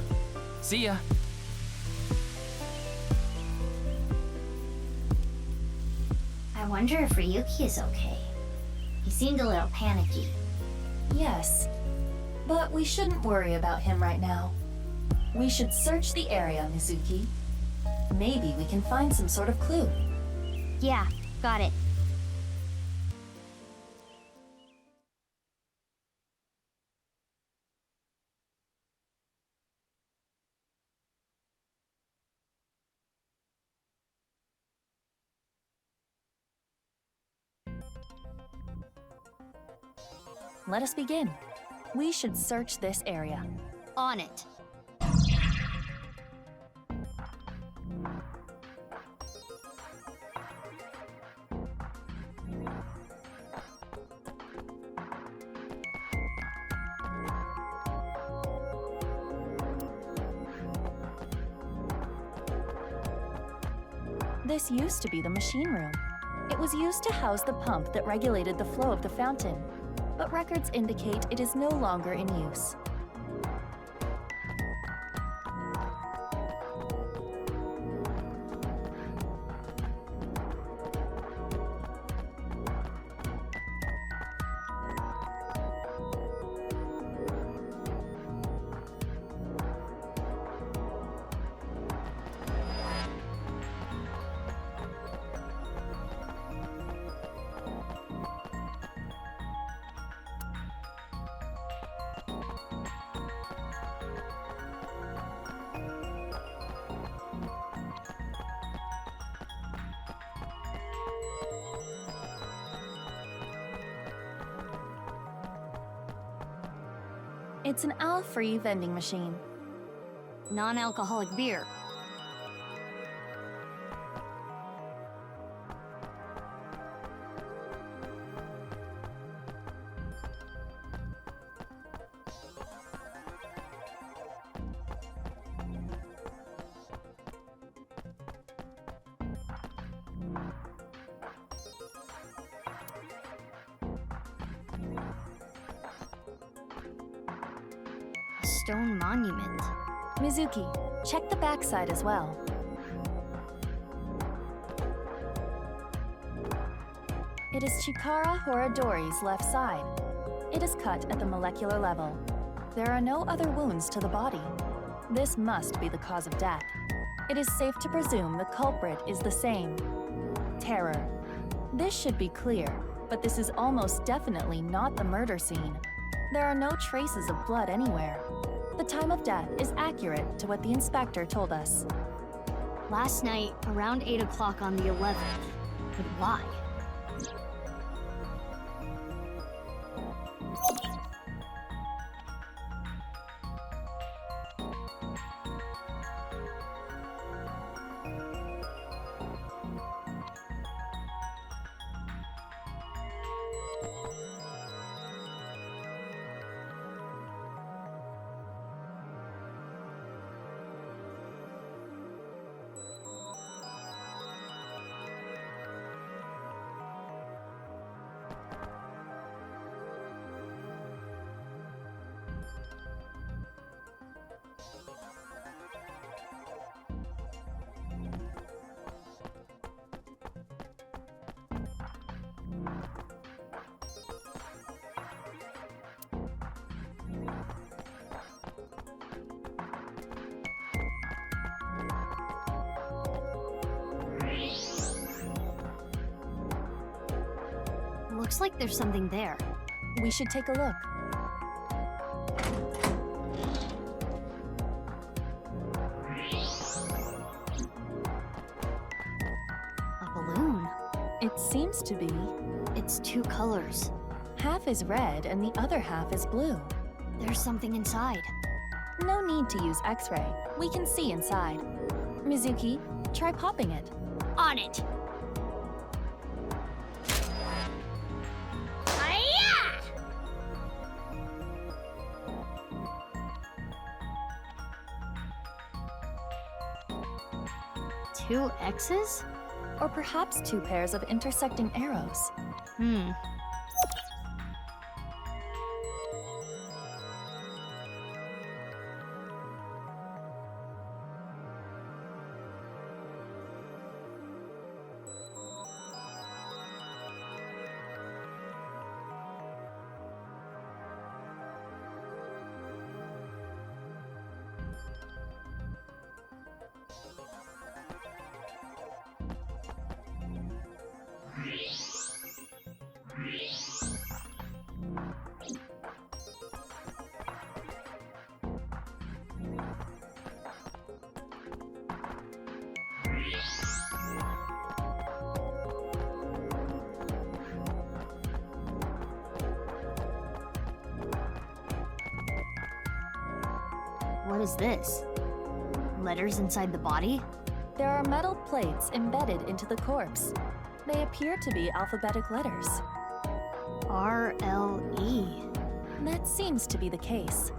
see ya. I wonder if Ryuki is okay. He seemed a little panicky. Yes, but we shouldn't worry about him right now. We should search the area, Mizuki. Maybe we can find some sort of clue. Yeah, got it. Let us begin. We should search this area. On it. This used to be the machine room. It was used to house the pump that regulated the flow of the fountain, but records indicate it is no longer in use. It's an al-free vending machine. Non-alcoholic beer. Stone monument. Mizuki, check the backside as well. It is Chikara Horadori's left side. It is cut at the molecular level. There are no other wounds to the body. This must be the cause of death. It is safe to presume the culprit is the same. Terror. This should be clear, but this is almost definitely not the murder scene. There are no traces of blood anywhere. The time of death is accurate to what the inspector told us. Last night, around 8 o'clock on the 11th. But why? Looks like there's something there. We should take a look. A balloon. It seems to be. It's two colors. Half is red and the other half is blue. There's something inside. No need to use X-ray. We can see inside. Mizuki, try popping it. On it. Two X's? Or perhaps two pairs of intersecting arrows. is this? Letters inside the body? There are metal plates embedded into the corpse. They appear to be alphabetic letters. R-L-E. That seems to be the case.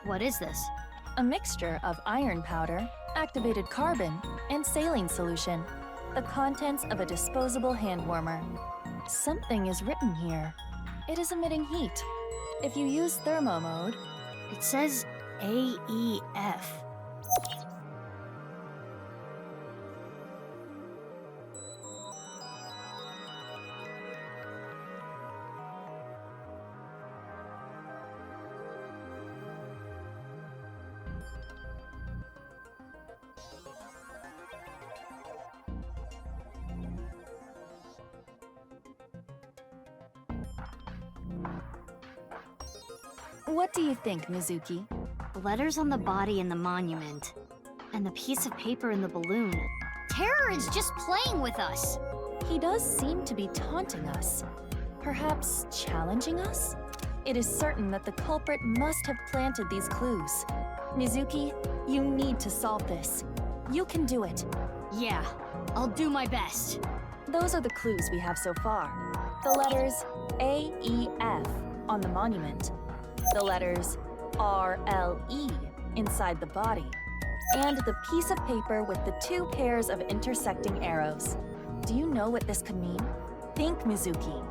What is this? A mixture of iron powder, activated carbon, and saline solution. The contents of a disposable hand warmer. Something is written here. It is emitting heat. If you use thermo mode, it says AEF. What do you think, Mizuki? The letters on the body and the monument, and the piece of paper in the balloon. Terror is just playing with us. He does seem to be taunting us. Perhaps challenging us? It is certain that the culprit must have planted these clues. Mizuki, you need to solve this. You can do it. Yeah, I'll do my best. Those are the clues we have so far. The letters AEF on the monument. The letters RLE inside the body. And the piece of paper with the 2 pairs of intersecting arrows. Do you know what this could mean? Think, Mizuki.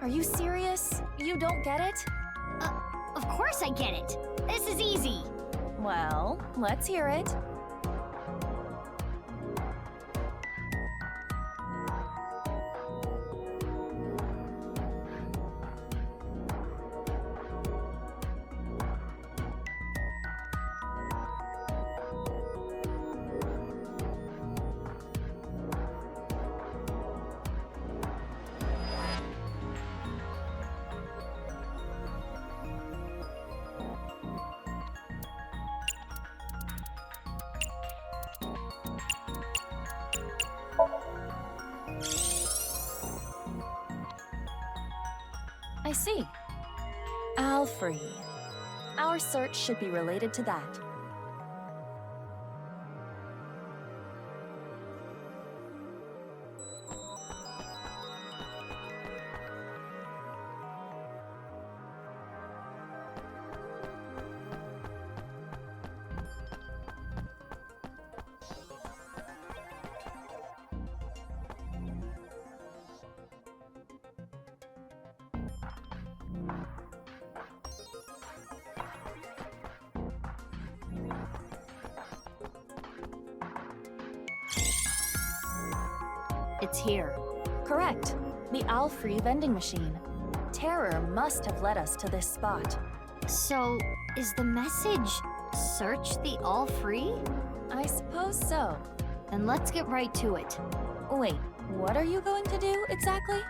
Are you serious? You don't get it? Of course I get it. This is easy. Well, let's hear it. I see. Alfrey. Our search should be related to that. It's here. Correct. The Alfrey vending machine. Terror must have led us to this spot. So, is the message, search the all free? I suppose so. Then let's get right to it. Wait, what are you going to do exactly?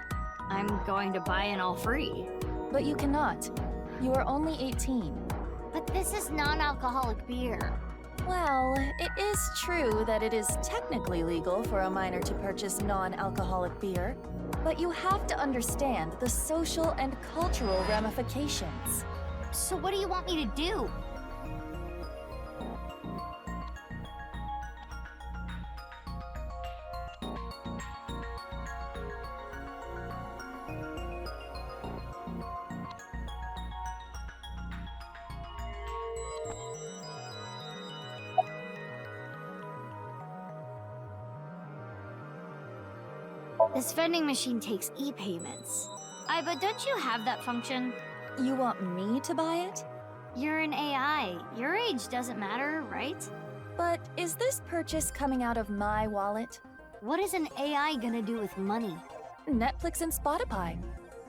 I'm going to buy an all free. But you cannot. You are only 18. But this is non-alcoholic beer. Well, it is true that it is technically legal for a minor to purchase non-alcoholic beer. But you have to understand the social and cultural ramifications. So what do you want me to do? This vending machine takes e-payments. But don't you have that function? You want me to buy it? You're an AI. Your age doesn't matter, right? But is this purchase coming out of my wallet? What is an AI gonna do with money? Netflix and Spotify.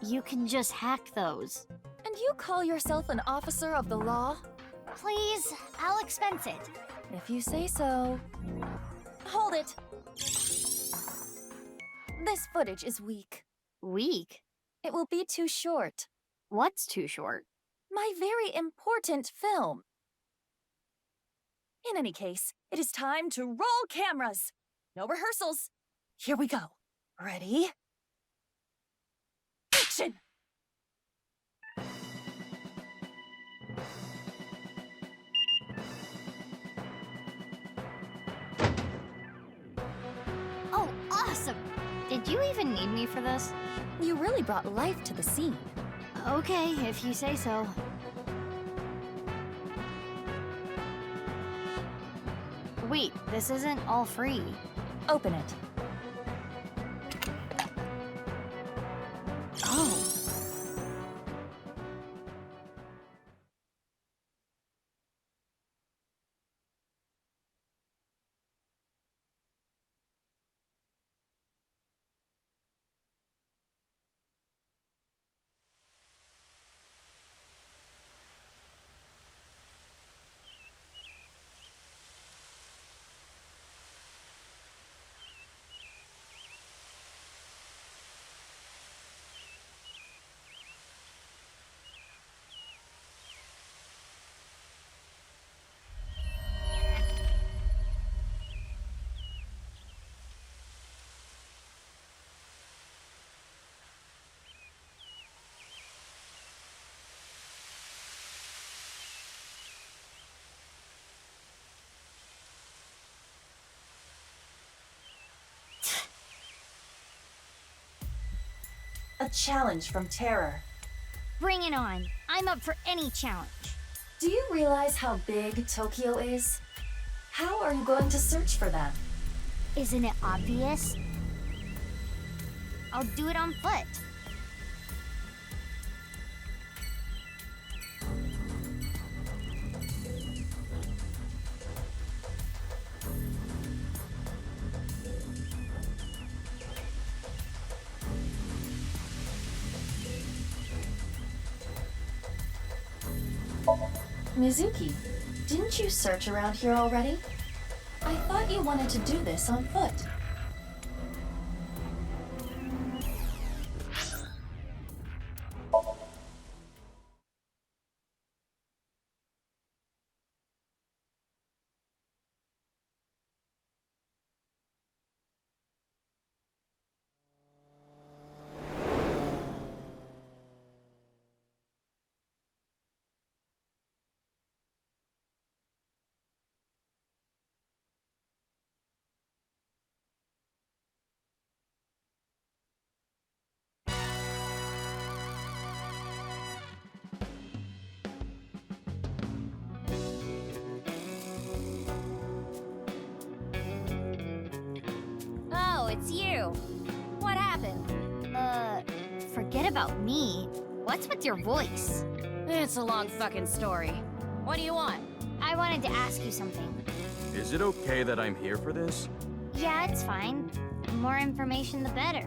You can just hack those. And you call yourself an officer of the law? Please, I'll expense it. If you say so. Hold it! This footage is weak. Weak? It will be too short. What's too short? My very important film. In any case, it is time to roll cameras. No rehearsals. Here we go. Ready? Action! Oh, awesome! Did you even need me for this? You really brought life to the scene. Okay, if you say so. Wait, this isn't all free. Open it. Oh. A challenge from Terror. Bring it on. I'm up for any challenge. Do you realize how big Tokyo is? How are you going to search for them? Isn't it obvious? I'll do it on foot. Mizuki, didn't you search around here already? I thought you wanted to do this on foot. Oh, it's you. What happened? Forget about me. What's with your voice? It's a long fucking story. What do you want? I wanted to ask you something. Is it okay that I'm here for this? Yeah, it's fine. The more information, the better.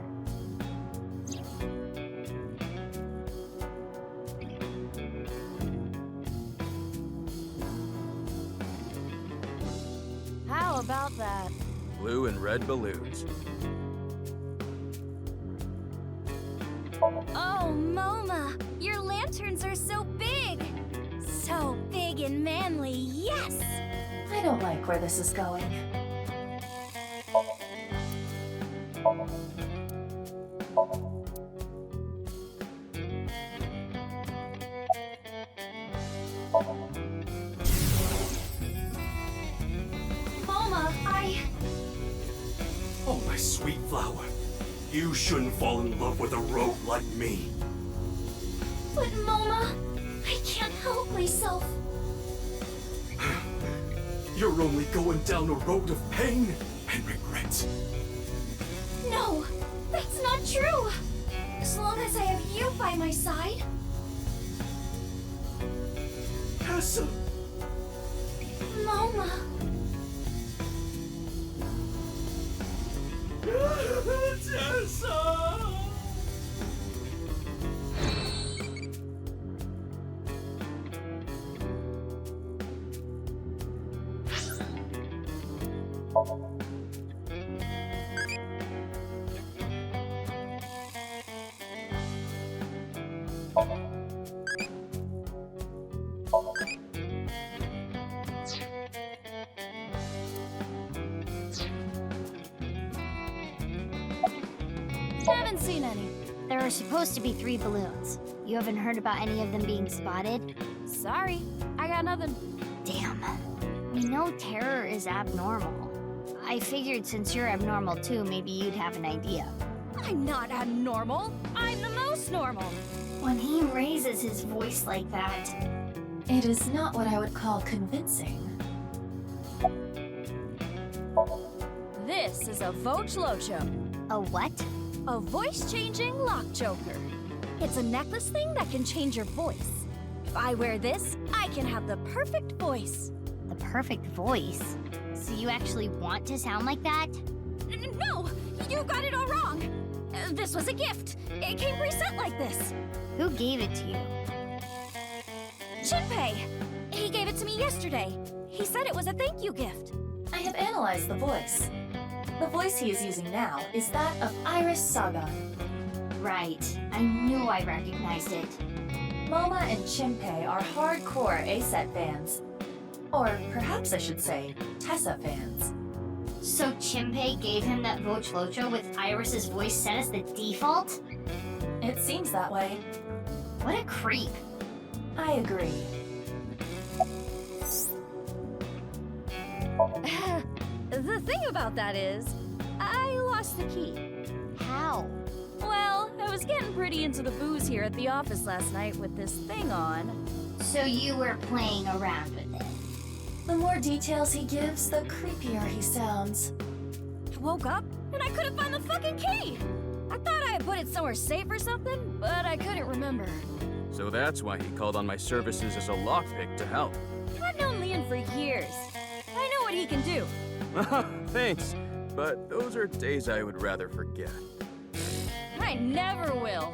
How about that? Blue and red balloons. Oh, Moma! Your lanterns are so big! So big and manly, yes! I don't like where this is going. sweet flower. You shouldn't fall in love with a rogue like me. But Moma, I can't help myself. You're only going down a road of pain and regret. No, that's not true. As long as I have you by my side. Tessa! Moma. Tessa! Haven't seen any. There are supposed to be 3 balloons. You haven't heard about any of them being spotted? Sorry, I got nothing. Damn. We know terror is abnormal. I figured since you're abnormal too, maybe you'd have an idea. I'm not abnormal. I'm the most normal. When he raises his voice like that, It is not what I would call convincing. This is a Voch Locho. A what? A voice-changing lock joker. It's a necklace thing that can change your voice. If I wear this, I can have the perfect voice. The perfect voice? So you actually want to sound like that? No! You got it all wrong! This was a gift. It came preset like this. Who gave it to you? Shinpei! He gave it to me yesterday. He said it was a thank you gift. I have analyzed the voice. The voice he is using now is that of Iris Sagan. Right. I knew I recognized it. Moma and Shinpei are hardcore A-set fans. Or perhaps I should say, Tessa fans. So Shinpei gave him that Voch Locho with Iris's voice set as the default? It seems that way. What a creep. I agree. The thing about that is, I lost the key. How? Well, I was getting pretty into the booze here at the office last night with this thing on. So you were playing around with it? The more details he gives, the creepier he sounds. I woke up and I couldn't find the fucking key! I thought I had put it somewhere safe or something, but I couldn't remember. So that's why he called on my services as a lockpick to help. I've known Leon for years. I know what he can do. Thanks, but those are days I would rather forget. I never will.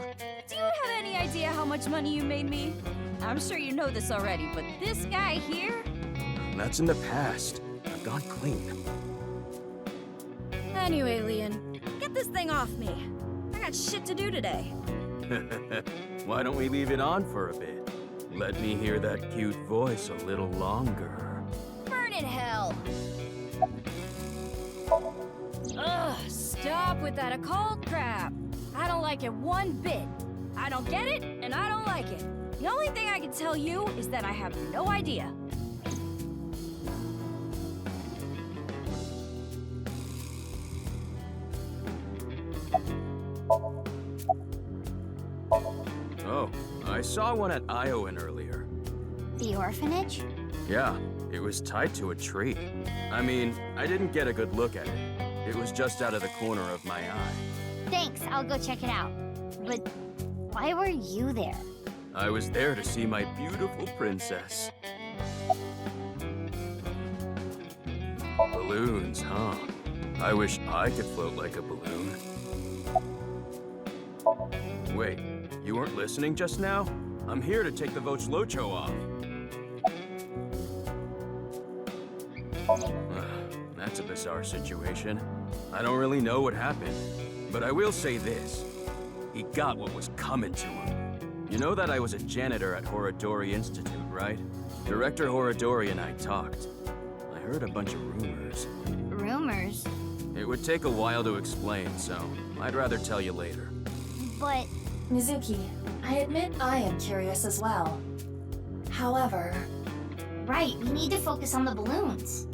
Do you have any idea how much money you made me? I'm sure you know this already, but this guy here? That's in the past. I've gone clean. Anyway, Leon, get this thing off me. I got shit to do today. Why don't we leave it on for a bit? Let me hear that cute voice a little longer. Burn in hell! Ugh, stop with that occult crap. I don't like it one bit. I don't get it, and I don't like it. The only thing I can tell you is that I have no idea. Oh, I saw one at Iowan earlier. The orphanage? Yeah, it was tied to a tree. I mean, I didn't get a good look at it. It was just out of the corner of my eye. Thanks, I'll go check it out. But why were you there? I was there to see my beautiful princess. Balloons, huh? I wish I could float like a balloon. Wait, you weren't listening just now? I'm here to take the Voch Locho off. That's a bizarre situation. I don't really know what happened, but I will say this. He got what was coming to him. You know that I was a janitor at Horodori Institute, right? Director Horodori and I talked. I heard a bunch of rumors. Rumors? It would take a while to explain, so I'd rather tell you later. But... Mizuki, I admit I am curious as well. However... Right, we need to focus on the balloons.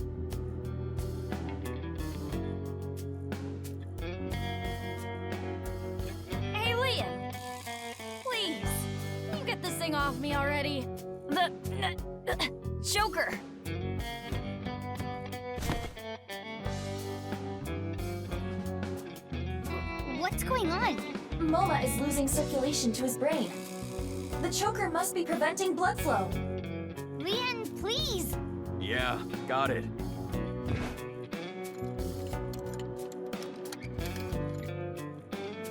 Joker! What's going on? Moma is losing circulation to his brain. The choker must be preventing blood flow. Leon, please! Yeah, got it.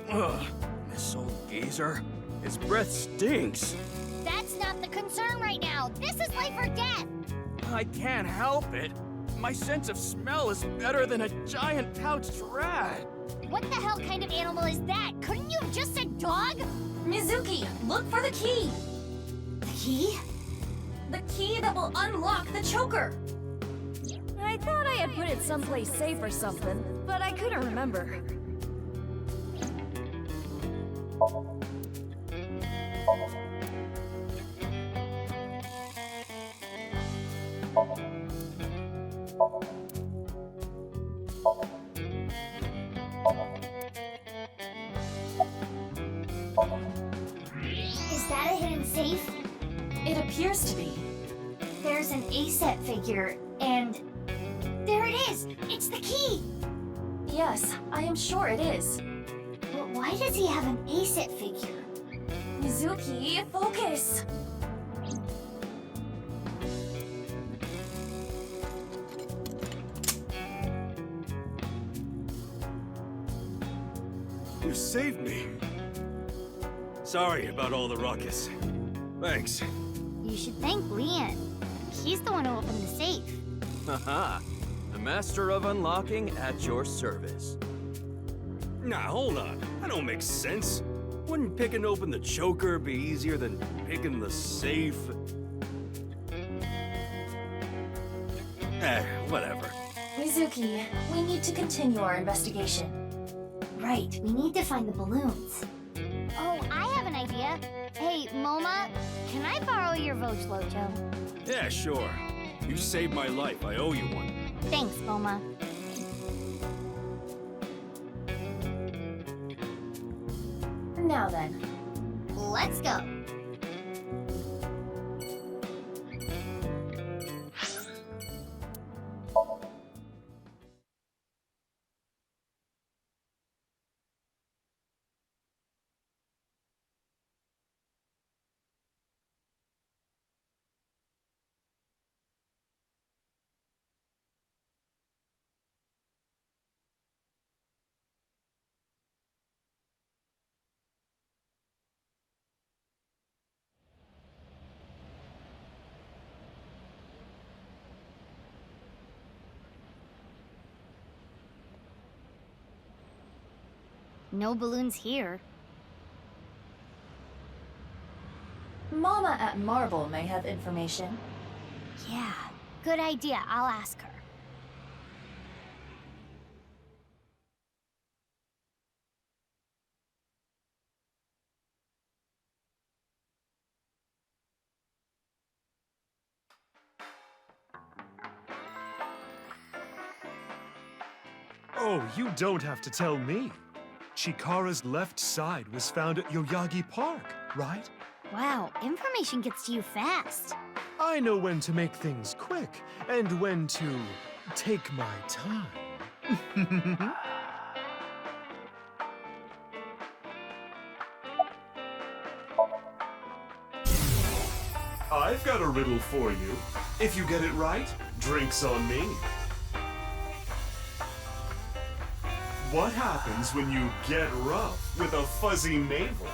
Ugh, this old geezer. His breath stinks. That's not the concern right now. This is life or death. I can't help it. My sense of smell is better than a giant pouched rat. What the hell kind of animal is that? Couldn't you have just said dog? Mizuki, look for the key! The key? The key that will unlock the choker! I thought I had put it someplace safe or something, but I couldn't remember. Is that a hidden safe? It appears to be. There's an A-set figure, and... there it is! It's the key! Yes, I am sure it is. But why does he have an A-set figure? Mizuki, focus! You saved me. Sorry about all the ruckus. Thanks. You should thank Leon. He's the one who opened the safe. Haha. The master of unlocking at your service. Nah, hold on. That don't make sense. Wouldn't picking open the choker be easier than picking the safe? Whatever. Mizuki, we need to continue our investigation. Right, we need to find the balloons. Oh, I have an idea. Hey, Moma, can I borrow your Vochlojo? Yeah, sure. You saved my life. I owe you one. Thanks, Moma. Now then. Let's go. No balloons here. Mama at Marble may have information. Yeah, good idea. I'll ask her. Oh, you don't have to tell me. Chikara's left side was found at Yoyagi Park, right? Wow, information gets to you fast. I know when to make things quick and when to take my time. I've got a riddle for you. If you get it right, drinks on me. What happens when you get rough with a fuzzy navel?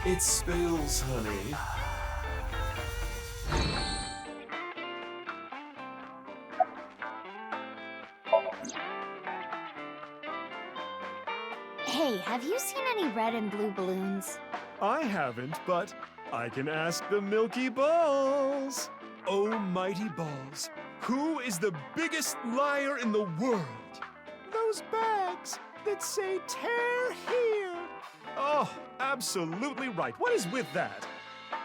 It spills, honey. Hey, have you seen any red and blue balloons? I haven't, but I can ask the Milky Balls. Oh, mighty balls, who is the biggest liar in the world? Those bags that say tear here. Oh, absolutely right. What is with that?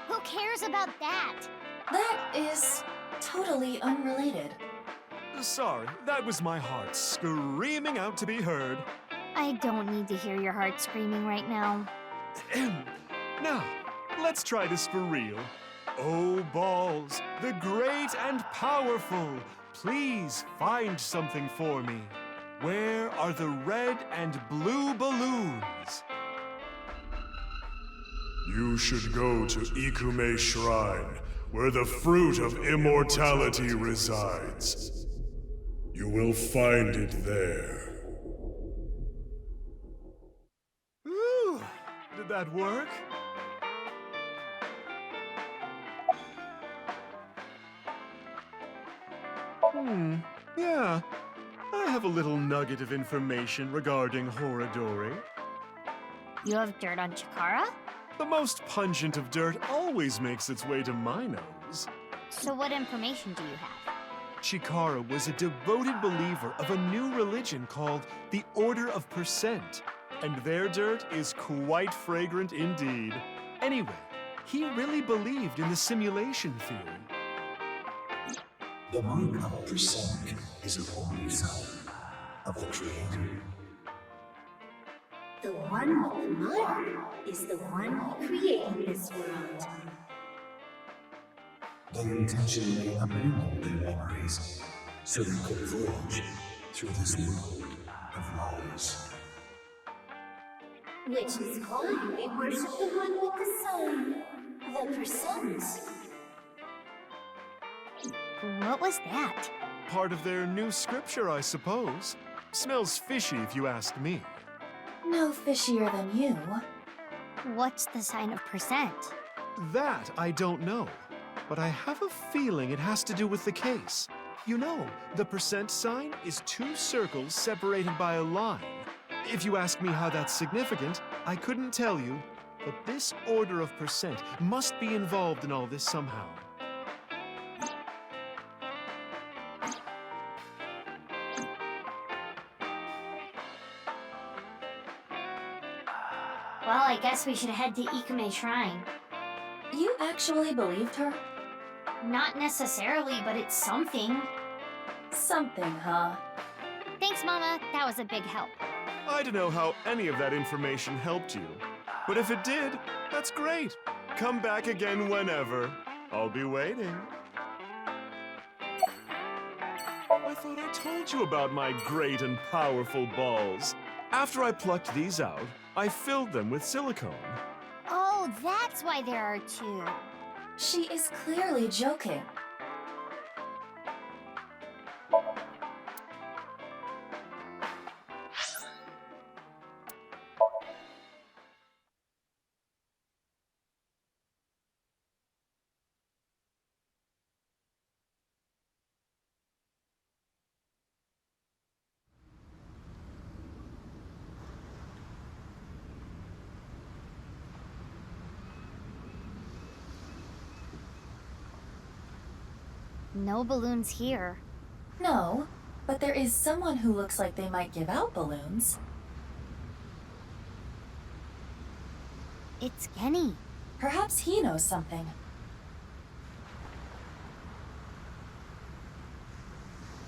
Who cares about that? That is totally unrelated. Sorry, that was my heart screaming out to be heard. I don't need to hear your heart screaming right now. Now, let's try this for real. Oh, balls, the great and powerful, please find something for me. Where are the red and blue balloons? You should go to Ikume Shrine, where the fruit of immortality resides. You will find it there. Ooh, did that work? Yeah. I have a little nugget of information regarding Horadori. You have dirt on Chikara? The most pungent of dirt always makes its way to my nose. So what information do you have? Chikara was a devoted believer of a new religion called the Order of Percent, and their dirt is quite fragrant indeed. Anyway, he really believed in the simulation theory. The mark of percent is a holy sign of the Creator. The one with the mark is the one who created this world. They intentionally abandoned their memories so they could voyage through this world of lies. Which is why we worship the one with the sign, the percent. What was that? Part of their new scripture, I suppose. Smells fishy if you ask me. No fishier than you. What's the sign of percent? That I don't know, but I have a feeling it has to do with the case. You know, the percent sign is two circles separated by a line. If you ask me how that's significant, I couldn't tell you, but this order of percent must be involved in all this somehow. Well, I guess we should head to Ikume Shrine. You actually believed her? Not necessarily, but it's something. Something, huh? Thanks, Mama. That was a big help. I don't know how any of that information helped you, but if it did, that's great. Come back again whenever. I'll be waiting. I thought I told you about my great and powerful balls. After I plucked these out, I filled them with silicone. Oh, that's why there are two. She is clearly joking. No balloons here. No, but there is someone who looks like they might give out balloons. It's Kenny. Perhaps he knows something.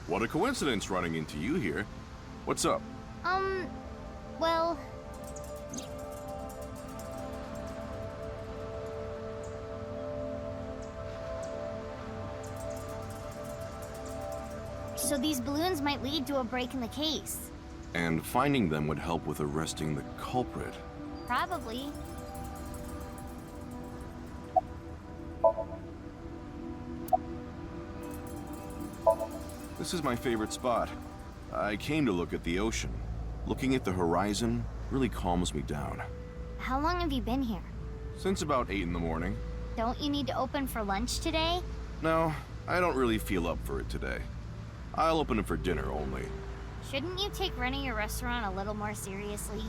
What a coincidence running into you here. What's up? Well... So these balloons might lead to a break in the case. And finding them would help with arresting the culprit. Probably. This is my favorite spot. I came to look at the ocean. Looking at the horizon really calms me down. How long have you been here? Since about 8 in the morning. Don't you need to open for lunch today? No, I don't really feel up for it today. I'll open it for dinner only. Shouldn't you take running your restaurant a little more seriously?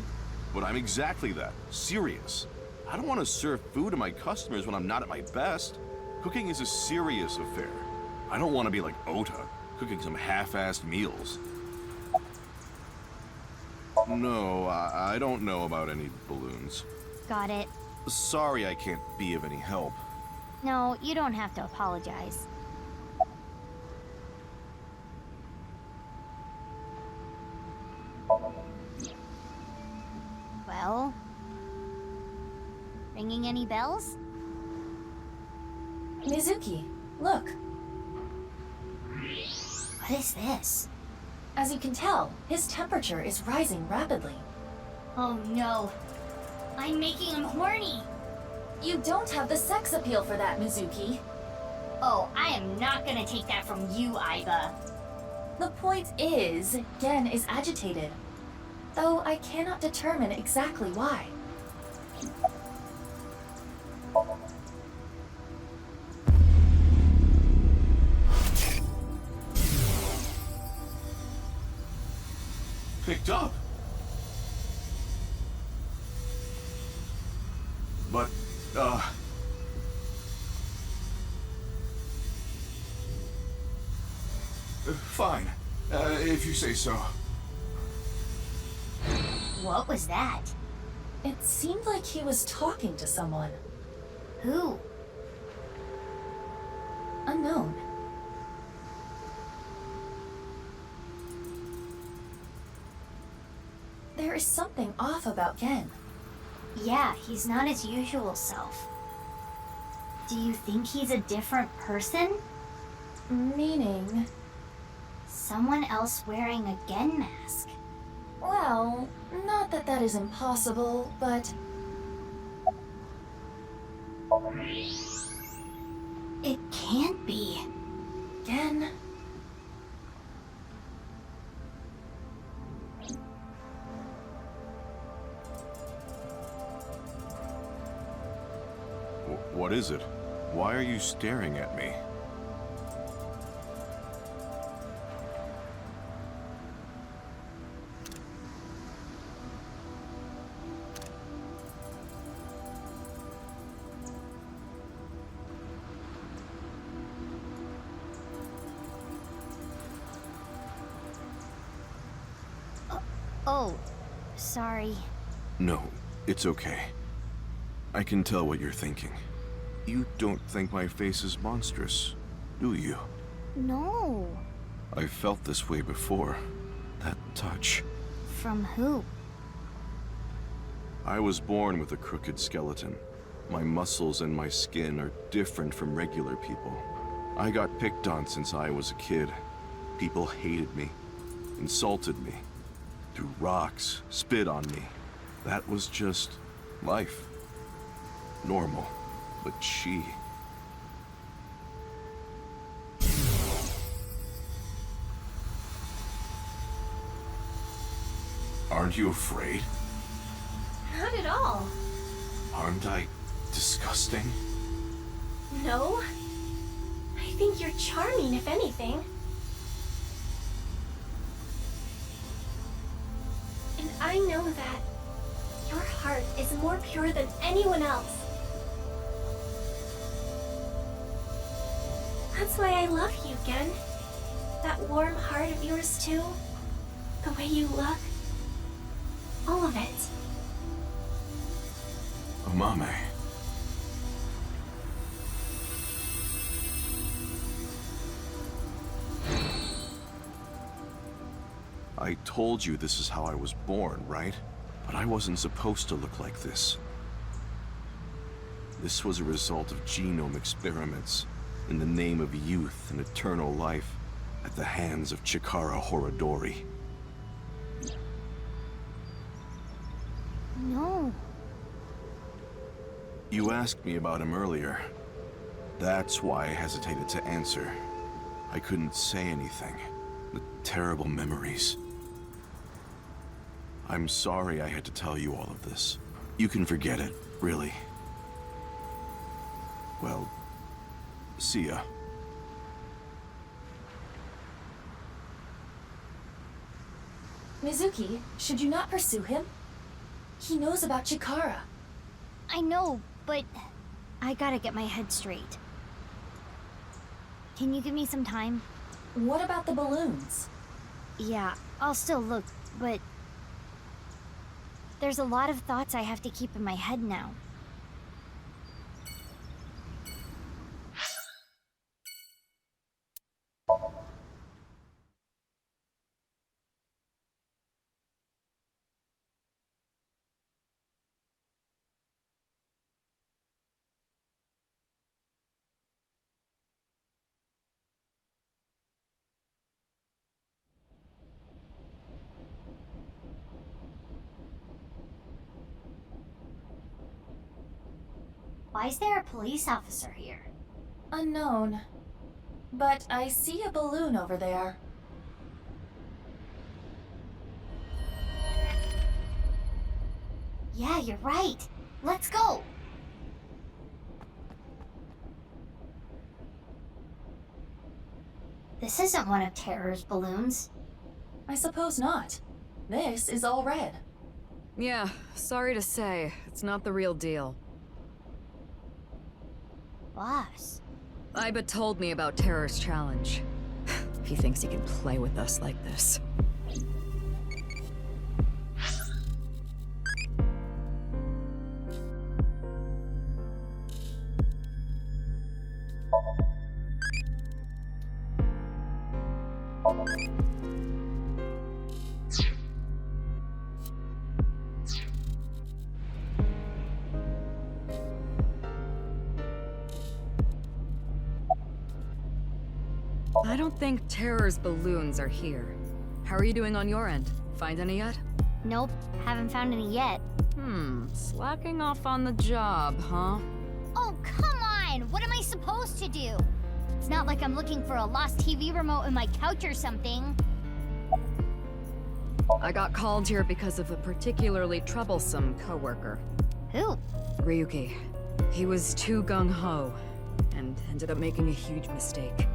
But I'm exactly that, serious. I don't want to serve food to my customers when I'm not at my best. Cooking is a serious affair. I don't want to be like Ota, cooking some half-assed meals. No, I don't know about any balloons. Got it. Sorry I can't be of any help. No, you don't have to apologize. Ringing any bells? Mizuki, look. What is this? As you can tell, his temperature is rising rapidly. Oh no. I'm making him horny. You don't have the sex appeal for that, Mizuki. Oh, I am not gonna take that from you, Aiba. The point is, Gen is agitated. Though I cannot determine exactly why. Picked up. But, fine. If you say so. What was that? It seemed like he was talking to someone. Who? Unknown. There is something off about Gen. Yeah, he's not his usual self. Do you think he's a different person? Meaning? Someone else wearing a Gen mask. Well, not that that is impossible, but... It can't be. Gen... What is it? Why are you staring at me? Oh, sorry. No, it's okay. I can tell what you're thinking. You don't think my face is monstrous, do you? No. I felt this way before. That touch. From who? I was born with a crooked skeleton. My muscles and my skin are different from regular people. I got picked on since I was a kid. People hated me, insulted me, threw rocks, spit on me. That was just life. Normal. But she... Aren't you afraid? Not at all. Aren't I disgusting? No. I think you're charming, if anything. And I know that your heart is more pure than anyone else. That's why I love you, Gen. That warm heart of yours, too. The way you look. All of it. Amame. I told you this is how I was born, right? But I wasn't supposed to look like this. This was a result of genome experiments in the name of youth and eternal life at the hands of Chikara Horodori. No. You asked me about him earlier. That's why I hesitated to answer. I couldn't say anything. The terrible memories. I'm sorry I had to tell you all of this. You can forget it, really. Well, see ya. Mizuki, should you not pursue him? He knows about Chikara. I know, but I gotta get my head straight. Can you give me some time? What about the balloons? Yeah, I'll still look, but there's a lot of thoughts I have to keep in my head now. Why is there a police officer here? Unknown. But I see a balloon over there. Yeah, you're right. Let's go. This isn't one of Terror's balloons. I suppose not. This is all red. Yeah, sorry to say, it's not the real deal. Boss. Iba told me about Terror's challenge. He thinks he can play with us like this. I don't think Terror's balloons are here. How are you doing on your end? Find any yet? Nope, haven't found any yet. Slacking off on the job, huh? Oh, come on! What am I supposed to do? It's not like I'm looking for a lost TV remote in my couch or something. I got called here because of a particularly troublesome coworker. Who? Ryuki. He was too gung-ho, and ended up making a huge mistake.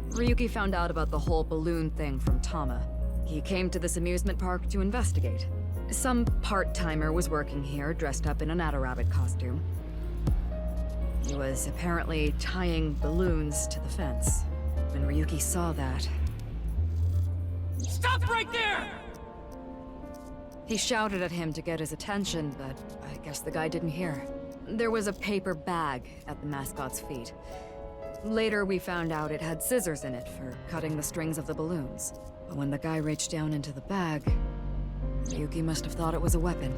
Ryuki found out about the whole balloon thing from Tama. He came to this amusement park to investigate. Some part-timer was working here, dressed up in an Adder-rabbit costume. He was apparently tying balloons to the fence. When Ryuki saw that... Stop right there! He shouted at him to get his attention, but I guess the guy didn't hear. There was a paper bag at the mascot's feet. Later, we found out it had scissors in it for cutting the strings of the balloons. But when the guy reached down into the bag, Ryuki must have thought it was a weapon.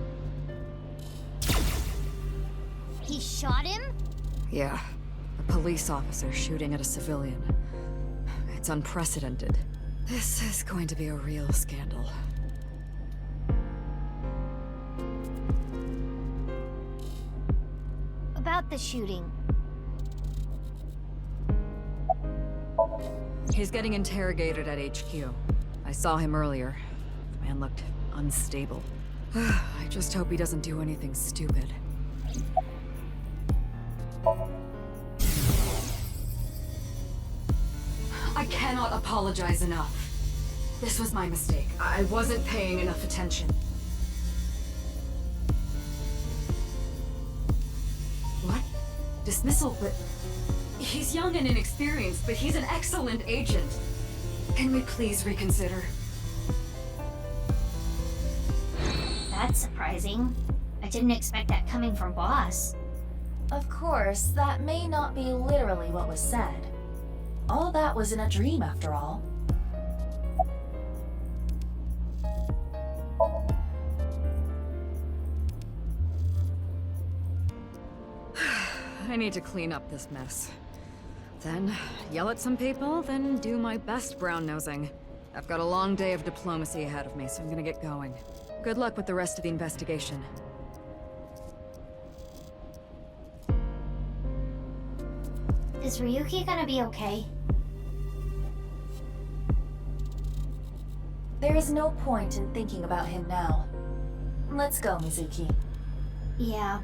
He shot him? Yeah, a police officer shooting at a civilian. It's unprecedented. This is going to be a real scandal. About the shooting. He's getting interrogated at HQ. I saw him earlier. The man looked unstable. I just hope he doesn't do anything stupid. I cannot apologize enough. This was my mistake. I wasn't paying enough attention. What? Dismissal? But he's young and inexperienced, but he's an excellent agent. Can we please reconsider? That's surprising. I didn't expect that coming from Boss. Of course, that may not be literally what was said. All that was in a dream, after all. I need to clean up this mess. Then, yell at some people, then do my best brown-nosing. I've got a long day of diplomacy ahead of me, so I'm gonna get going. Good luck with the rest of the investigation. Is Ryuki gonna be okay? There is no point in thinking about him now. Let's go, Mizuki. Yeah.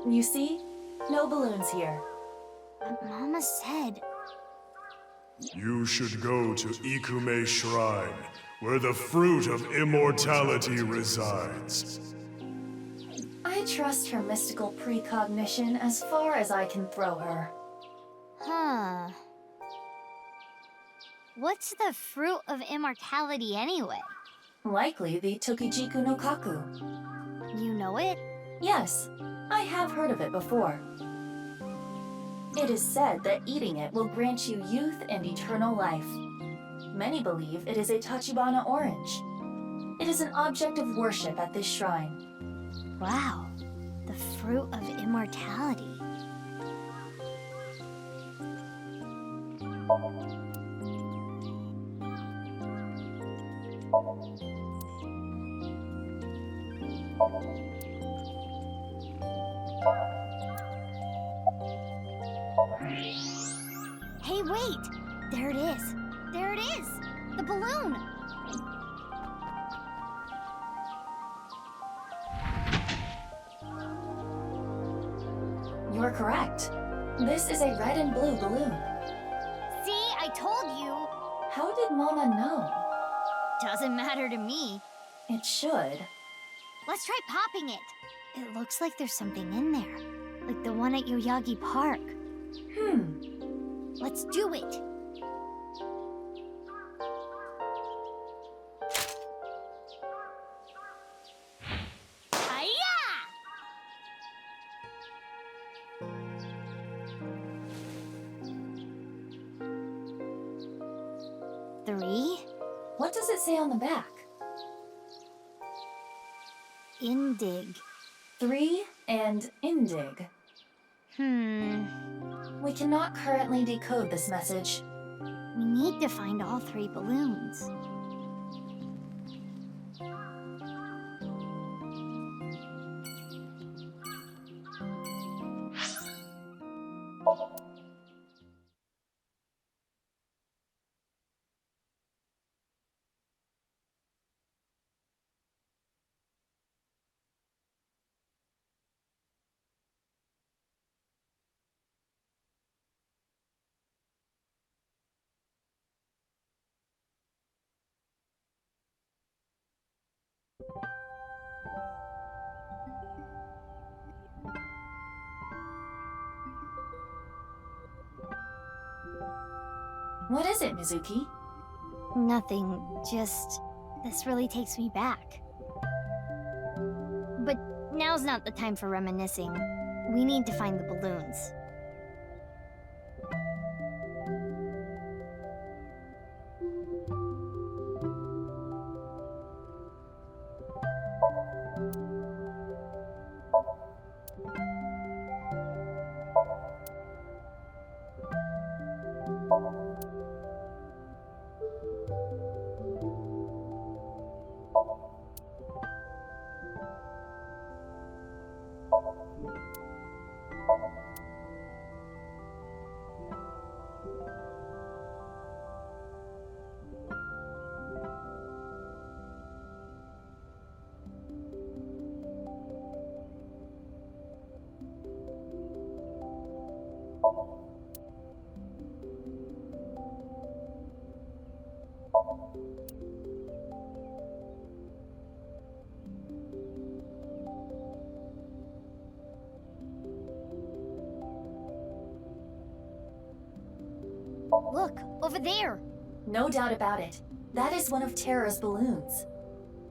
You see? No balloons here. But Mama said... You should go to Ikume Shrine, where the fruit of immortality resides. I trust her mystical precognition as far as I can throw her. Huh. What's the fruit of immortality anyway? Likely the Tokijiku no Kaku. You know it? Yes, I have heard of it before. It is said that eating it will grant you youth and eternal life. Many believe it is a Tachibana orange. It is an object of worship at this shrine. Wow, the fruit of immortality. Hey, wait! There it is! There it is! The balloon! You're correct. This is a red and blue balloon. See, I told you! How did Mona know? Doesn't matter to me. It should. Let's try popping it. It looks like there's something in there. Like the one at Yoyagi Park. Let's do it. Hiya! 3. What does it say on the back? Indig. 3 and Indig. We cannot currently decode this message. We need to find all 3 balloons. What is it, Mizuki? Nothing, just... this really takes me back. But now's not the time for reminiscing. We need to find the balloons. Look, over there! No doubt about it. That is one of Terra's balloons.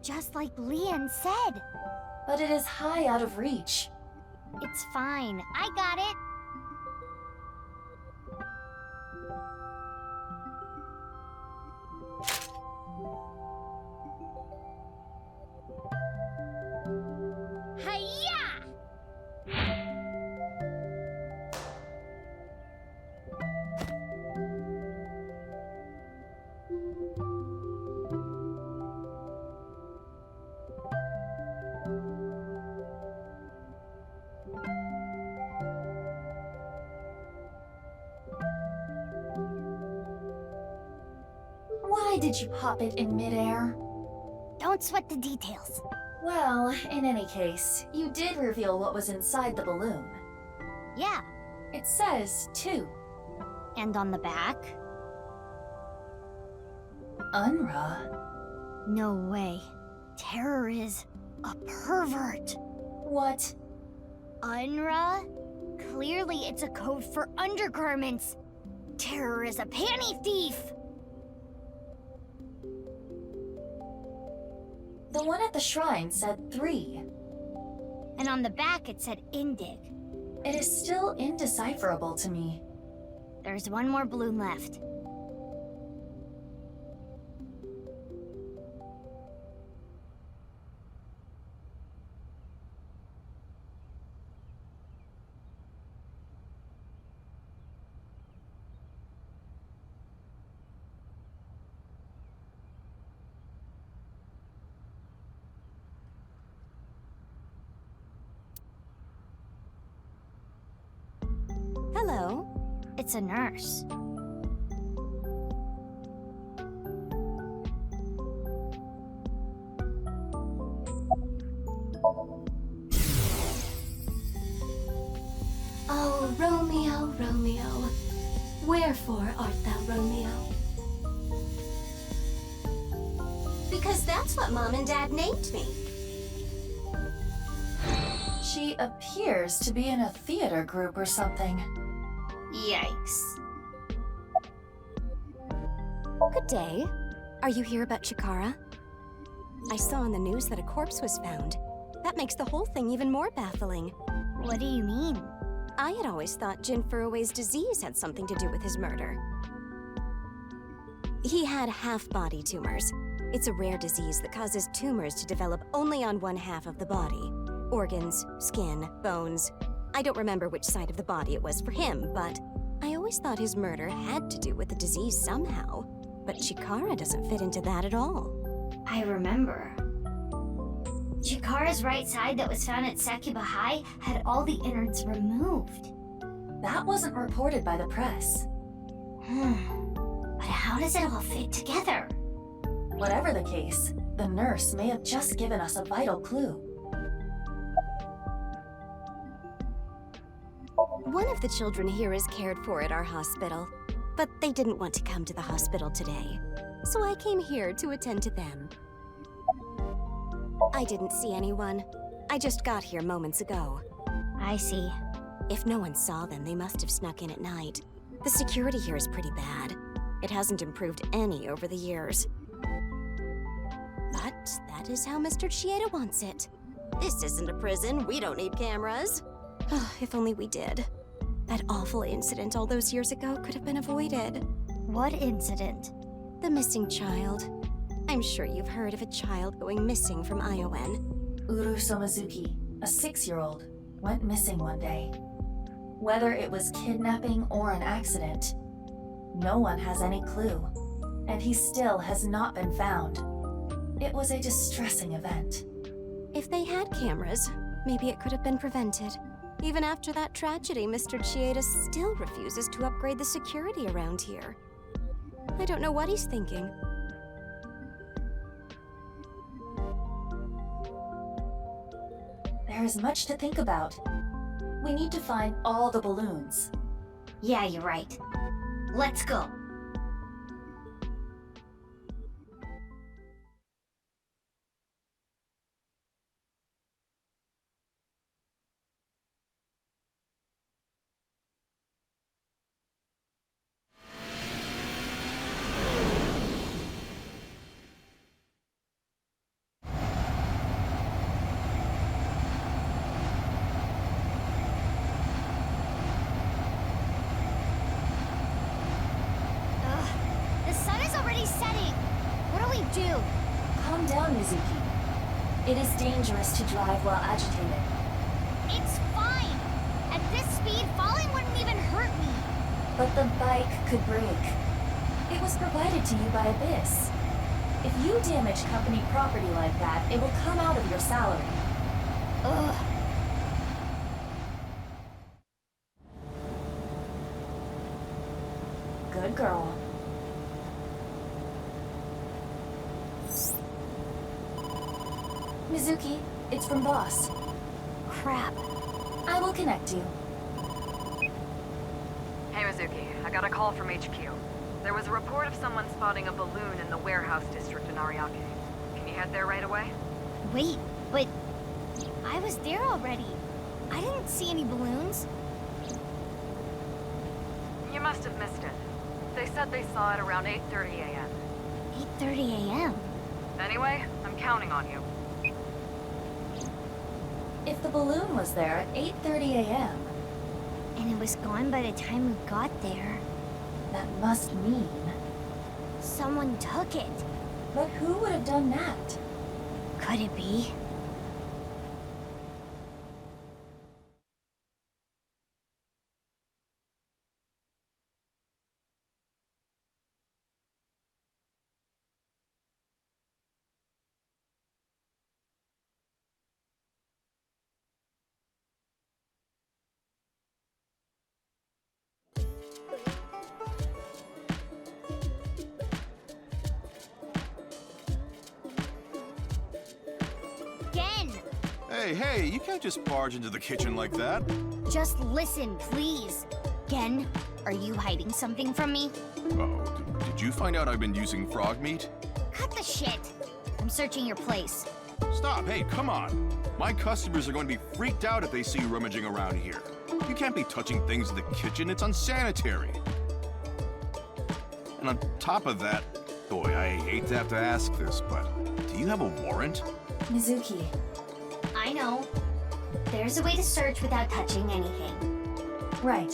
Just like Leon said. But it is high out of reach. It's fine. I got it. Hiya! Why did you pop it in midair? Don't sweat the details. Well, in any case, you did reveal what was inside the balloon. Yeah. It says 2. And on the back? Unra? No way. Terror is a pervert. What? Unra? Clearly it's a code for undergarments. Terror is a panty thief. one at the shrine said 3. And on the back it said Indig. It is still indecipherable to me. There's one more balloon left. Hello. It's a nurse. Oh, Romeo, Romeo, wherefore art thou Romeo? Because that's what Mom and Dad named me. She appears to be in a theater group or something. Yikes. Good day. Are you here about Chikara? I saw on the news that a corpse was found. That makes the whole thing even more baffling. What do you mean? I had always thought Jin Furue's disease had something to do with his murder. He had half-body tumors. It's a rare disease that causes tumors to develop only on one half of the body. Organs, skin, bones. I don't remember which side of the body it was for him, but I always thought his murder had to do with the disease somehow. But Chikara doesn't fit into that at all. I remember. Chikara's right side that was found at Sakuba High had all the innards removed. That wasn't reported by the press. But how does it all fit together? Whatever the case, the nurse may have just given us a vital clue. One of the children here is cared for at our hospital, but they didn't want to come to the hospital today, so I came here to attend to them. I didn't see anyone. I just got here moments ago. I see. If no one saw them, they must have snuck in at night. The security here is pretty bad. It hasn't improved any over the years. But that is how Mr. Chieda wants it. This isn't a prison. We don't need cameras. If only we did. That awful incident all those years ago could have been avoided. What incident? The missing child. I'm sure you've heard of a child going missing from Iowen. Uru Somizuki, a 6-year-old, went missing one day. Whether it was kidnapping or an accident, no one has any clue, and he still has not been found. It was a distressing event. If they had cameras, maybe it could have been prevented. Even after that tragedy, Mr. Chieda still refuses to upgrade the security around here. I don't know what he's thinking. There is much to think about. We need to find all the balloons. Yeah, you're right. Let's go. Calm down, Mizuki. It is dangerous to drive while agitated. It's fine. At this speed, falling wouldn't even hurt me. But the bike could break. It was provided to you by Abyss. If you damage company property like that, it will come out of your salary. Ugh. Good girl. Mizuki, it's from Boss. Crap. I will connect you. Hey, Mizuki. I got a call from HQ. There was a report of someone spotting a balloon in the warehouse district in Ariake. Can you head there right away? Wait, but I was there already. I didn't see any balloons. You must have missed it. They said they saw it around 8:30 a.m. 8:30 a.m.? Anyway, I'm counting on you. If the balloon was there at 8:30 a.m., And it was gone by the time we got there. that must mean... Someone took it. But who would have done that? Could it be? Gen! Hey, you can't just barge into the kitchen like that. Just listen, please. Gen, are you hiding something from me? Oh, did you find out I've been using frog meat? Cut the shit. I'm searching your place. Stop, hey, come on. My customers are going to be freaked out if they see you rummaging around here. You can't be touching things in the kitchen, it's unsanitary. And on top of that, boy, I hate to have to ask this, but do you have a warrant? Mizuki, I know. There's a way to search without touching anything. right.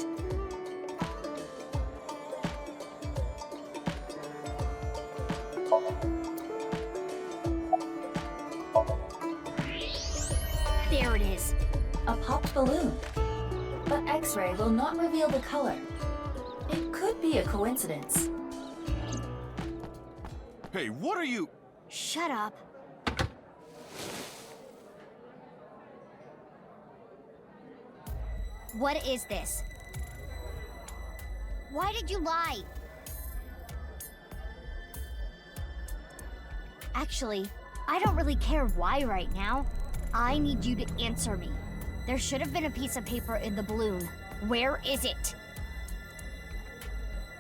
There it is. A popped balloon. But X-ray will not reveal the color. It could be a coincidence. Hey, what are you... Shut up. What is this? Why did you lie? Actually, I don't really care why right now. I need you to answer me. There should have been a piece of paper in the balloon. Where is it?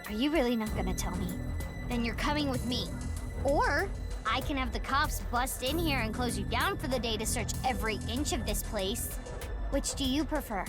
Are you really not gonna tell me? Then you're coming with me. Or I can have the cops bust in here and close you down for the day to search every inch of this place. Which do you prefer?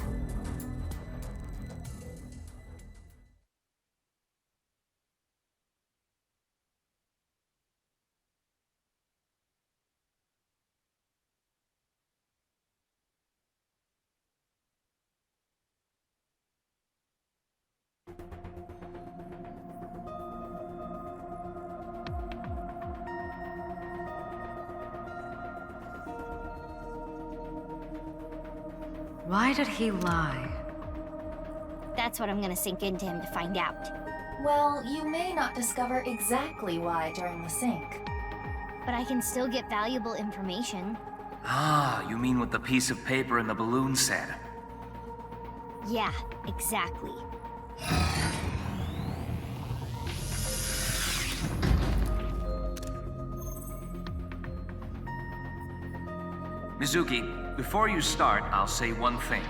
Why did he lie? That's what I'm gonna sink into him to find out. Well, you may not discover exactly why during the sync. But I can still get valuable information. Ah, you mean what the piece of paper in the balloon said? Yeah, exactly. Mizuki, before you start, I'll say one thing.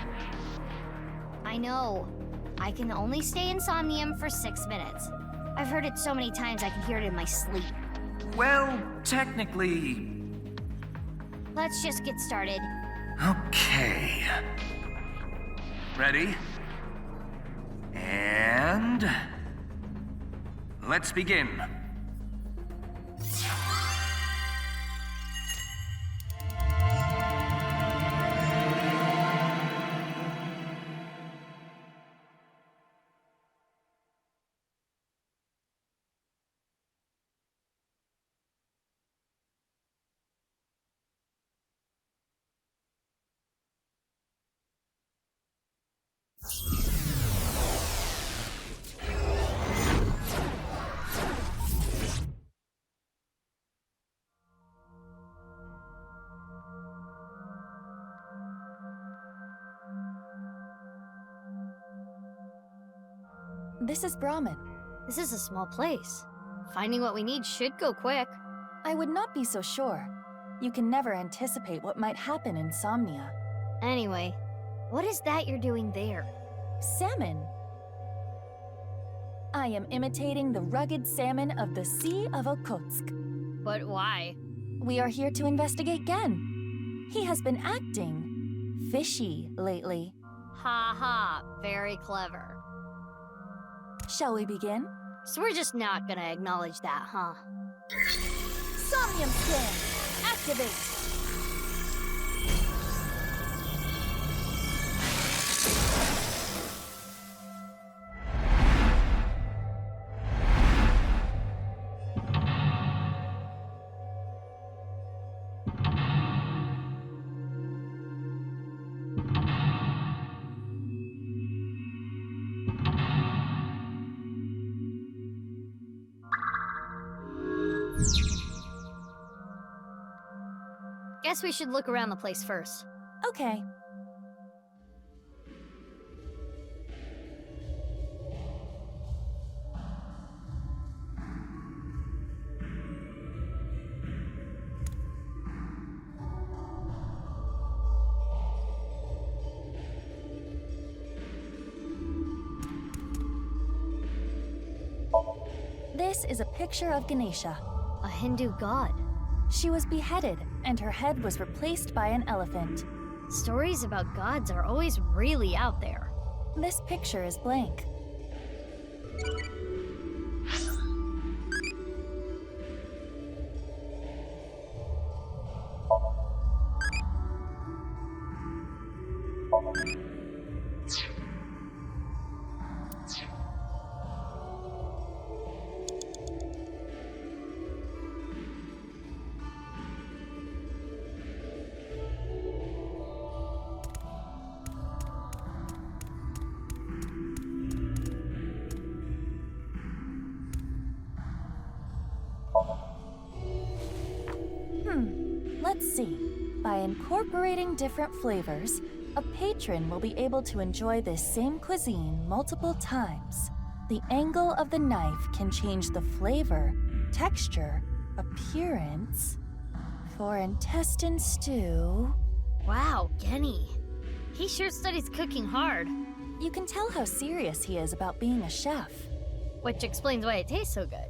I know. I can only stay in Somnium for 6 minutes. I've heard it so many times I can hear it in my sleep. Well, technically... Let's just get started. Okay. Ready? And... let's begin. This is Brahmin. This is a small place. Finding what we need should go quick. I would not be so sure. You can never anticipate what might happen in Somnia. Anyway, what is that you're doing there? Salmon. I am imitating the rugged salmon of the Sea of Okhotsk. But why? We are here to investigate Gen. He has been acting fishy lately. Ha ha, very clever. Shall we begin? So we're just not gonna acknowledge that, huh? Somnium scan! Activate! Guess we should look around the place first. Okay. This is a picture of Ganesha, a Hindu god. She was beheaded, and her head was replaced by an elephant. Stories about gods are always really out there. This picture is blank. Let's see. By incorporating different flavors, a patron will be able to enjoy this same cuisine multiple times. The angle of the knife can change the flavor, texture, appearance. For intestine stew... Wow, Genny. He sure studies cooking hard. You can tell how serious he is about being a chef. Which explains why it tastes so good.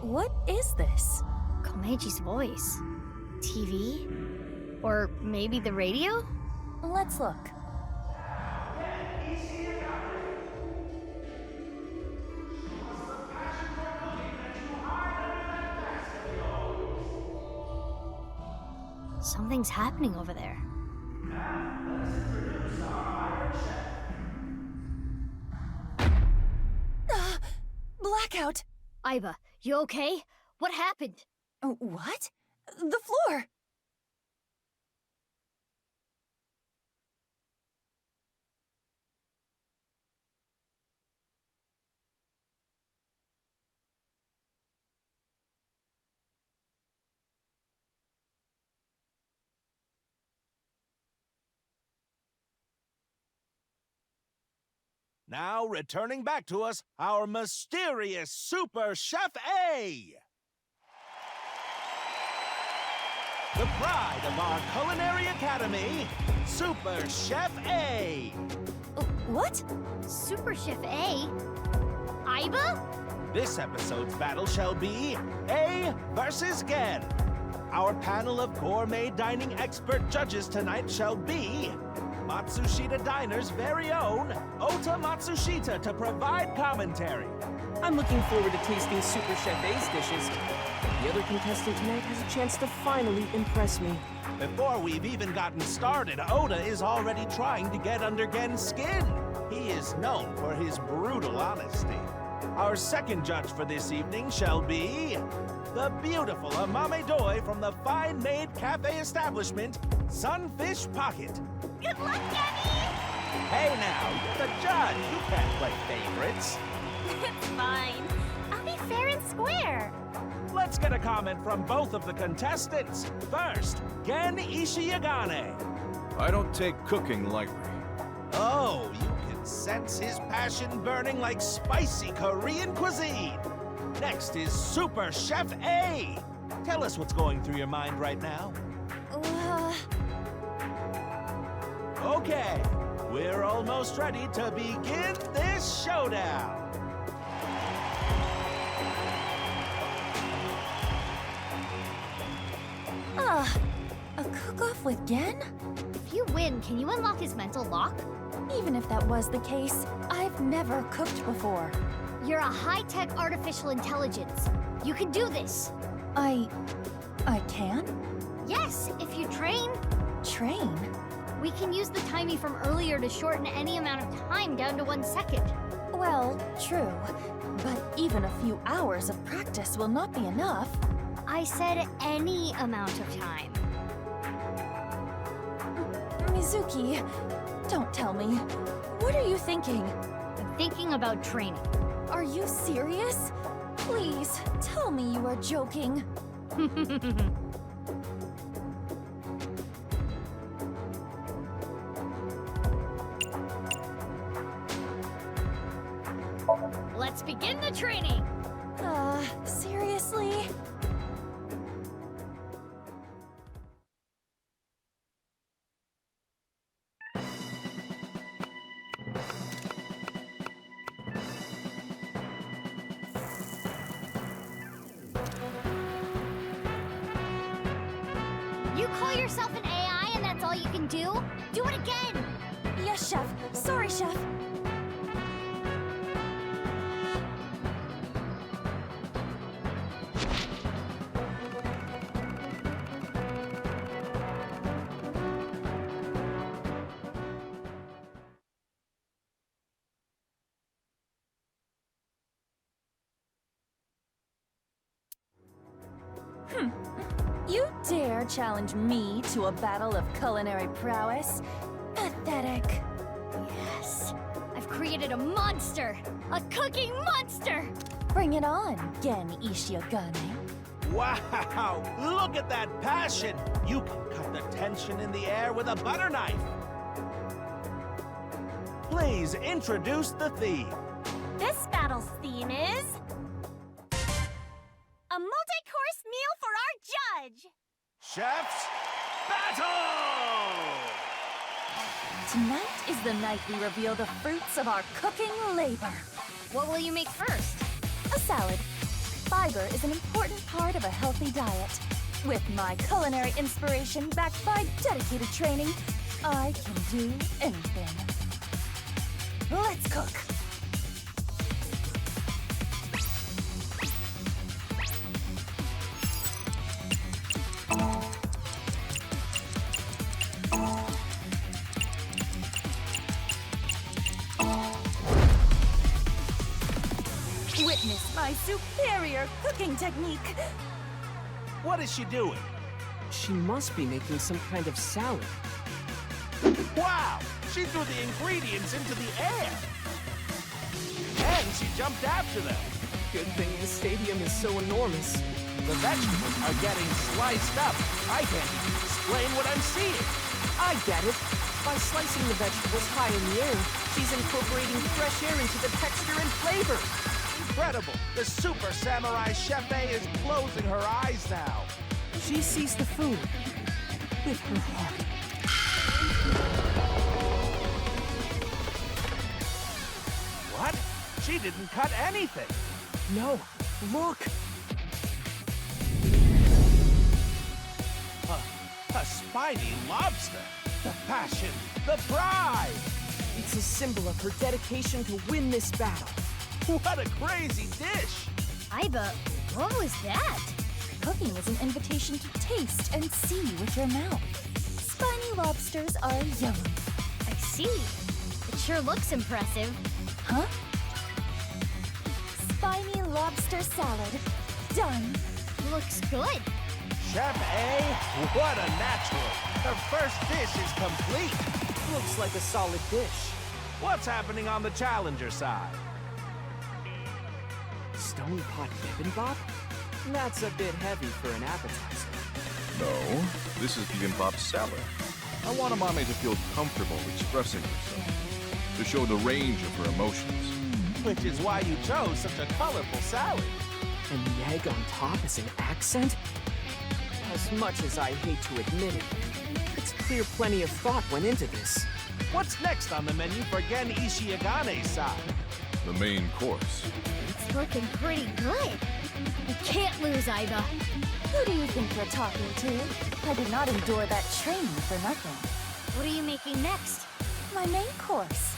What is this? Komeji's voice. TV? Or maybe the radio? Let's look. Something's happening over there. Blackout! Aiba, you okay? What happened? What? The floor! Now, returning back to us, our mysterious Super Chef A! The pride of our Culinary Academy, Super Chef A! What? Super Chef A? Aiba? This episode's battle shall be A versus Gen. Our panel of gourmet dining expert judges tonight shall be Matsushita Diner's very own Ota Matsushita to provide commentary. I'm looking forward to tasting Super Chef A's dishes. The other contestant tonight has a chance to finally impress me. Before we've even gotten started, Oda is already trying to get under Gen's skin. He is known for his brutal honesty. Our second judge for this evening shall be the beautiful Amame Doi from the fine-made cafe establishment, Sunfish Pocket. Good luck, Genny! Hey now, you're the judge. You can't play favorites. It's fine. I'll be fair and square. Let's get a comment from both of the contestants. First, Gen Ishiyagane. I don't take cooking lightly. Oh, you can sense his passion burning like spicy Korean cuisine. Next is Super Chef A. Tell us what's going through your mind right now. Okay, we're almost ready to begin this showdown. A cook-off with Gen? If you win, can you unlock his mental lock? Even if that was the case, I've never cooked before. You're a high-tech artificial intelligence. You can do this. I can? Yes, if you train. Train? We can use the timey from earlier to shorten any amount of time down to 1 second. Well, true. But even a few hours of practice will not be enough. I said any amount of time. Mizuki, don't tell me. What are you thinking? I'm thinking about training. Are you serious? Please, tell me you are joking. Let's begin the training! Seriously? You call yourself an AI and that's all you can do? Do it again! Yes, Chef. Sorry, Chef. You dare challenge me to a battle of culinary prowess? Pathetic. Yes. I've created a monster! A cooking monster! Bring it on, Gen Ishiogane. Wow! Look at that passion! You can cut the tension in the air with a butter knife! Please introduce the theme. This battle's theme is... a multi-course meal for our judge! Chef's Battle! Tonight is the night we reveal the fruits of our cooking labor. What will you make first? A salad. Fiber is an important part of a healthy diet. With my culinary inspiration backed by dedicated training, I can do anything. Let's cook! Witness my superior cooking technique. What is she doing? She must be making some kind of salad. Wow! She threw the ingredients into the air! And she jumped after them! Good thing the stadium is so enormous. The vegetables are getting sliced up. I can't even explain what I'm seeing. I get it. By slicing the vegetables high in the air, she's incorporating fresh air into the texture and flavor. Incredible! The super samurai chef is closing her eyes now. She sees the food with her heart. What? She didn't cut anything. No, look. A spiny lobster. The passion, the pride. It's a symbol of her dedication to win this battle. What a crazy dish! Aiba, what was that? Cooking is an invitation to taste and see with your mouth. Spiny lobsters are yummy. I see. It sure looks impressive. Huh? Spiny lobster salad. Done. Looks good. Chef A, what a natural. Her first dish is complete. Looks like a solid dish. What's happening on the challenger side? Stone pot bibimbap? That's a bit heavy for an appetizer. No, this is bibimbap salad. I want Amame to feel comfortable expressing herself, to show the range of her emotions. Which is why you chose such a colorful salad. And the egg on top is an accent? As much as I hate to admit it, it's clear plenty of thought went into this. What's next on the menu for Gen Ishiagane's side? The main course. It's looking pretty good. You can't lose, Aiba. Who do you think you're talking to? I did not endure that training for nothing. What are you making next? my main course,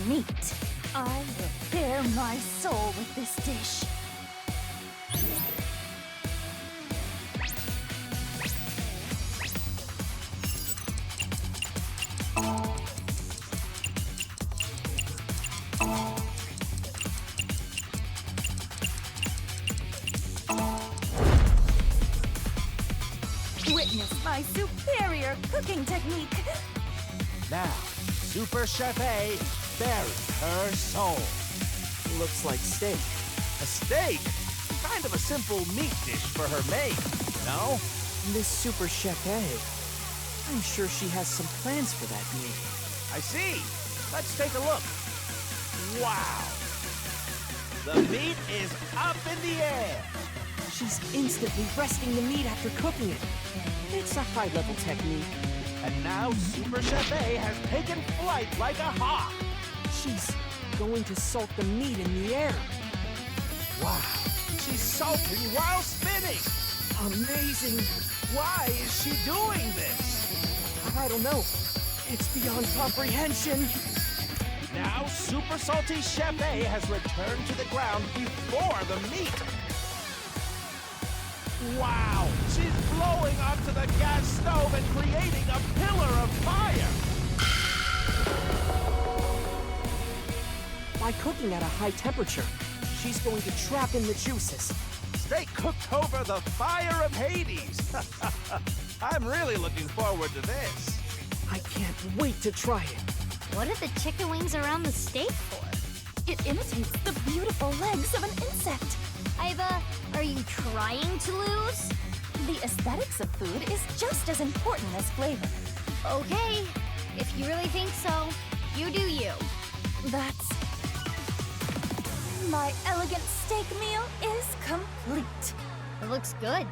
meat. I will bare my soul with this dish. Witness my superior cooking technique. Now, Super Chef A buries her soul. Looks like steak. A steak? Kind of a simple meat dish for her maid, no? This Super Chef A, I'm sure she has some plans for that meat. I see. Let's take a look. Wow. The meat is up in the air. She's instantly resting the meat after cooking it. It's a high-level technique. And now Super Chef A has taken flight like a hawk. She's going to salt the meat in the air. Wow. She's salting while spinning. Amazing. Why is she doing this? I don't know. It's beyond comprehension. Now Super Salty Chef A has returned to the ground before the meat. Wow! She's blowing onto the gas stove and creating a pillar of fire! By cooking at a high temperature, she's going to trap in the juices. Steak cooked over the fire of Hades! I'm really looking forward to this. I can't wait to try it. What are the chicken wings around the steak for? It imitates the beautiful legs of an insect. Iva, are you trying to lose? The aesthetics of food is just as important as flavor. Okay, if you really think so, you do you. That's... My elegant steak meal is complete. It looks good.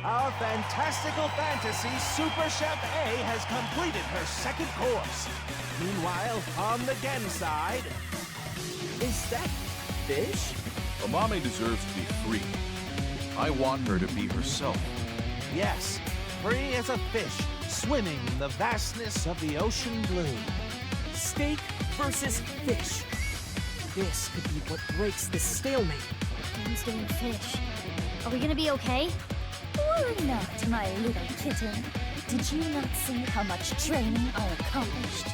Our fantastical fantasy Super Chef A has completed her second course. Meanwhile, on the Gen side... Is that fish? Amame deserves to be free. I want her to be herself. Yes, free as a fish, swimming in the vastness of the ocean blue. Steak versus fish. This could be what breaks the stalemate. Gen's doing fish. Are we gonna be okay? Worry not, my little kitten. Did you not see how much training I accomplished?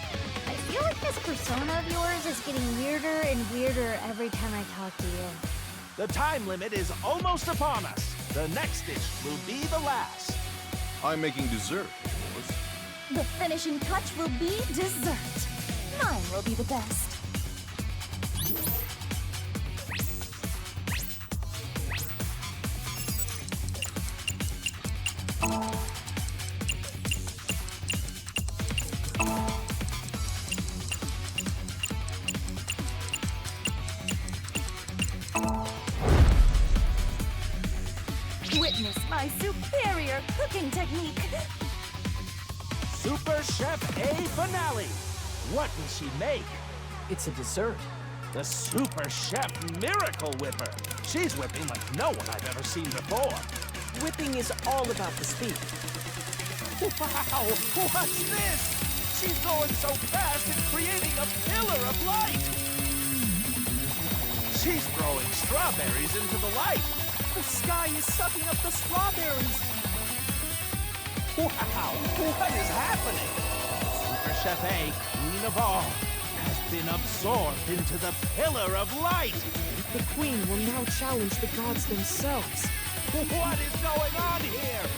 I feel like this persona of yours is getting weirder and weirder every time I talk to you. The time limit is almost upon us. The next dish will be the last. I'm making dessert, of course. The finishing touch will be dessert. Mine will be the best. Witness my superior cooking technique. Super Chef A finale. What will she make? It's a dessert. The Super Chef Miracle Whipper. She's whipping like no one I've ever seen before. Whipping is all about the speed. Wow! What's this? She's going so fast it's creating a pillar of light. She's throwing strawberries into the light. The sky is sucking up the strawberries. Wow! What is happening? Super Chef A, queen of all, has been absorbed into the pillar of light. The queen will now challenge the gods themselves. What is going on here?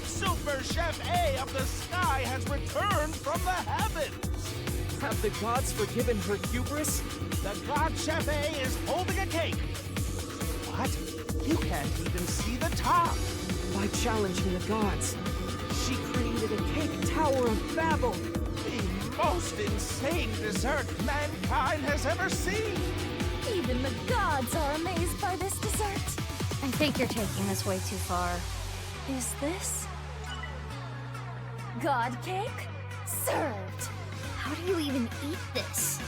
Super Chef A of the sky has returned from the heavens. Have the gods forgiven her hubris? The God Chef A is holding a cake. What? You can't even see the top. By challenging the gods, she created a cake tower of Babel. The most insane dessert mankind has ever seen. Even the gods are amazed by this dessert. I think you're taking this way too far. Is this God cake? Served. How do you even eat this?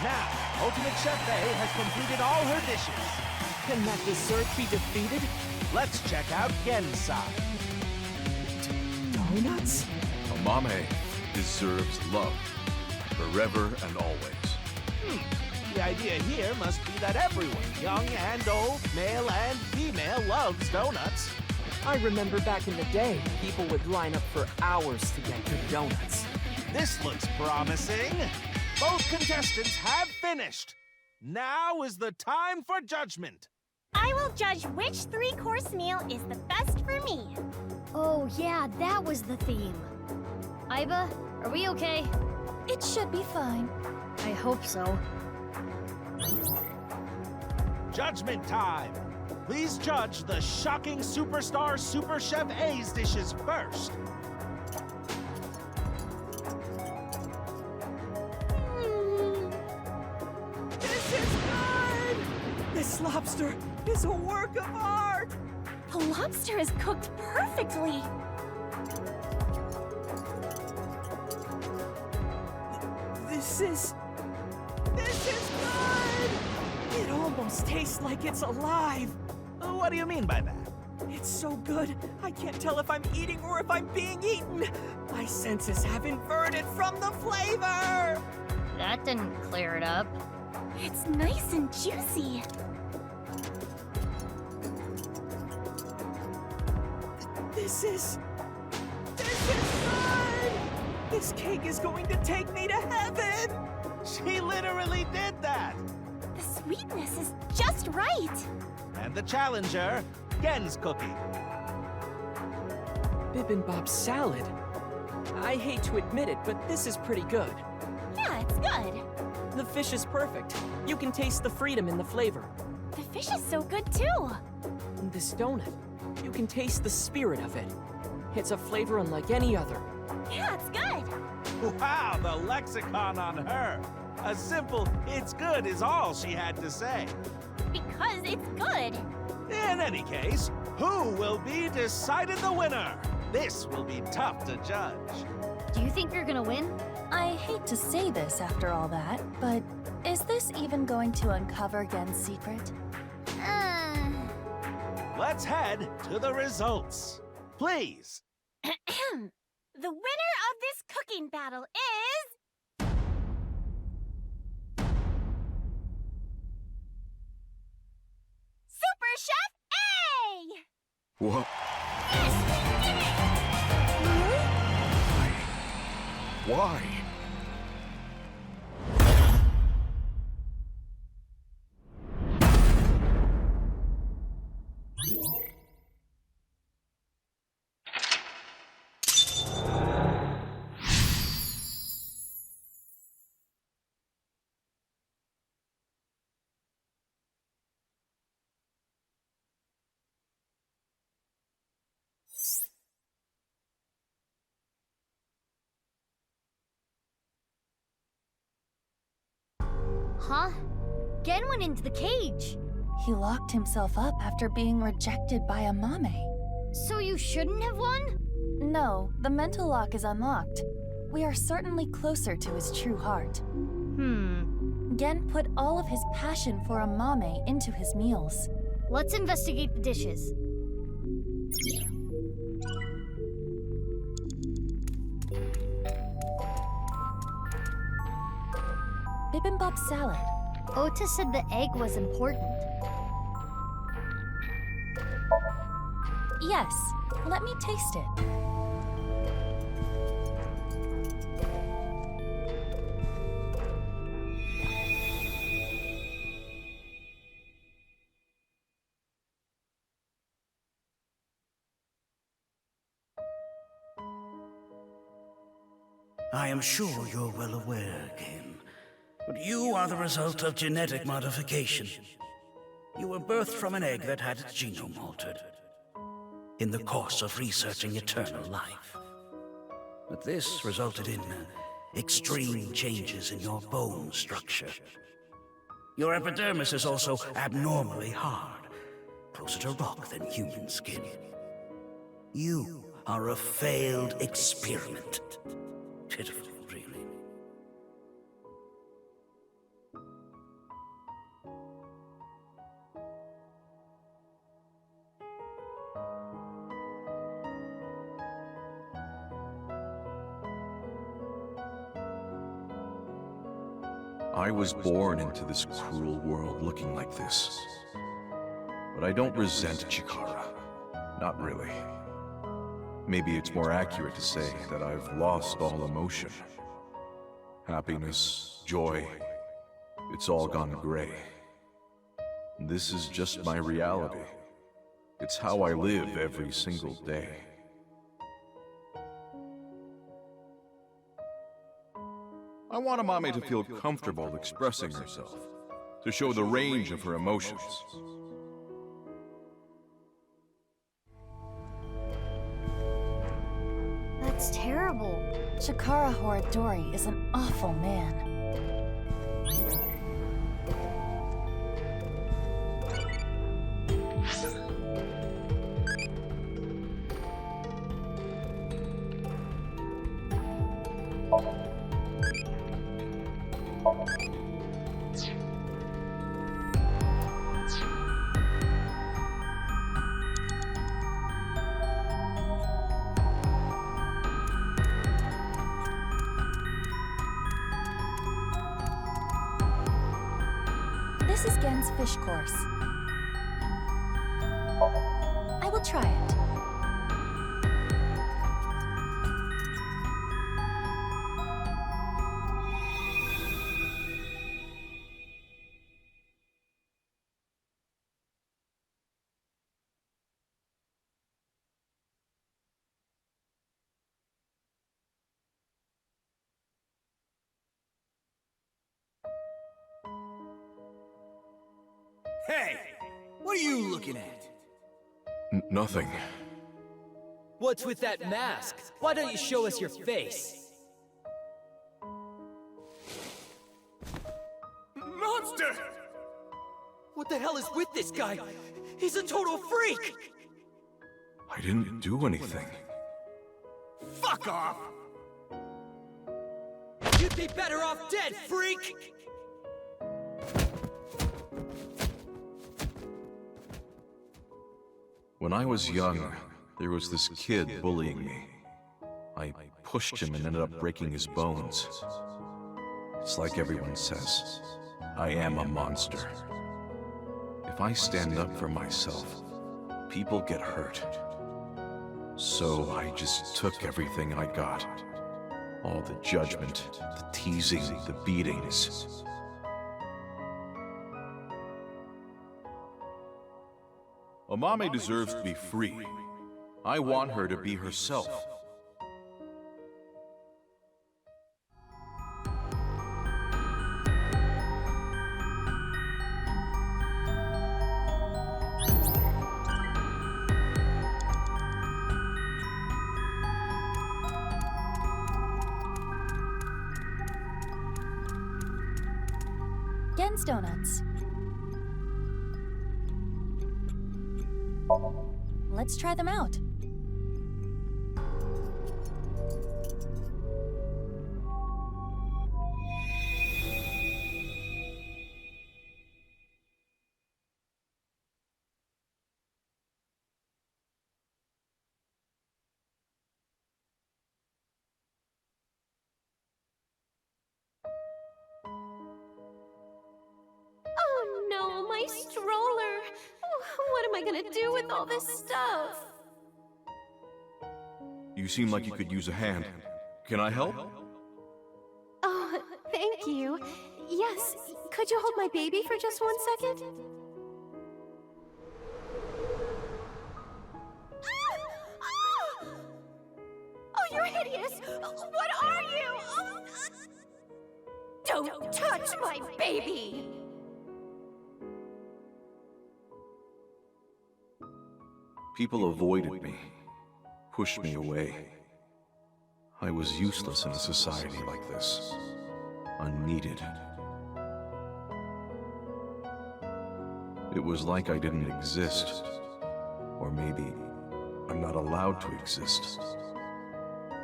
Now, Ultimate Chef A has completed all her dishes. Can that dessert be defeated? Let's check out Gen's side. Donuts? Amame deserves love, forever and always. The idea here must be that everyone, young and old, male and female, loves donuts. I remember back in the day, people would line up for hours to get good donuts. This looks promising. Both contestants have finished. Now is the time for judgment. I will judge which three-course meal is the best for me. Oh yeah, that was the theme. Iba, are we okay? It should be fine. I hope so. Judgment time. Please judge the shocking superstar Super Chef A's dishes first. This is good! This lobster is a work of art! The lobster is cooked perfectly. This is good! It almost tastes like it's alive. What do you mean by that? It's so good, I can't tell if I'm eating or if I'm being eaten. My senses have inverted from the flavor. That didn't clear it up. It's nice and juicy. This is good! This cake is going to take me to heaven! She literally did that! The sweetness is just right. And the challenger, Gen's cooking. Bibimbap salad. I hate to admit it, but this is pretty good. Yeah, it's good. The fish is perfect. You can taste the freedom in the flavor. The fish is so good too. And this donut, you can taste the spirit of it. It's a flavor unlike any other. Yeah, it's good. Wow, the lexicon on her. A simple, it's good is all she had to say. Because it's good. In any case, who will be decided the winner? This will be tough to judge. Do you think you're gonna win? I hate to say this after all that, but is this even going to uncover Gen's secret? Let's head to the results. Please. The winner of this cooking battle is... Super Chef A! What? Yes, we did it! Why? Huh? Gen went into the cage. He locked himself up after being rejected by Amame. So you shouldn't have won? No, the mental lock is unlocked. We are certainly closer to his true heart. Gen put all of his passion for Amame into his meals. Let's investigate the dishes. Bibimbap salad. Ota said the egg was important. Yes, let me taste it. I am sure you're well aware, Kim, but you are the result of genetic modification. You were birthed from an egg that had its genome altered in the course of researching eternal life. But this resulted in extreme changes in your bone structure. Your epidermis is also abnormally hard, closer to rock than human skin. You are a failed experiment. Pitiful, really. I was born into this cruel world looking like this. But I don't resent Chikara. Not really. Maybe it's more accurate to say that I've lost all emotion. Happiness, joy, it's all gone gray. This is just my reality. It's how I live every single day. I want Amame to feel comfortable expressing herself, to show the range of her emotions. That's terrible. Chikara Horadori is an awful man. This is Gen's fish course. I will try it. Hey! What are you looking at? Nothing. What's with that mask? Why don't you show us your face? Monster! What the hell is with this guy? He's a total freak! I didn't do anything. Fuck off! You'd be better off dead, freak! When I was young, there was this kid bullying me. I pushed him and ended up breaking his bones. It's like everyone says, I am a monster. If I stand up for myself, people get hurt. So I just took everything I got. All the judgment, the teasing, the beatings. Amame deserves to be free. I want her to be herself. Gen's donuts. Let's try them out. Oh no, my stroller! What am I gonna do with all this stuff? You seem like you could use a hand. Can I help? Oh, thank you. Yes, could you hold my baby for just 1 second? Oh, you're hideous! What are you? Don't touch my baby! People avoided me, pushed me away. I was useless in a society like this, unneeded. It was like I didn't exist, or maybe I'm not allowed to exist,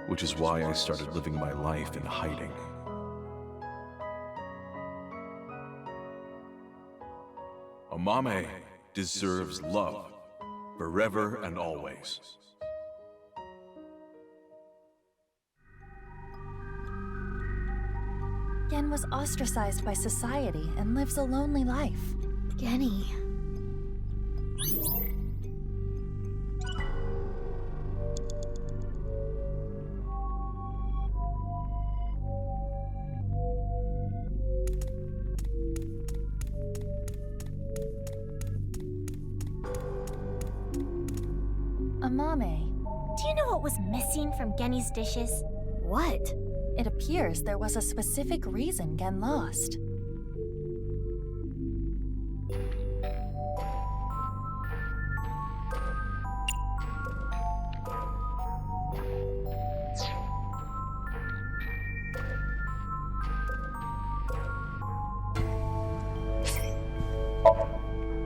which is why I started living my life in hiding. Amame deserves love, forever and always. Gen was ostracized by society and lives a lonely life. Genny. Amame. Do you know what was missing from Genny's dishes? What? It appears there was a specific reason Gen lost.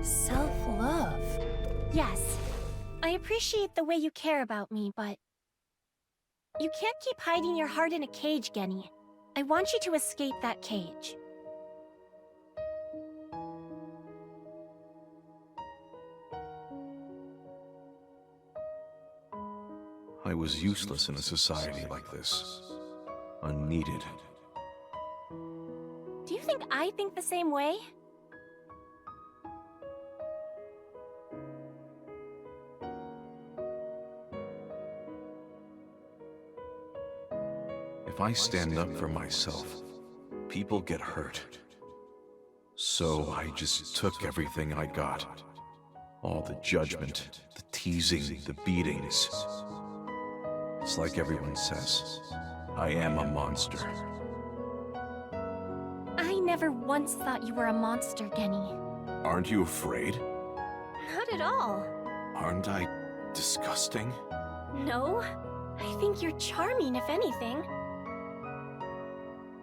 Self-love. Yes. I appreciate the way you care about me, but you can't keep hiding your heart in a cage, Genny. I want you to escape that cage. I was useless in a society like this. Unneeded. Do you think I think the same way? If I stand up for myself, people get hurt. So I just took everything I got. All the judgment, the teasing, the beatings. It's like everyone says, I am a monster. I never once thought you were a monster, Genny. Aren't you afraid? Not at all. Aren't I disgusting? No. I think you're charming, if anything.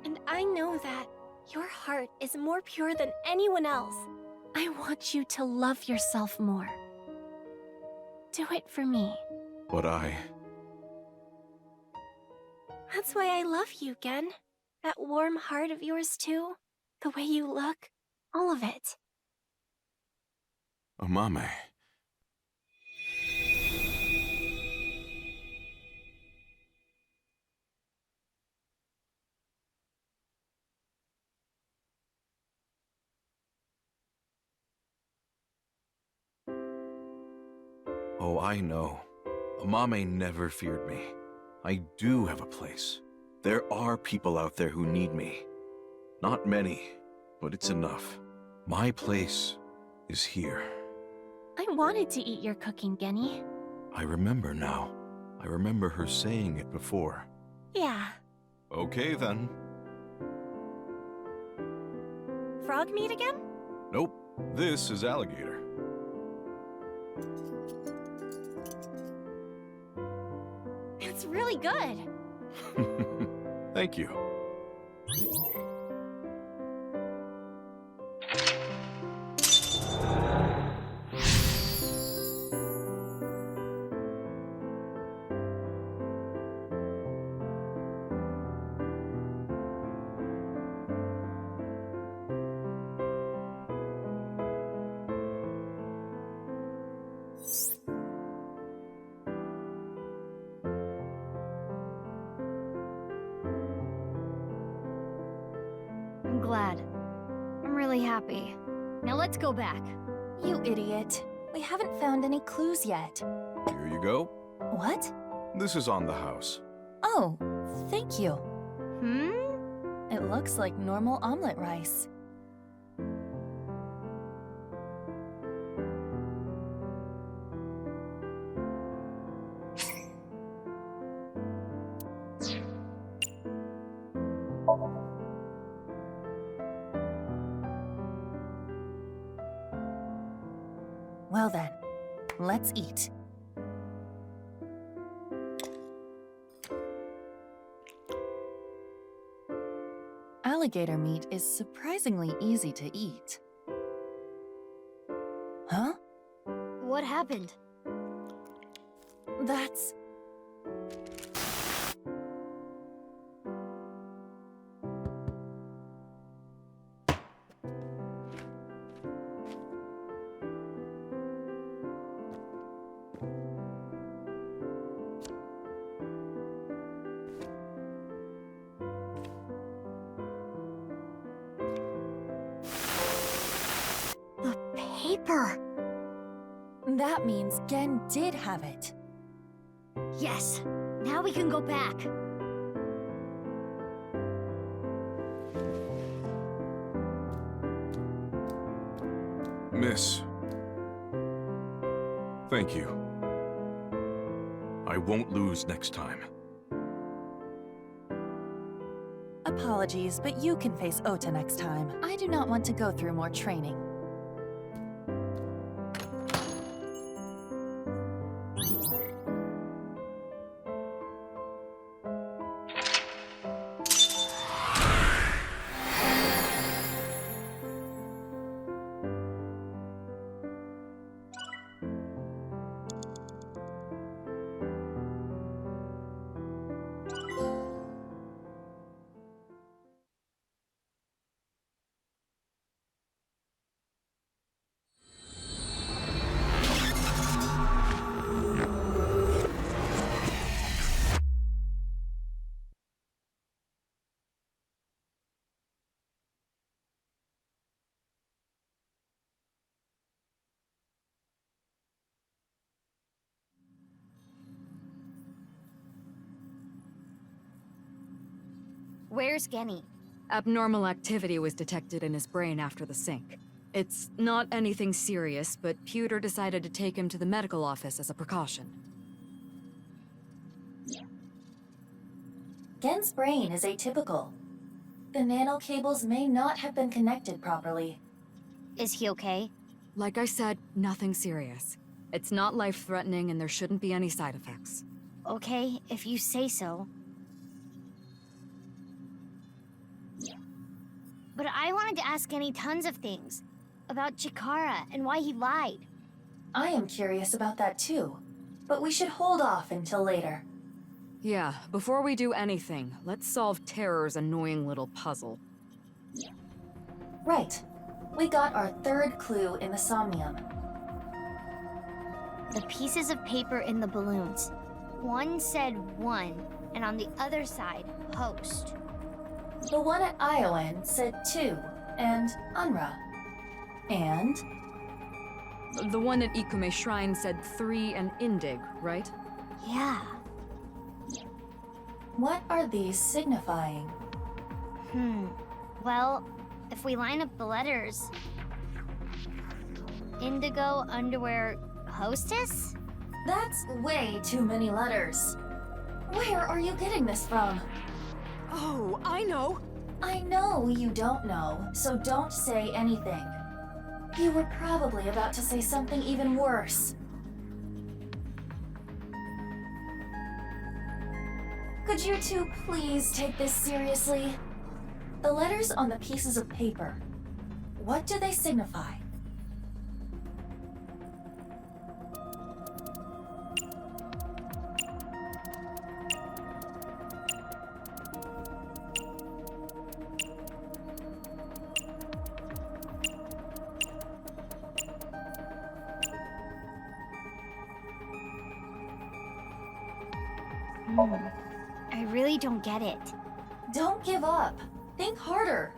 And I know that your heart is more pure than anyone else. I want you to love yourself more. Do it for me. But That's why I love you, Gen. That warm heart of yours, too. The way you look. All of it. Amame. Oh, I know. Amame never feared me. I do have a place. There are people out there who need me. Not many, but it's enough. My place is here. I wanted to eat your cooking, Genny. I remember now. I remember her saying it before. Yeah. Okay, then. Frog meat again? Nope. This is alligator. It's really good. Thank you. I'm glad. I'm really happy. Now let's go back. You idiot. We haven't found any clues yet. Here you go. What? This is on the house. Oh, thank you. It looks like normal omelet rice. Well then, let's eat. Alligator meat is surprisingly easy to eat. Huh? What happened? That's... paper! That means Gen did have it. Yes, now we can go back. Miss. Thank you. I won't lose next time. Apologies, but you can face Ota next time. I do not want to go through more training. Where's Genny? Abnormal activity was detected in his brain after the sync. It's not anything serious, but Pewter decided to take him to the medical office as a precaution. Gen's brain is atypical. The nanocables may not have been connected properly. Is he okay? Like I said, nothing serious. It's not life-threatening and there shouldn't be any side effects. Okay, if you say so. But I wanted to ask Genny tons of things. About Chikara and why he lied. I am curious about that too. But we should hold off until later. Yeah, before we do anything, let's solve Terror's annoying little puzzle. Right. We got our third clue in the Somnium. The pieces of paper in the balloons. One said 1, and on the other side, host. The one at Iowan said 2, and Unra. And? The one at Ikume Shrine said 3 and Indig, right? Yeah. What are these signifying? Well, if we line up the letters... Indigo, underwear, hostess? That's way too many letters. Where are you getting this from? Oh, I know! I know you don't know, so don't say anything. You were probably about to say something even worse. Could you two please take this seriously? The letters on the pieces of paper, what do they signify? I really don't get it. Don't give up. Think harder.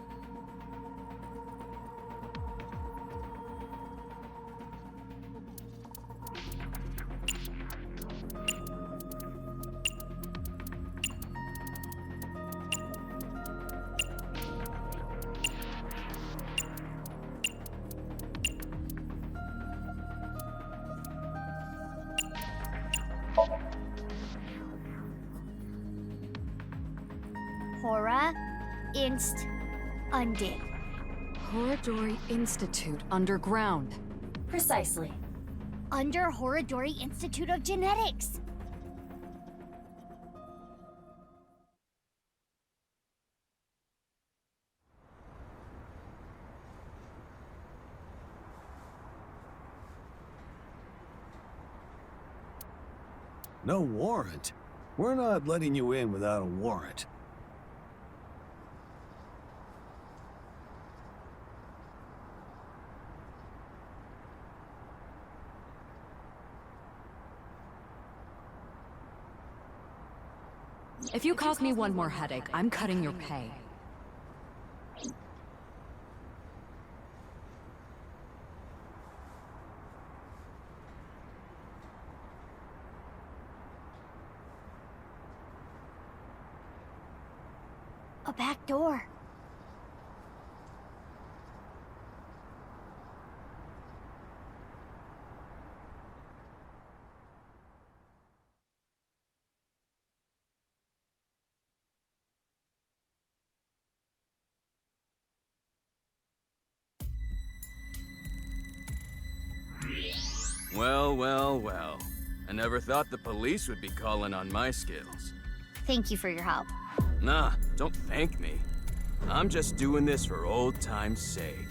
Hora, Inst, Undig. Horadori Institute underground. Precisely. Under Horadori Institute of Genetics. No warrant? We're not letting you in without a warrant. If you cause me one more headache, I'm cutting your pay. A back door. Well, well, well. I never thought the police would be calling on my skills. Thank you for your help. Nah, don't thank me. I'm just doing this for old time's sake.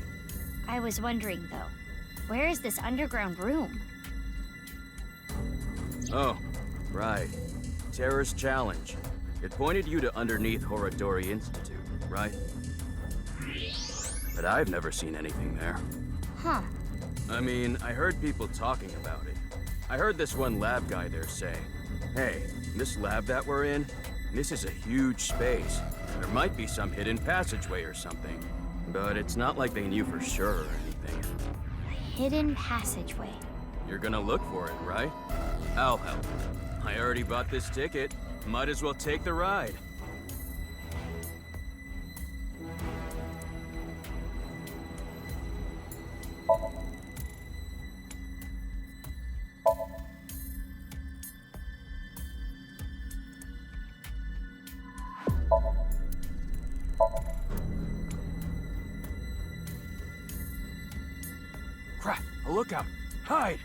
I was wondering, though, where is this underground room? Oh, right. Terror's Challenge. It pointed you to underneath Horodori Institute, right? But I've never seen anything there. Huh. I mean, I heard people talking about it. I heard this one lab guy there say, hey, this lab that we're in, this is a huge space. There might be some hidden passageway or something. But it's not like they knew for sure or anything. A hidden passageway. You're gonna look for it, right? I'll help. I already bought this ticket. Might as well take the ride. Crap! A lookout! Hide!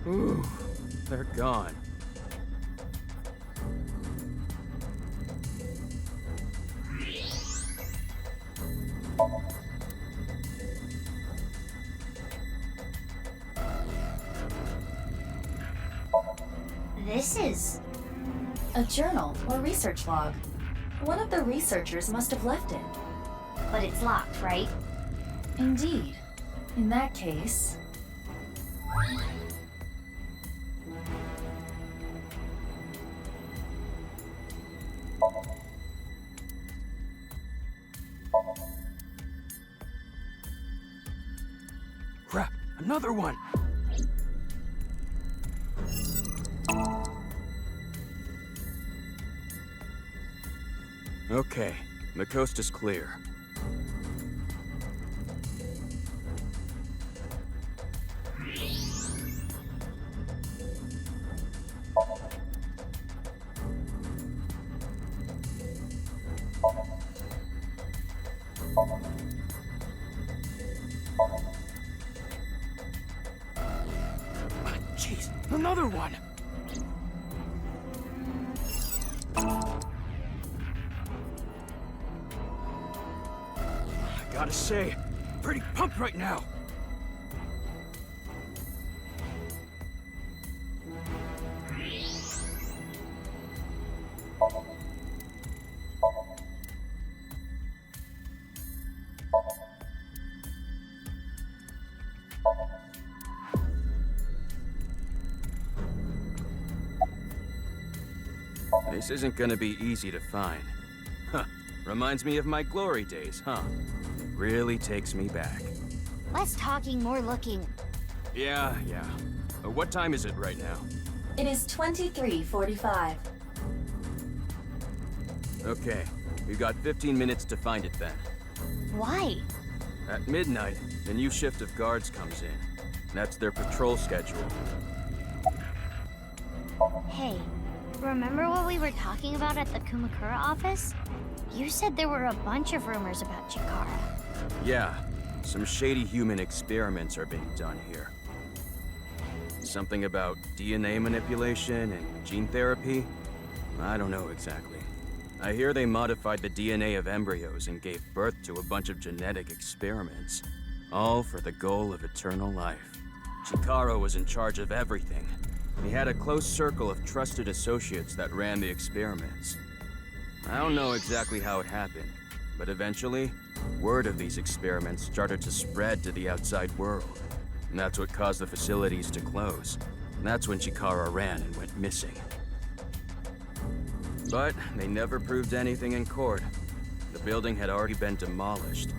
Ooh, they're gone. This is... a journal or research log. One of the researchers must have left it. But it's locked, right? Indeed. In that case... Crap! Another one! Okay, the coast is clear. Jeez, another one! I gotta say, pretty pumped right now. This isn't gonna be easy to find. Huh. Reminds me of my glory days, huh? It really takes me back. Less talking, more looking. Yeah. What time is it right now? It is 23:45. Okay, we got 15 minutes to find it then. Why? At midnight, the new shift of guards comes in. That's their patrol schedule. Hey, remember what we were talking about at the Kumakura office? You said there were a bunch of rumors about Chikara. Yeah, some shady human experiments are being done here. Something about DNA manipulation and gene therapy? I don't know exactly. I hear they modified the DNA of embryos and gave birth to a bunch of genetic experiments. All for the goal of eternal life. Chikara was in charge of everything. He had a close circle of trusted associates that ran the experiments. I don't know exactly how it happened, but eventually, word of these experiments started to spread to the outside world. And that's what caused the facilities to close. And that's when Chikara ran and went missing. But they never proved anything in court. The building had already been demolished.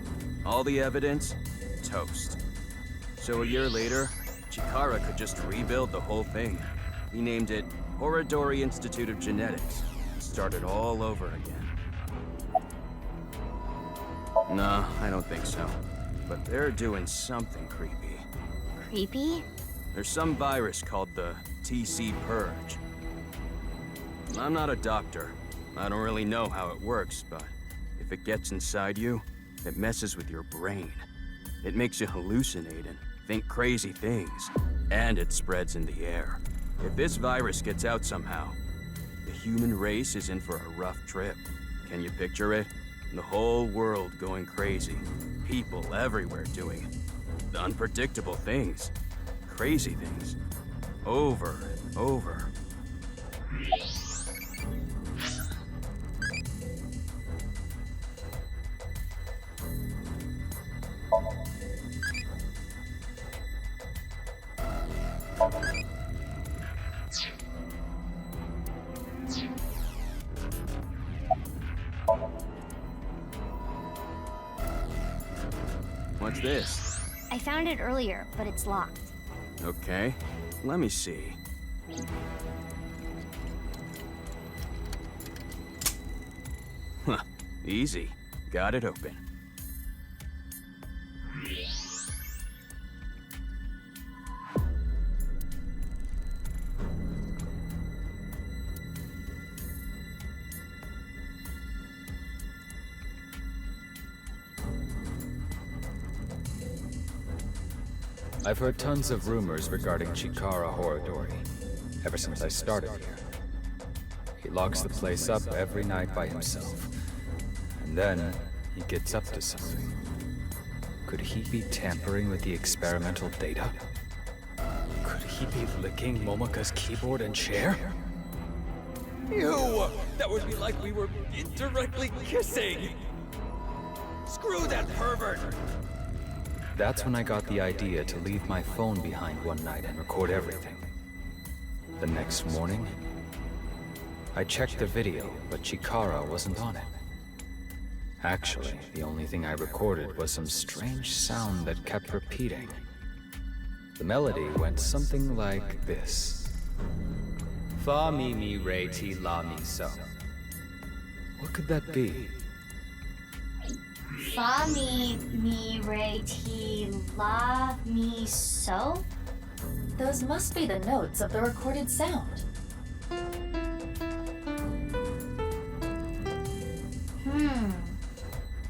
All the evidence, toast. So a year later, Chikara could just rebuild the whole thing. He named it Horadori Institute of Genetics. Started all over again. No, I don't think so. But they're doing something creepy. Creepy? There's some virus called the TC Purge. I'm not a doctor. I don't really know how it works, but if it gets inside you, it messes with your brain. It makes you hallucinate and think crazy things, and it spreads in the air. If this virus gets out somehow, the human race is in for a rough trip. Can you picture it? The whole world going crazy. People everywhere doing unpredictable things. Crazy things. Over and over. What's this? I found it earlier, but it's locked. Okay, let me see. Huh, easy. Got it open. I've heard tons of rumors regarding Chikara Horadori, ever since I started here. He locks the place up every night by himself. And then, he gets up to something. Could he be tampering with the experimental data? Could he be licking Momoka's keyboard and chair? Ew! That would be like we were indirectly kissing! Screw that pervert! That's when I got the idea to leave my phone behind one night and record everything. The next morning, I checked the video, but Chikara wasn't on it. Actually, the only thing I recorded was some strange sound that kept repeating. The melody went something like this. Fa mi mi re ti la mi so. What could that be? Fa mi re ti la mi so? Those must be the notes of the recorded sound.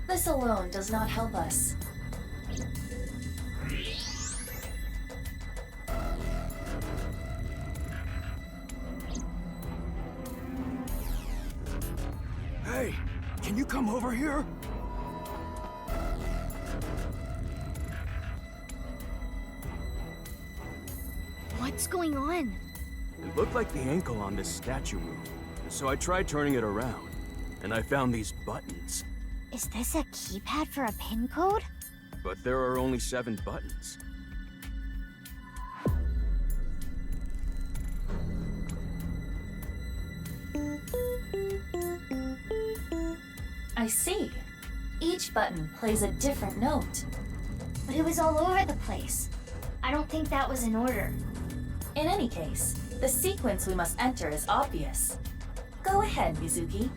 This alone does not help us. Hey, can you come over here? What's going on? It looked like the ankle on this statue moved, so I tried turning it around, and I found these buttons. Is this a keypad for a pin code? But there are only 7 buttons. I see. Each button plays a different note. But it was all over the place. I don't think that was in order. In any case, the sequence we must enter is obvious. Go ahead, Mizuki.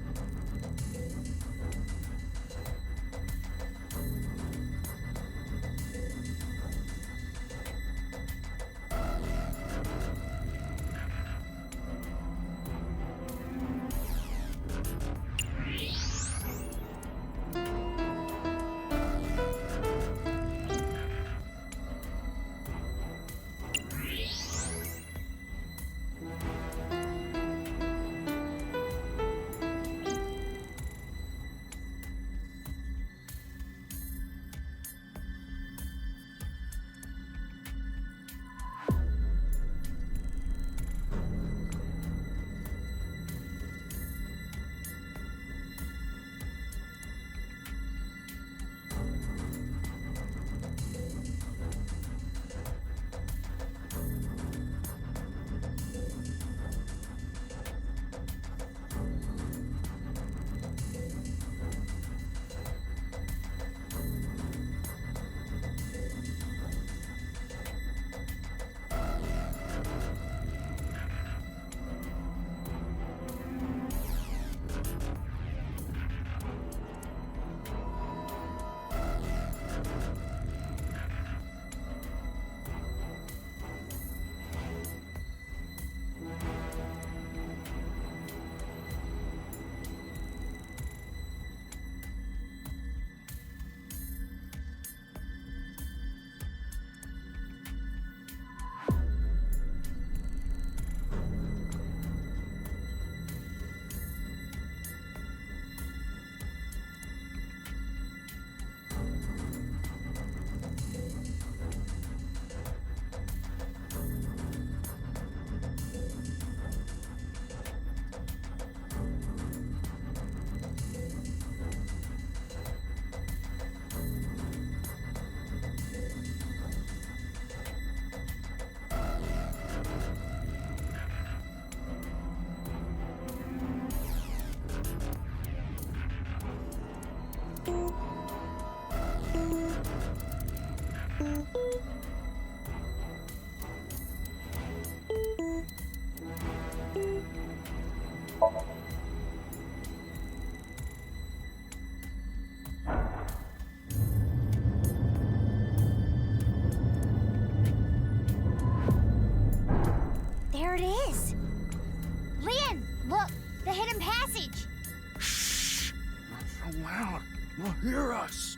loud. They'll hear us.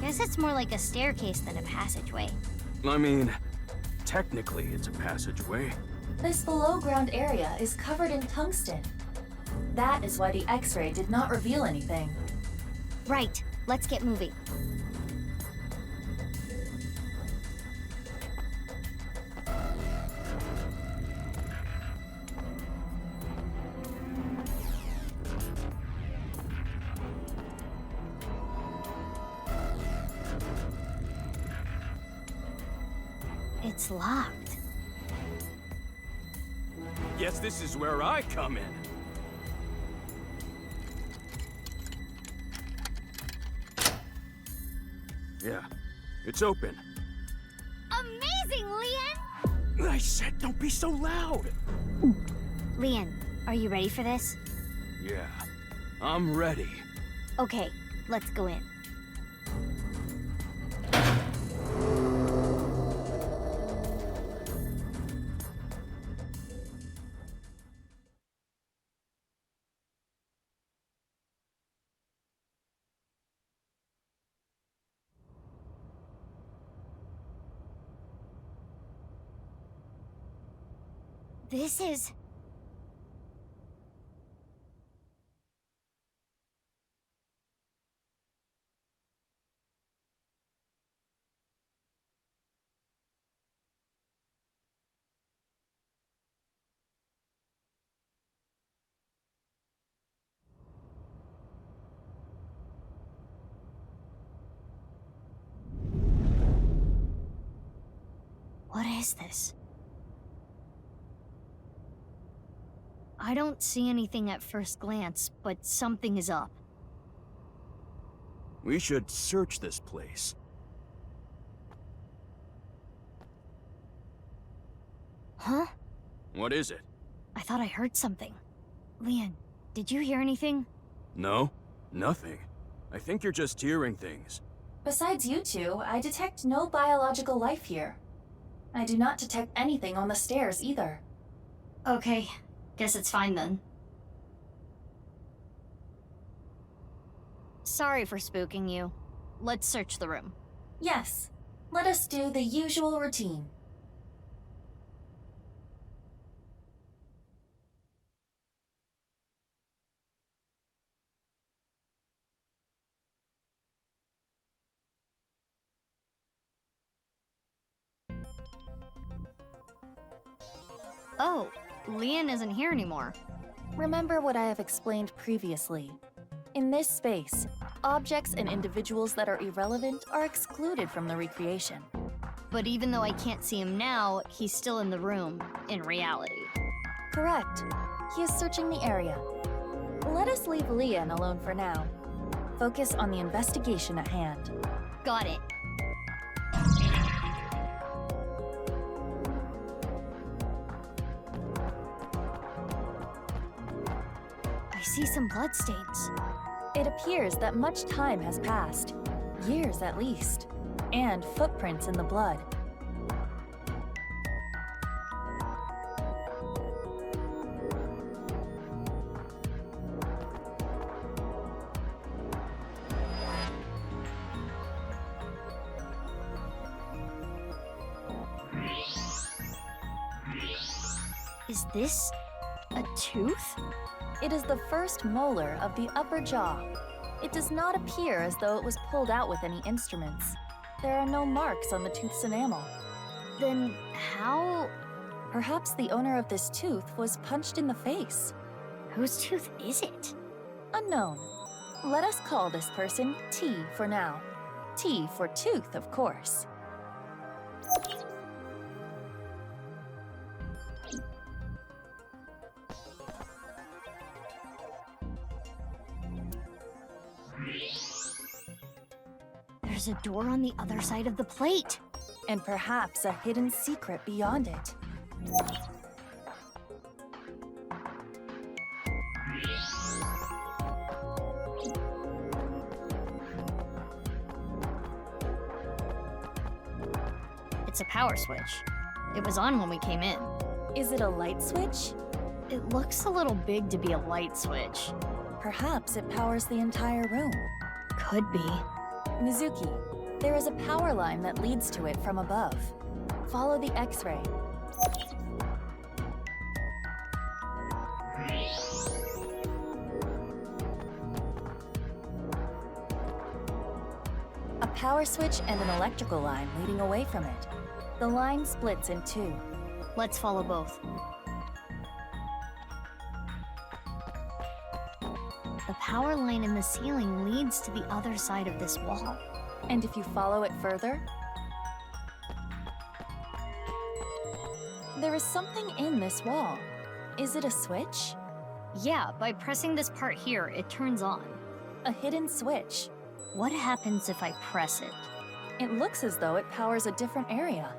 Guess it's more like a staircase than a passageway. I mean, technically it's a passageway. This below-ground area is covered in tungsten. That is why the X-ray did not reveal anything. Right. Let's get moving. It's locked. Guess this is where I come in. Yeah, it's open. Amazing, Leon! I said don't be so loud! Leon, are you ready for this? Yeah, I'm ready. Okay, let's go in. This is... What is this? I don't see anything at first glance, but something is up. We should search this place. Huh? What is it? I thought I heard something. Leon, did you hear anything? No, nothing. I think you're just hearing things. Besides you two, I detect no biological life here. I do not detect anything on the stairs either. Okay, guess it's fine then. Sorry for spooking you. Let's search the room. Yes, let us do the usual routine. Oh, Leon isn't here anymore. Remember what I have explained previously. In this space, objects and individuals that are irrelevant are excluded from the recreation. But even though I can't see him now, he's still in the room, in reality. Correct. He is searching the area. Let us leave Leon alone for now. Focus on the investigation at hand. Got it. I see some bloodstains. It appears that much time has passed. Years at least. And footprints in the blood. Is this a tooth? It is the first molar of the upper jaw. It does not appear as though it was pulled out with any instruments. There are no marks on the tooth's enamel. Then how... Perhaps the owner of this tooth was punched in the face. Whose tooth is it? Unknown. Let us call this person T for now. T for tooth, of course. There's a door on the other side of the plate. And perhaps a hidden secret beyond it. It's a power switch. It was on when we came in. Is it a light switch? It looks a little big to be a light switch. Perhaps it powers the entire room. Could be. Mizuki, there is a power line that leads to it from above. Follow the X-ray. A power switch and an electrical line leading away from it. The line splits in two. Let's follow both. The power line in the ceiling leads to the other side of this wall. And if you follow it further, there is something in this wall. Is it a switch? Yeah, by pressing this part here, it turns on. A hidden switch. What happens if I press it? It looks as though it powers a different area.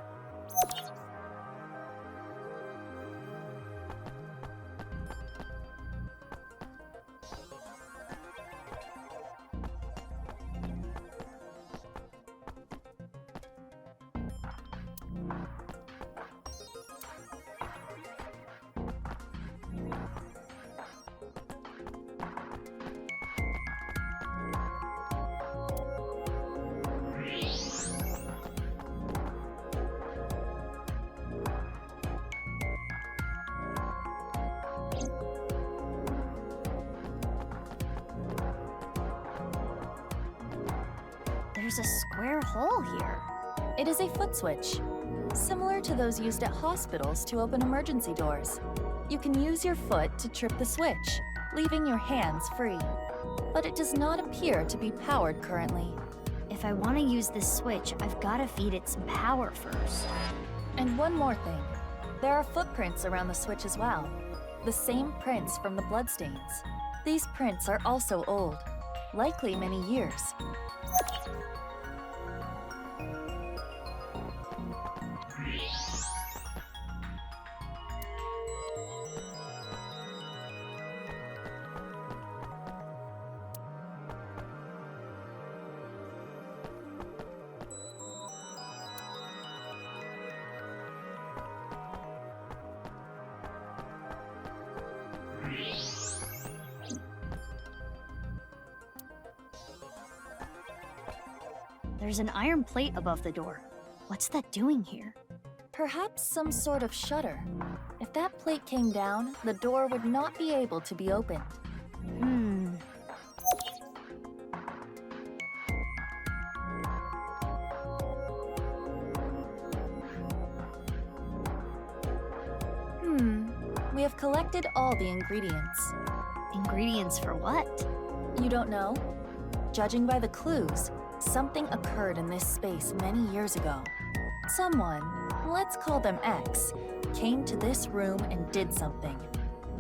There's a square hole here. It is a foot switch, similar to those used at hospitals to open emergency doors. You can use your foot to trip the switch, leaving your hands free. But it does not appear to be powered currently. If I want to use this switch, I've got to feed it some power first. And one more thing. There are footprints around the switch as well. The same prints from the bloodstains. These prints are also old, likely many years. There's an iron plate above the door. What's that doing here? Perhaps some sort of shutter. If that plate came down, the door would not be able to be opened. We have collected all the ingredients. Ingredients for what? You don't know? Judging by the clues, something occurred in this space many years ago. Someone, let's call them X, came to this room and did something.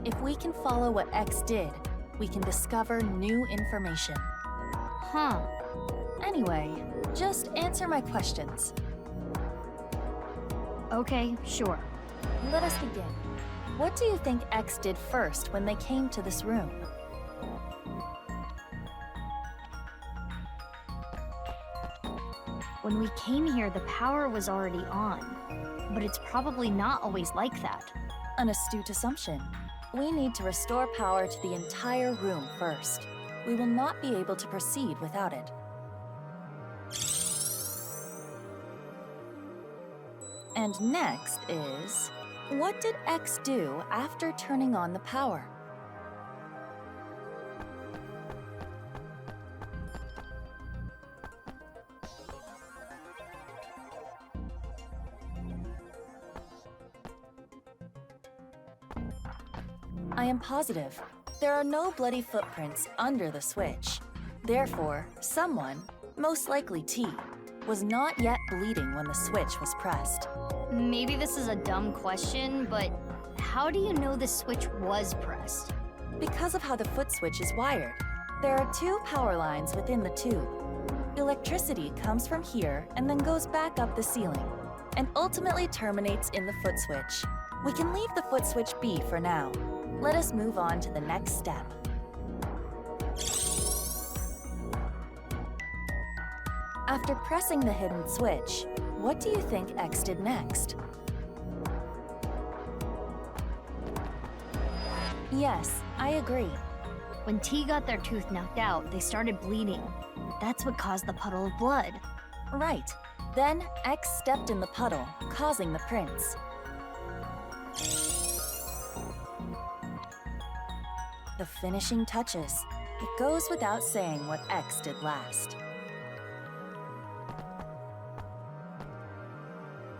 If we can follow what X did, we can discover new information. Huh. Anyway, just answer my questions. Okay, sure. Let us begin. What do you think X did first when they came to this room? When we came here, the power was already on. But it's probably not always like that. An astute assumption. We need to restore power to the entire room first. We will not be able to proceed without it. And next is, what did X do after turning on the power? I am positive. There are no bloody footprints under the switch. Therefore, someone, most likely T, was not yet bleeding when the switch was pressed. Maybe this is a dumb question, but how do you know the switch was pressed? Because of how the foot switch is wired. There are two power lines within the tube. Electricity comes from here and then goes back up the ceiling, and ultimately terminates in the foot switch. We can leave the foot switch be for now. Let us move on to the next step. After pressing the hidden switch, what do you think X did next? Yes, I agree. When T got their tooth knocked out, they started bleeding. That's what caused the puddle of blood. Right. Then X stepped in the puddle, causing the prints. The finishing touches. It goes without saying what X did last.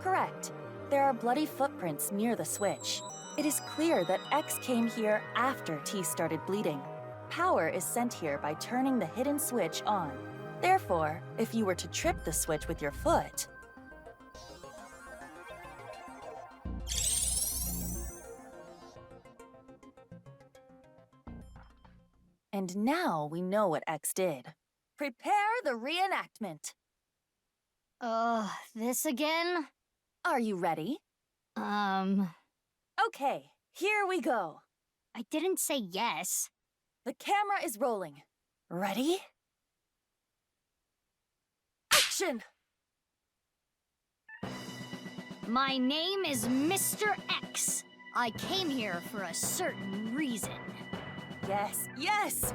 Correct. There are bloody footprints near the switch. It is clear that X came here after T started bleeding. Power is sent here by turning the hidden switch on. Therefore, if you were to trip the switch with your foot, and now we know what X did. Prepare the reenactment. This again? Are you ready? Okay, here we go. I didn't say yes. The camera is rolling. Ready? Action! My name is Mr. X. I came here for a certain reason. Yes, yes!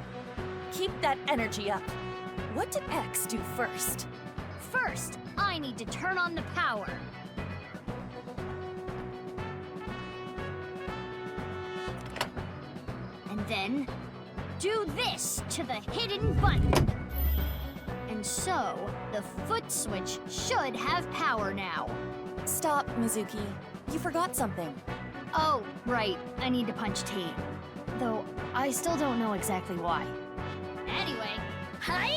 Keep that energy up. What did X do first? First, I need to turn on the power. And then, do this to the hidden button. And so, the foot switch should have power now. Stop, Mizuki. You forgot something. Oh, right. I need to punch T. Though, I still don't know exactly why. Anyway, hi-ya!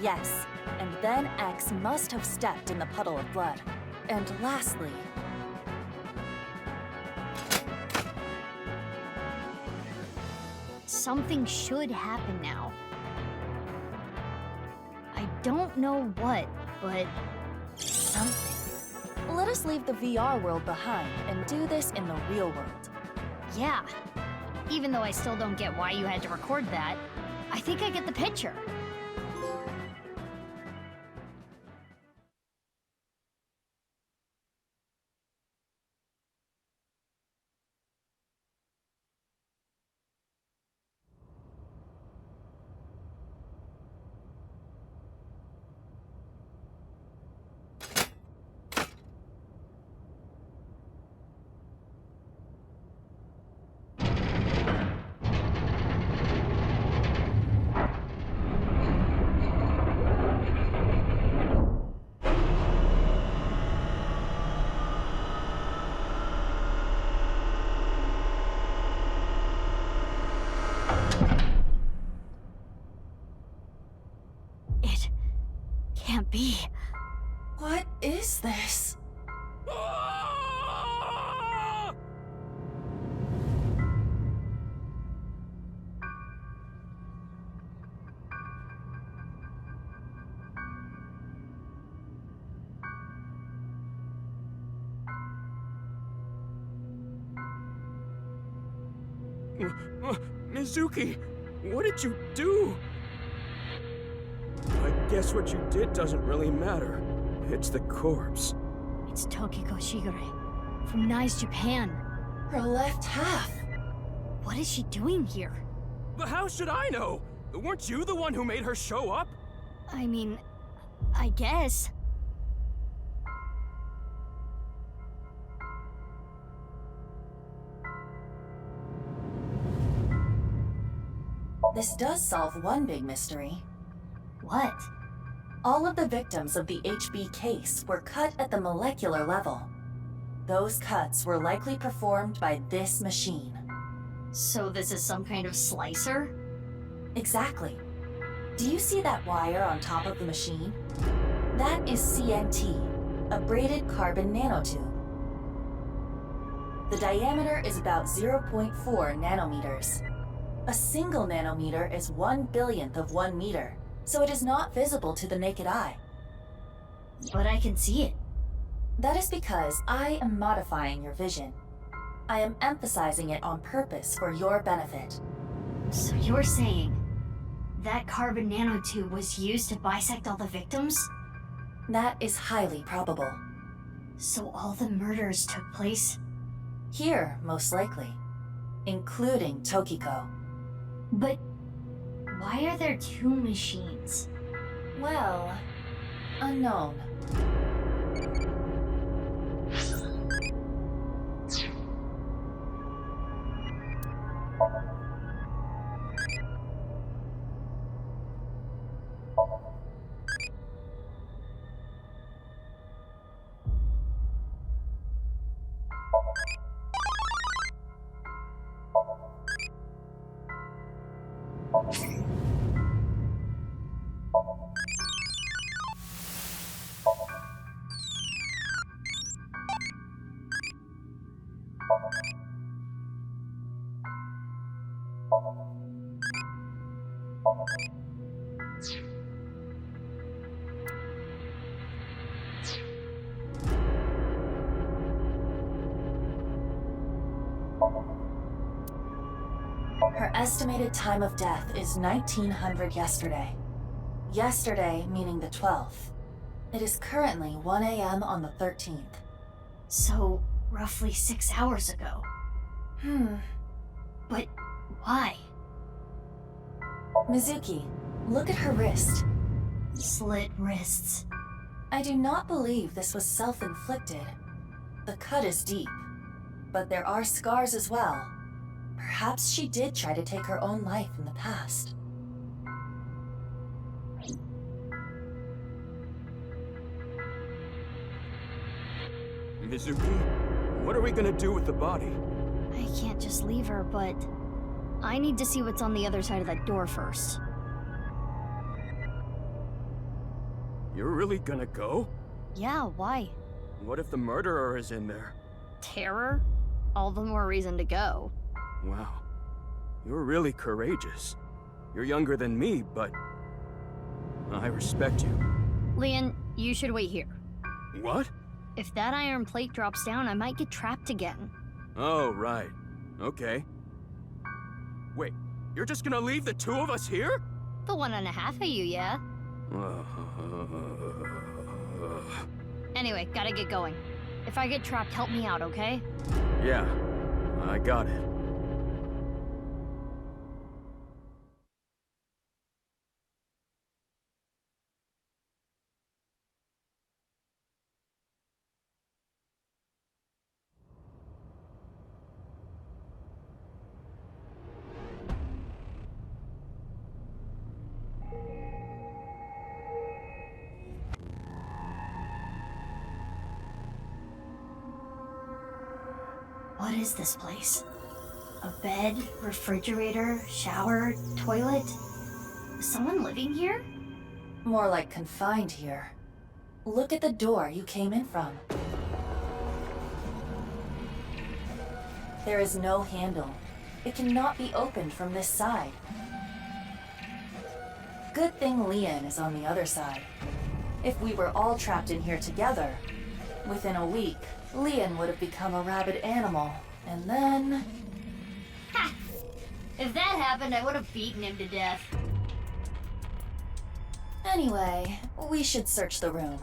Yes, and then X must have stepped in the puddle of blood. And lastly... Something should happen now. I don't know what, but... something. Let us leave the VR world behind and do this in the real world. Yeah. Even though I still don't get why you had to record that, I think I get the picture. Can't be. What is this? Mizuki, what did you do? I guess what you did doesn't really matter. It's the corpse. It's Tokiko Shigure from Nai's Japan. Her left half. What is she doing here? But how should I know? Weren't you the one who made her show up? I mean, I guess. This does solve one big mystery. What? All of the victims of the HB case were cut at the molecular level. Those cuts were likely performed by this machine. So this is some kind of slicer? Exactly. Do you see that wire on top of the machine? That is CNT, a braided carbon nanotube. The diameter is about 0.4 nanometers. A single nanometer is 1/1000th of 1 meter, so it is not visible to the naked eye. But I can see it. That is because I am modifying your vision. I am emphasizing it on purpose for your benefit. So you're saying that carbon nanotube was used to bisect all the victims? That is highly probable. So all the murders took place? Here, most likely. Including Tokiko. But why are there two machines? Well, unknown. Her estimated time of death is 1900 yesterday. Yesterday meaning the 12th. It is currently 1 a.m. on the 13th. So, roughly 6 hours ago. But why? Mizuki, look at her wrist. Slit wrists. I do not believe this was self-inflicted. The cut is deep, but there are scars as well. Perhaps she did try to take her own life in the past. Mizuki, what are we gonna do with the body? I can't just leave her, but I need to see what's on the other side of that door first. You're really gonna go? Yeah, why? What if the murderer is in there? Terror? All the more reason to go. Wow. You're really courageous. You're younger than me, but I respect you. Leon, you should wait here. What? If that iron plate drops down, I might get trapped again. Oh, right. Okay. Wait, you're just gonna leave the two of us here? The 1.5 of you, yeah? Anyway, gotta get going. If I get trapped, help me out, okay? Yeah, I got it. What is this place? A bed, refrigerator, shower, toilet? Is someone living here? More like confined here. Look at the door you came in from. There is no handle. It cannot be opened from this side. Good thing Leon is on the other side. If we were all trapped in here together, within a week, Leon would have become a rabid animal, and then... Ha! If that happened, I would have beaten him to death. Anyway, we should search the room.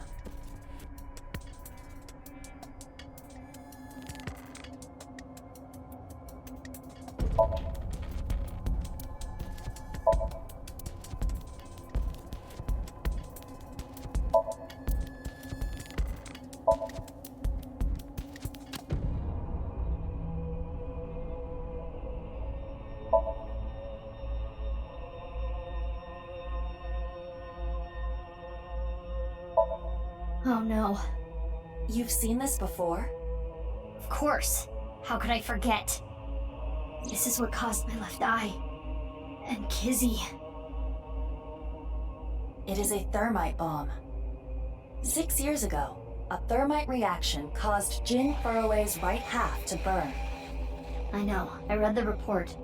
Oh no. You've seen this before? Of course. How could I forget? This is what caused my left eye. And Kizzy. It is a thermite bomb. 6 years ago, a thermite reaction caused Jin Furroway's right half to burn. I know. I read the report.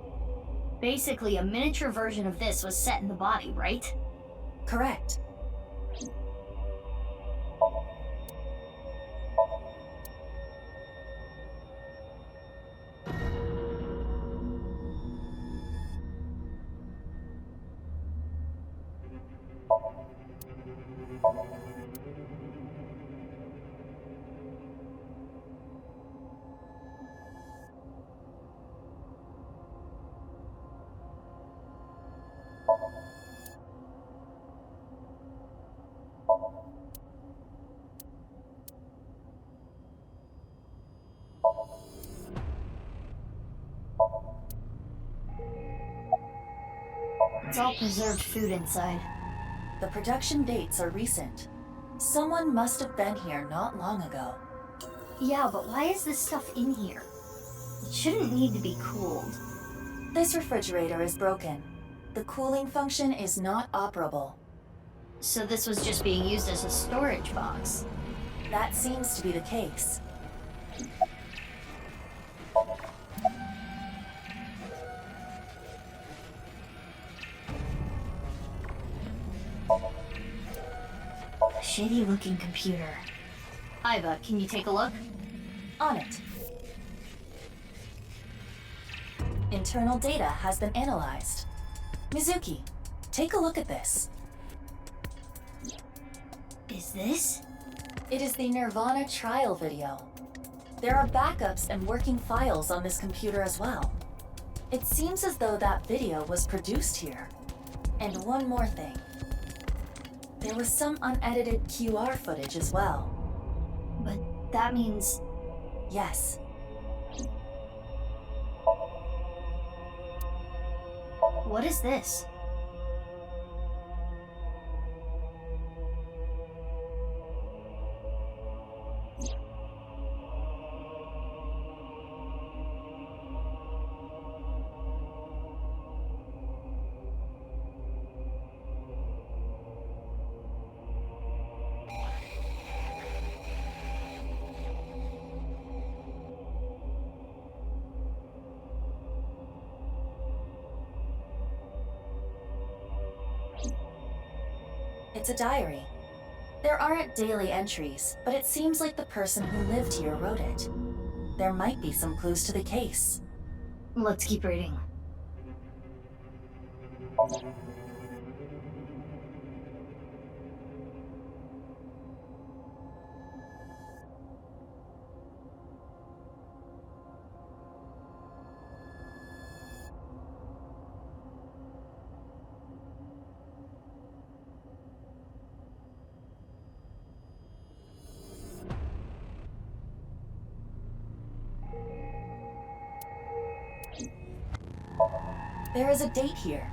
Basically, a miniature version of this was set in the body, right? Correct. It's all preserved food inside. The production dates are recent. Someone must have been here not long ago. Yeah, but why is this stuff in here? It shouldn't need to be cooled. This refrigerator is broken. The cooling function is not operable. So this was just being used as a storage box. That seems to be the case. Shitty looking computer. Iva, can you take a look? On it. Internal data has been analyzed. Mizuki, take a look at this. Is this? It is the nirvanA trial video. There are backups and working files on this computer as well. It seems as though that video was produced here. And one more thing. There was some unedited QR footage as well. But that means... Yes. What is this? It's a diary. There aren't daily entries, but it seems like the person who lived here wrote it. There might be some clues to the case. Let's keep reading. There is a date here.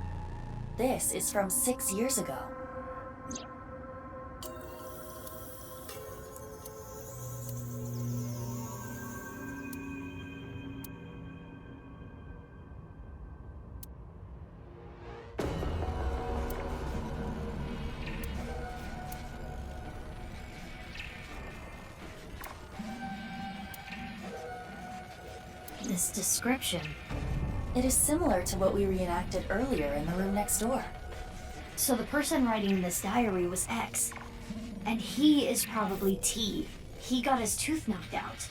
This is from 6 years ago. This description. It is similar to what we reenacted earlier in the room next door. So the person writing this diary was X. And he is probably T. He got his tooth knocked out.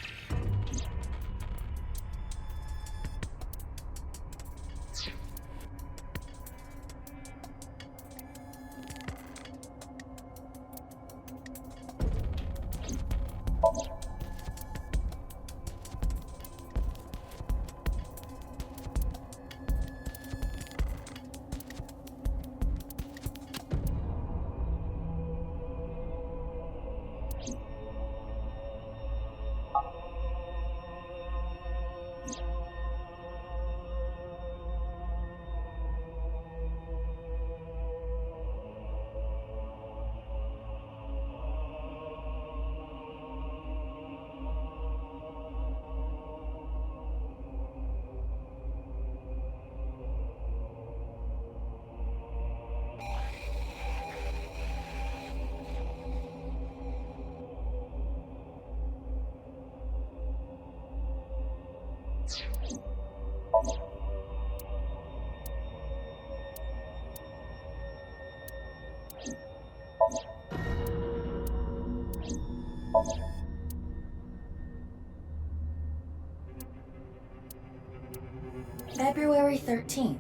February 13th.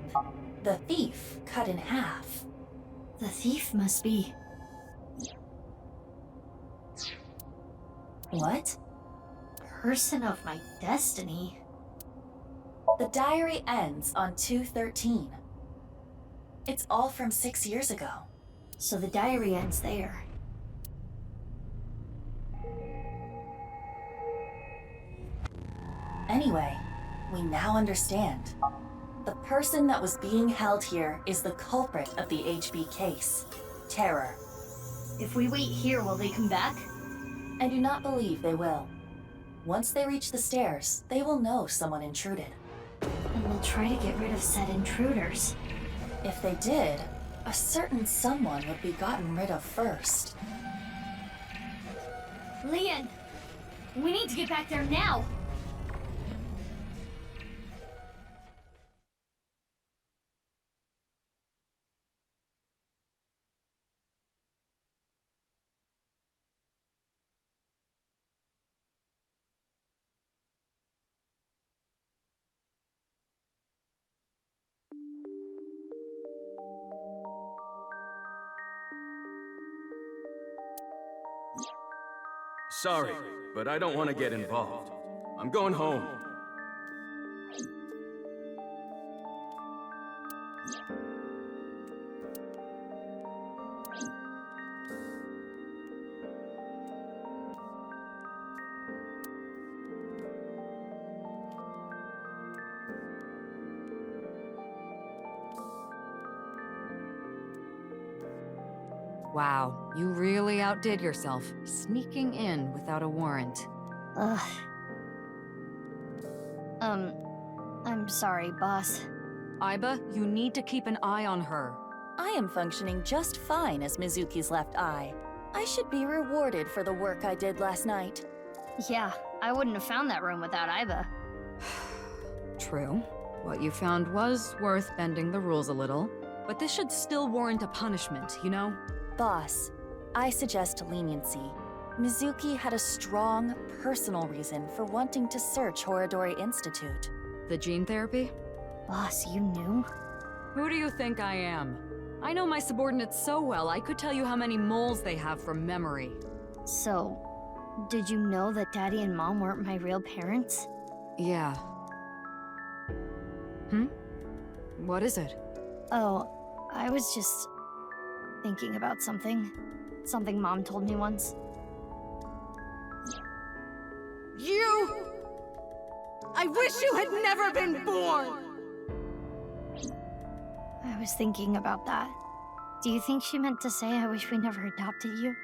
The thief cut in half. The thief must be... What? Person of my destiny. The diary ends on 2/13. It's all from 6 years ago. So the diary ends there. Anyway, we now understand. The person that was being held here is the culprit of the HB case, Terror. If we wait here, will they come back? I do not believe they will. Once they reach the stairs, they will know someone intruded. And we'll try to get rid of said intruders. If they did, a certain someone would be gotten rid of first. Leon! We need to get back there now! Sorry, but I don't want to get involved. I'm going home. Wow, you really outdid yourself, sneaking in without a warrant. Ugh. I'm sorry, boss. Aiba, you need to keep an eye on her. I am functioning just fine as Mizuki's left eye. I should be rewarded for the work I did last night. Yeah, I wouldn't have found that room without Aiba. True. What you found was worth bending the rules a little, but this should still warrant a punishment, you know? Boss, I suggest leniency. Mizuki had a strong, personal reason for wanting to search Horodori Institute. The gene therapy? Boss, you knew? Who do you think I am? I know my subordinates so well, I could tell you how many moles they have from memory. So, did you know that Daddy and Mom weren't my real parents? Yeah. What is it? Oh, I was just thinking about something. Something Mom told me once. You! I wish you had never been born! I was thinking about that. Do you think she meant to say I wish we never adopted you?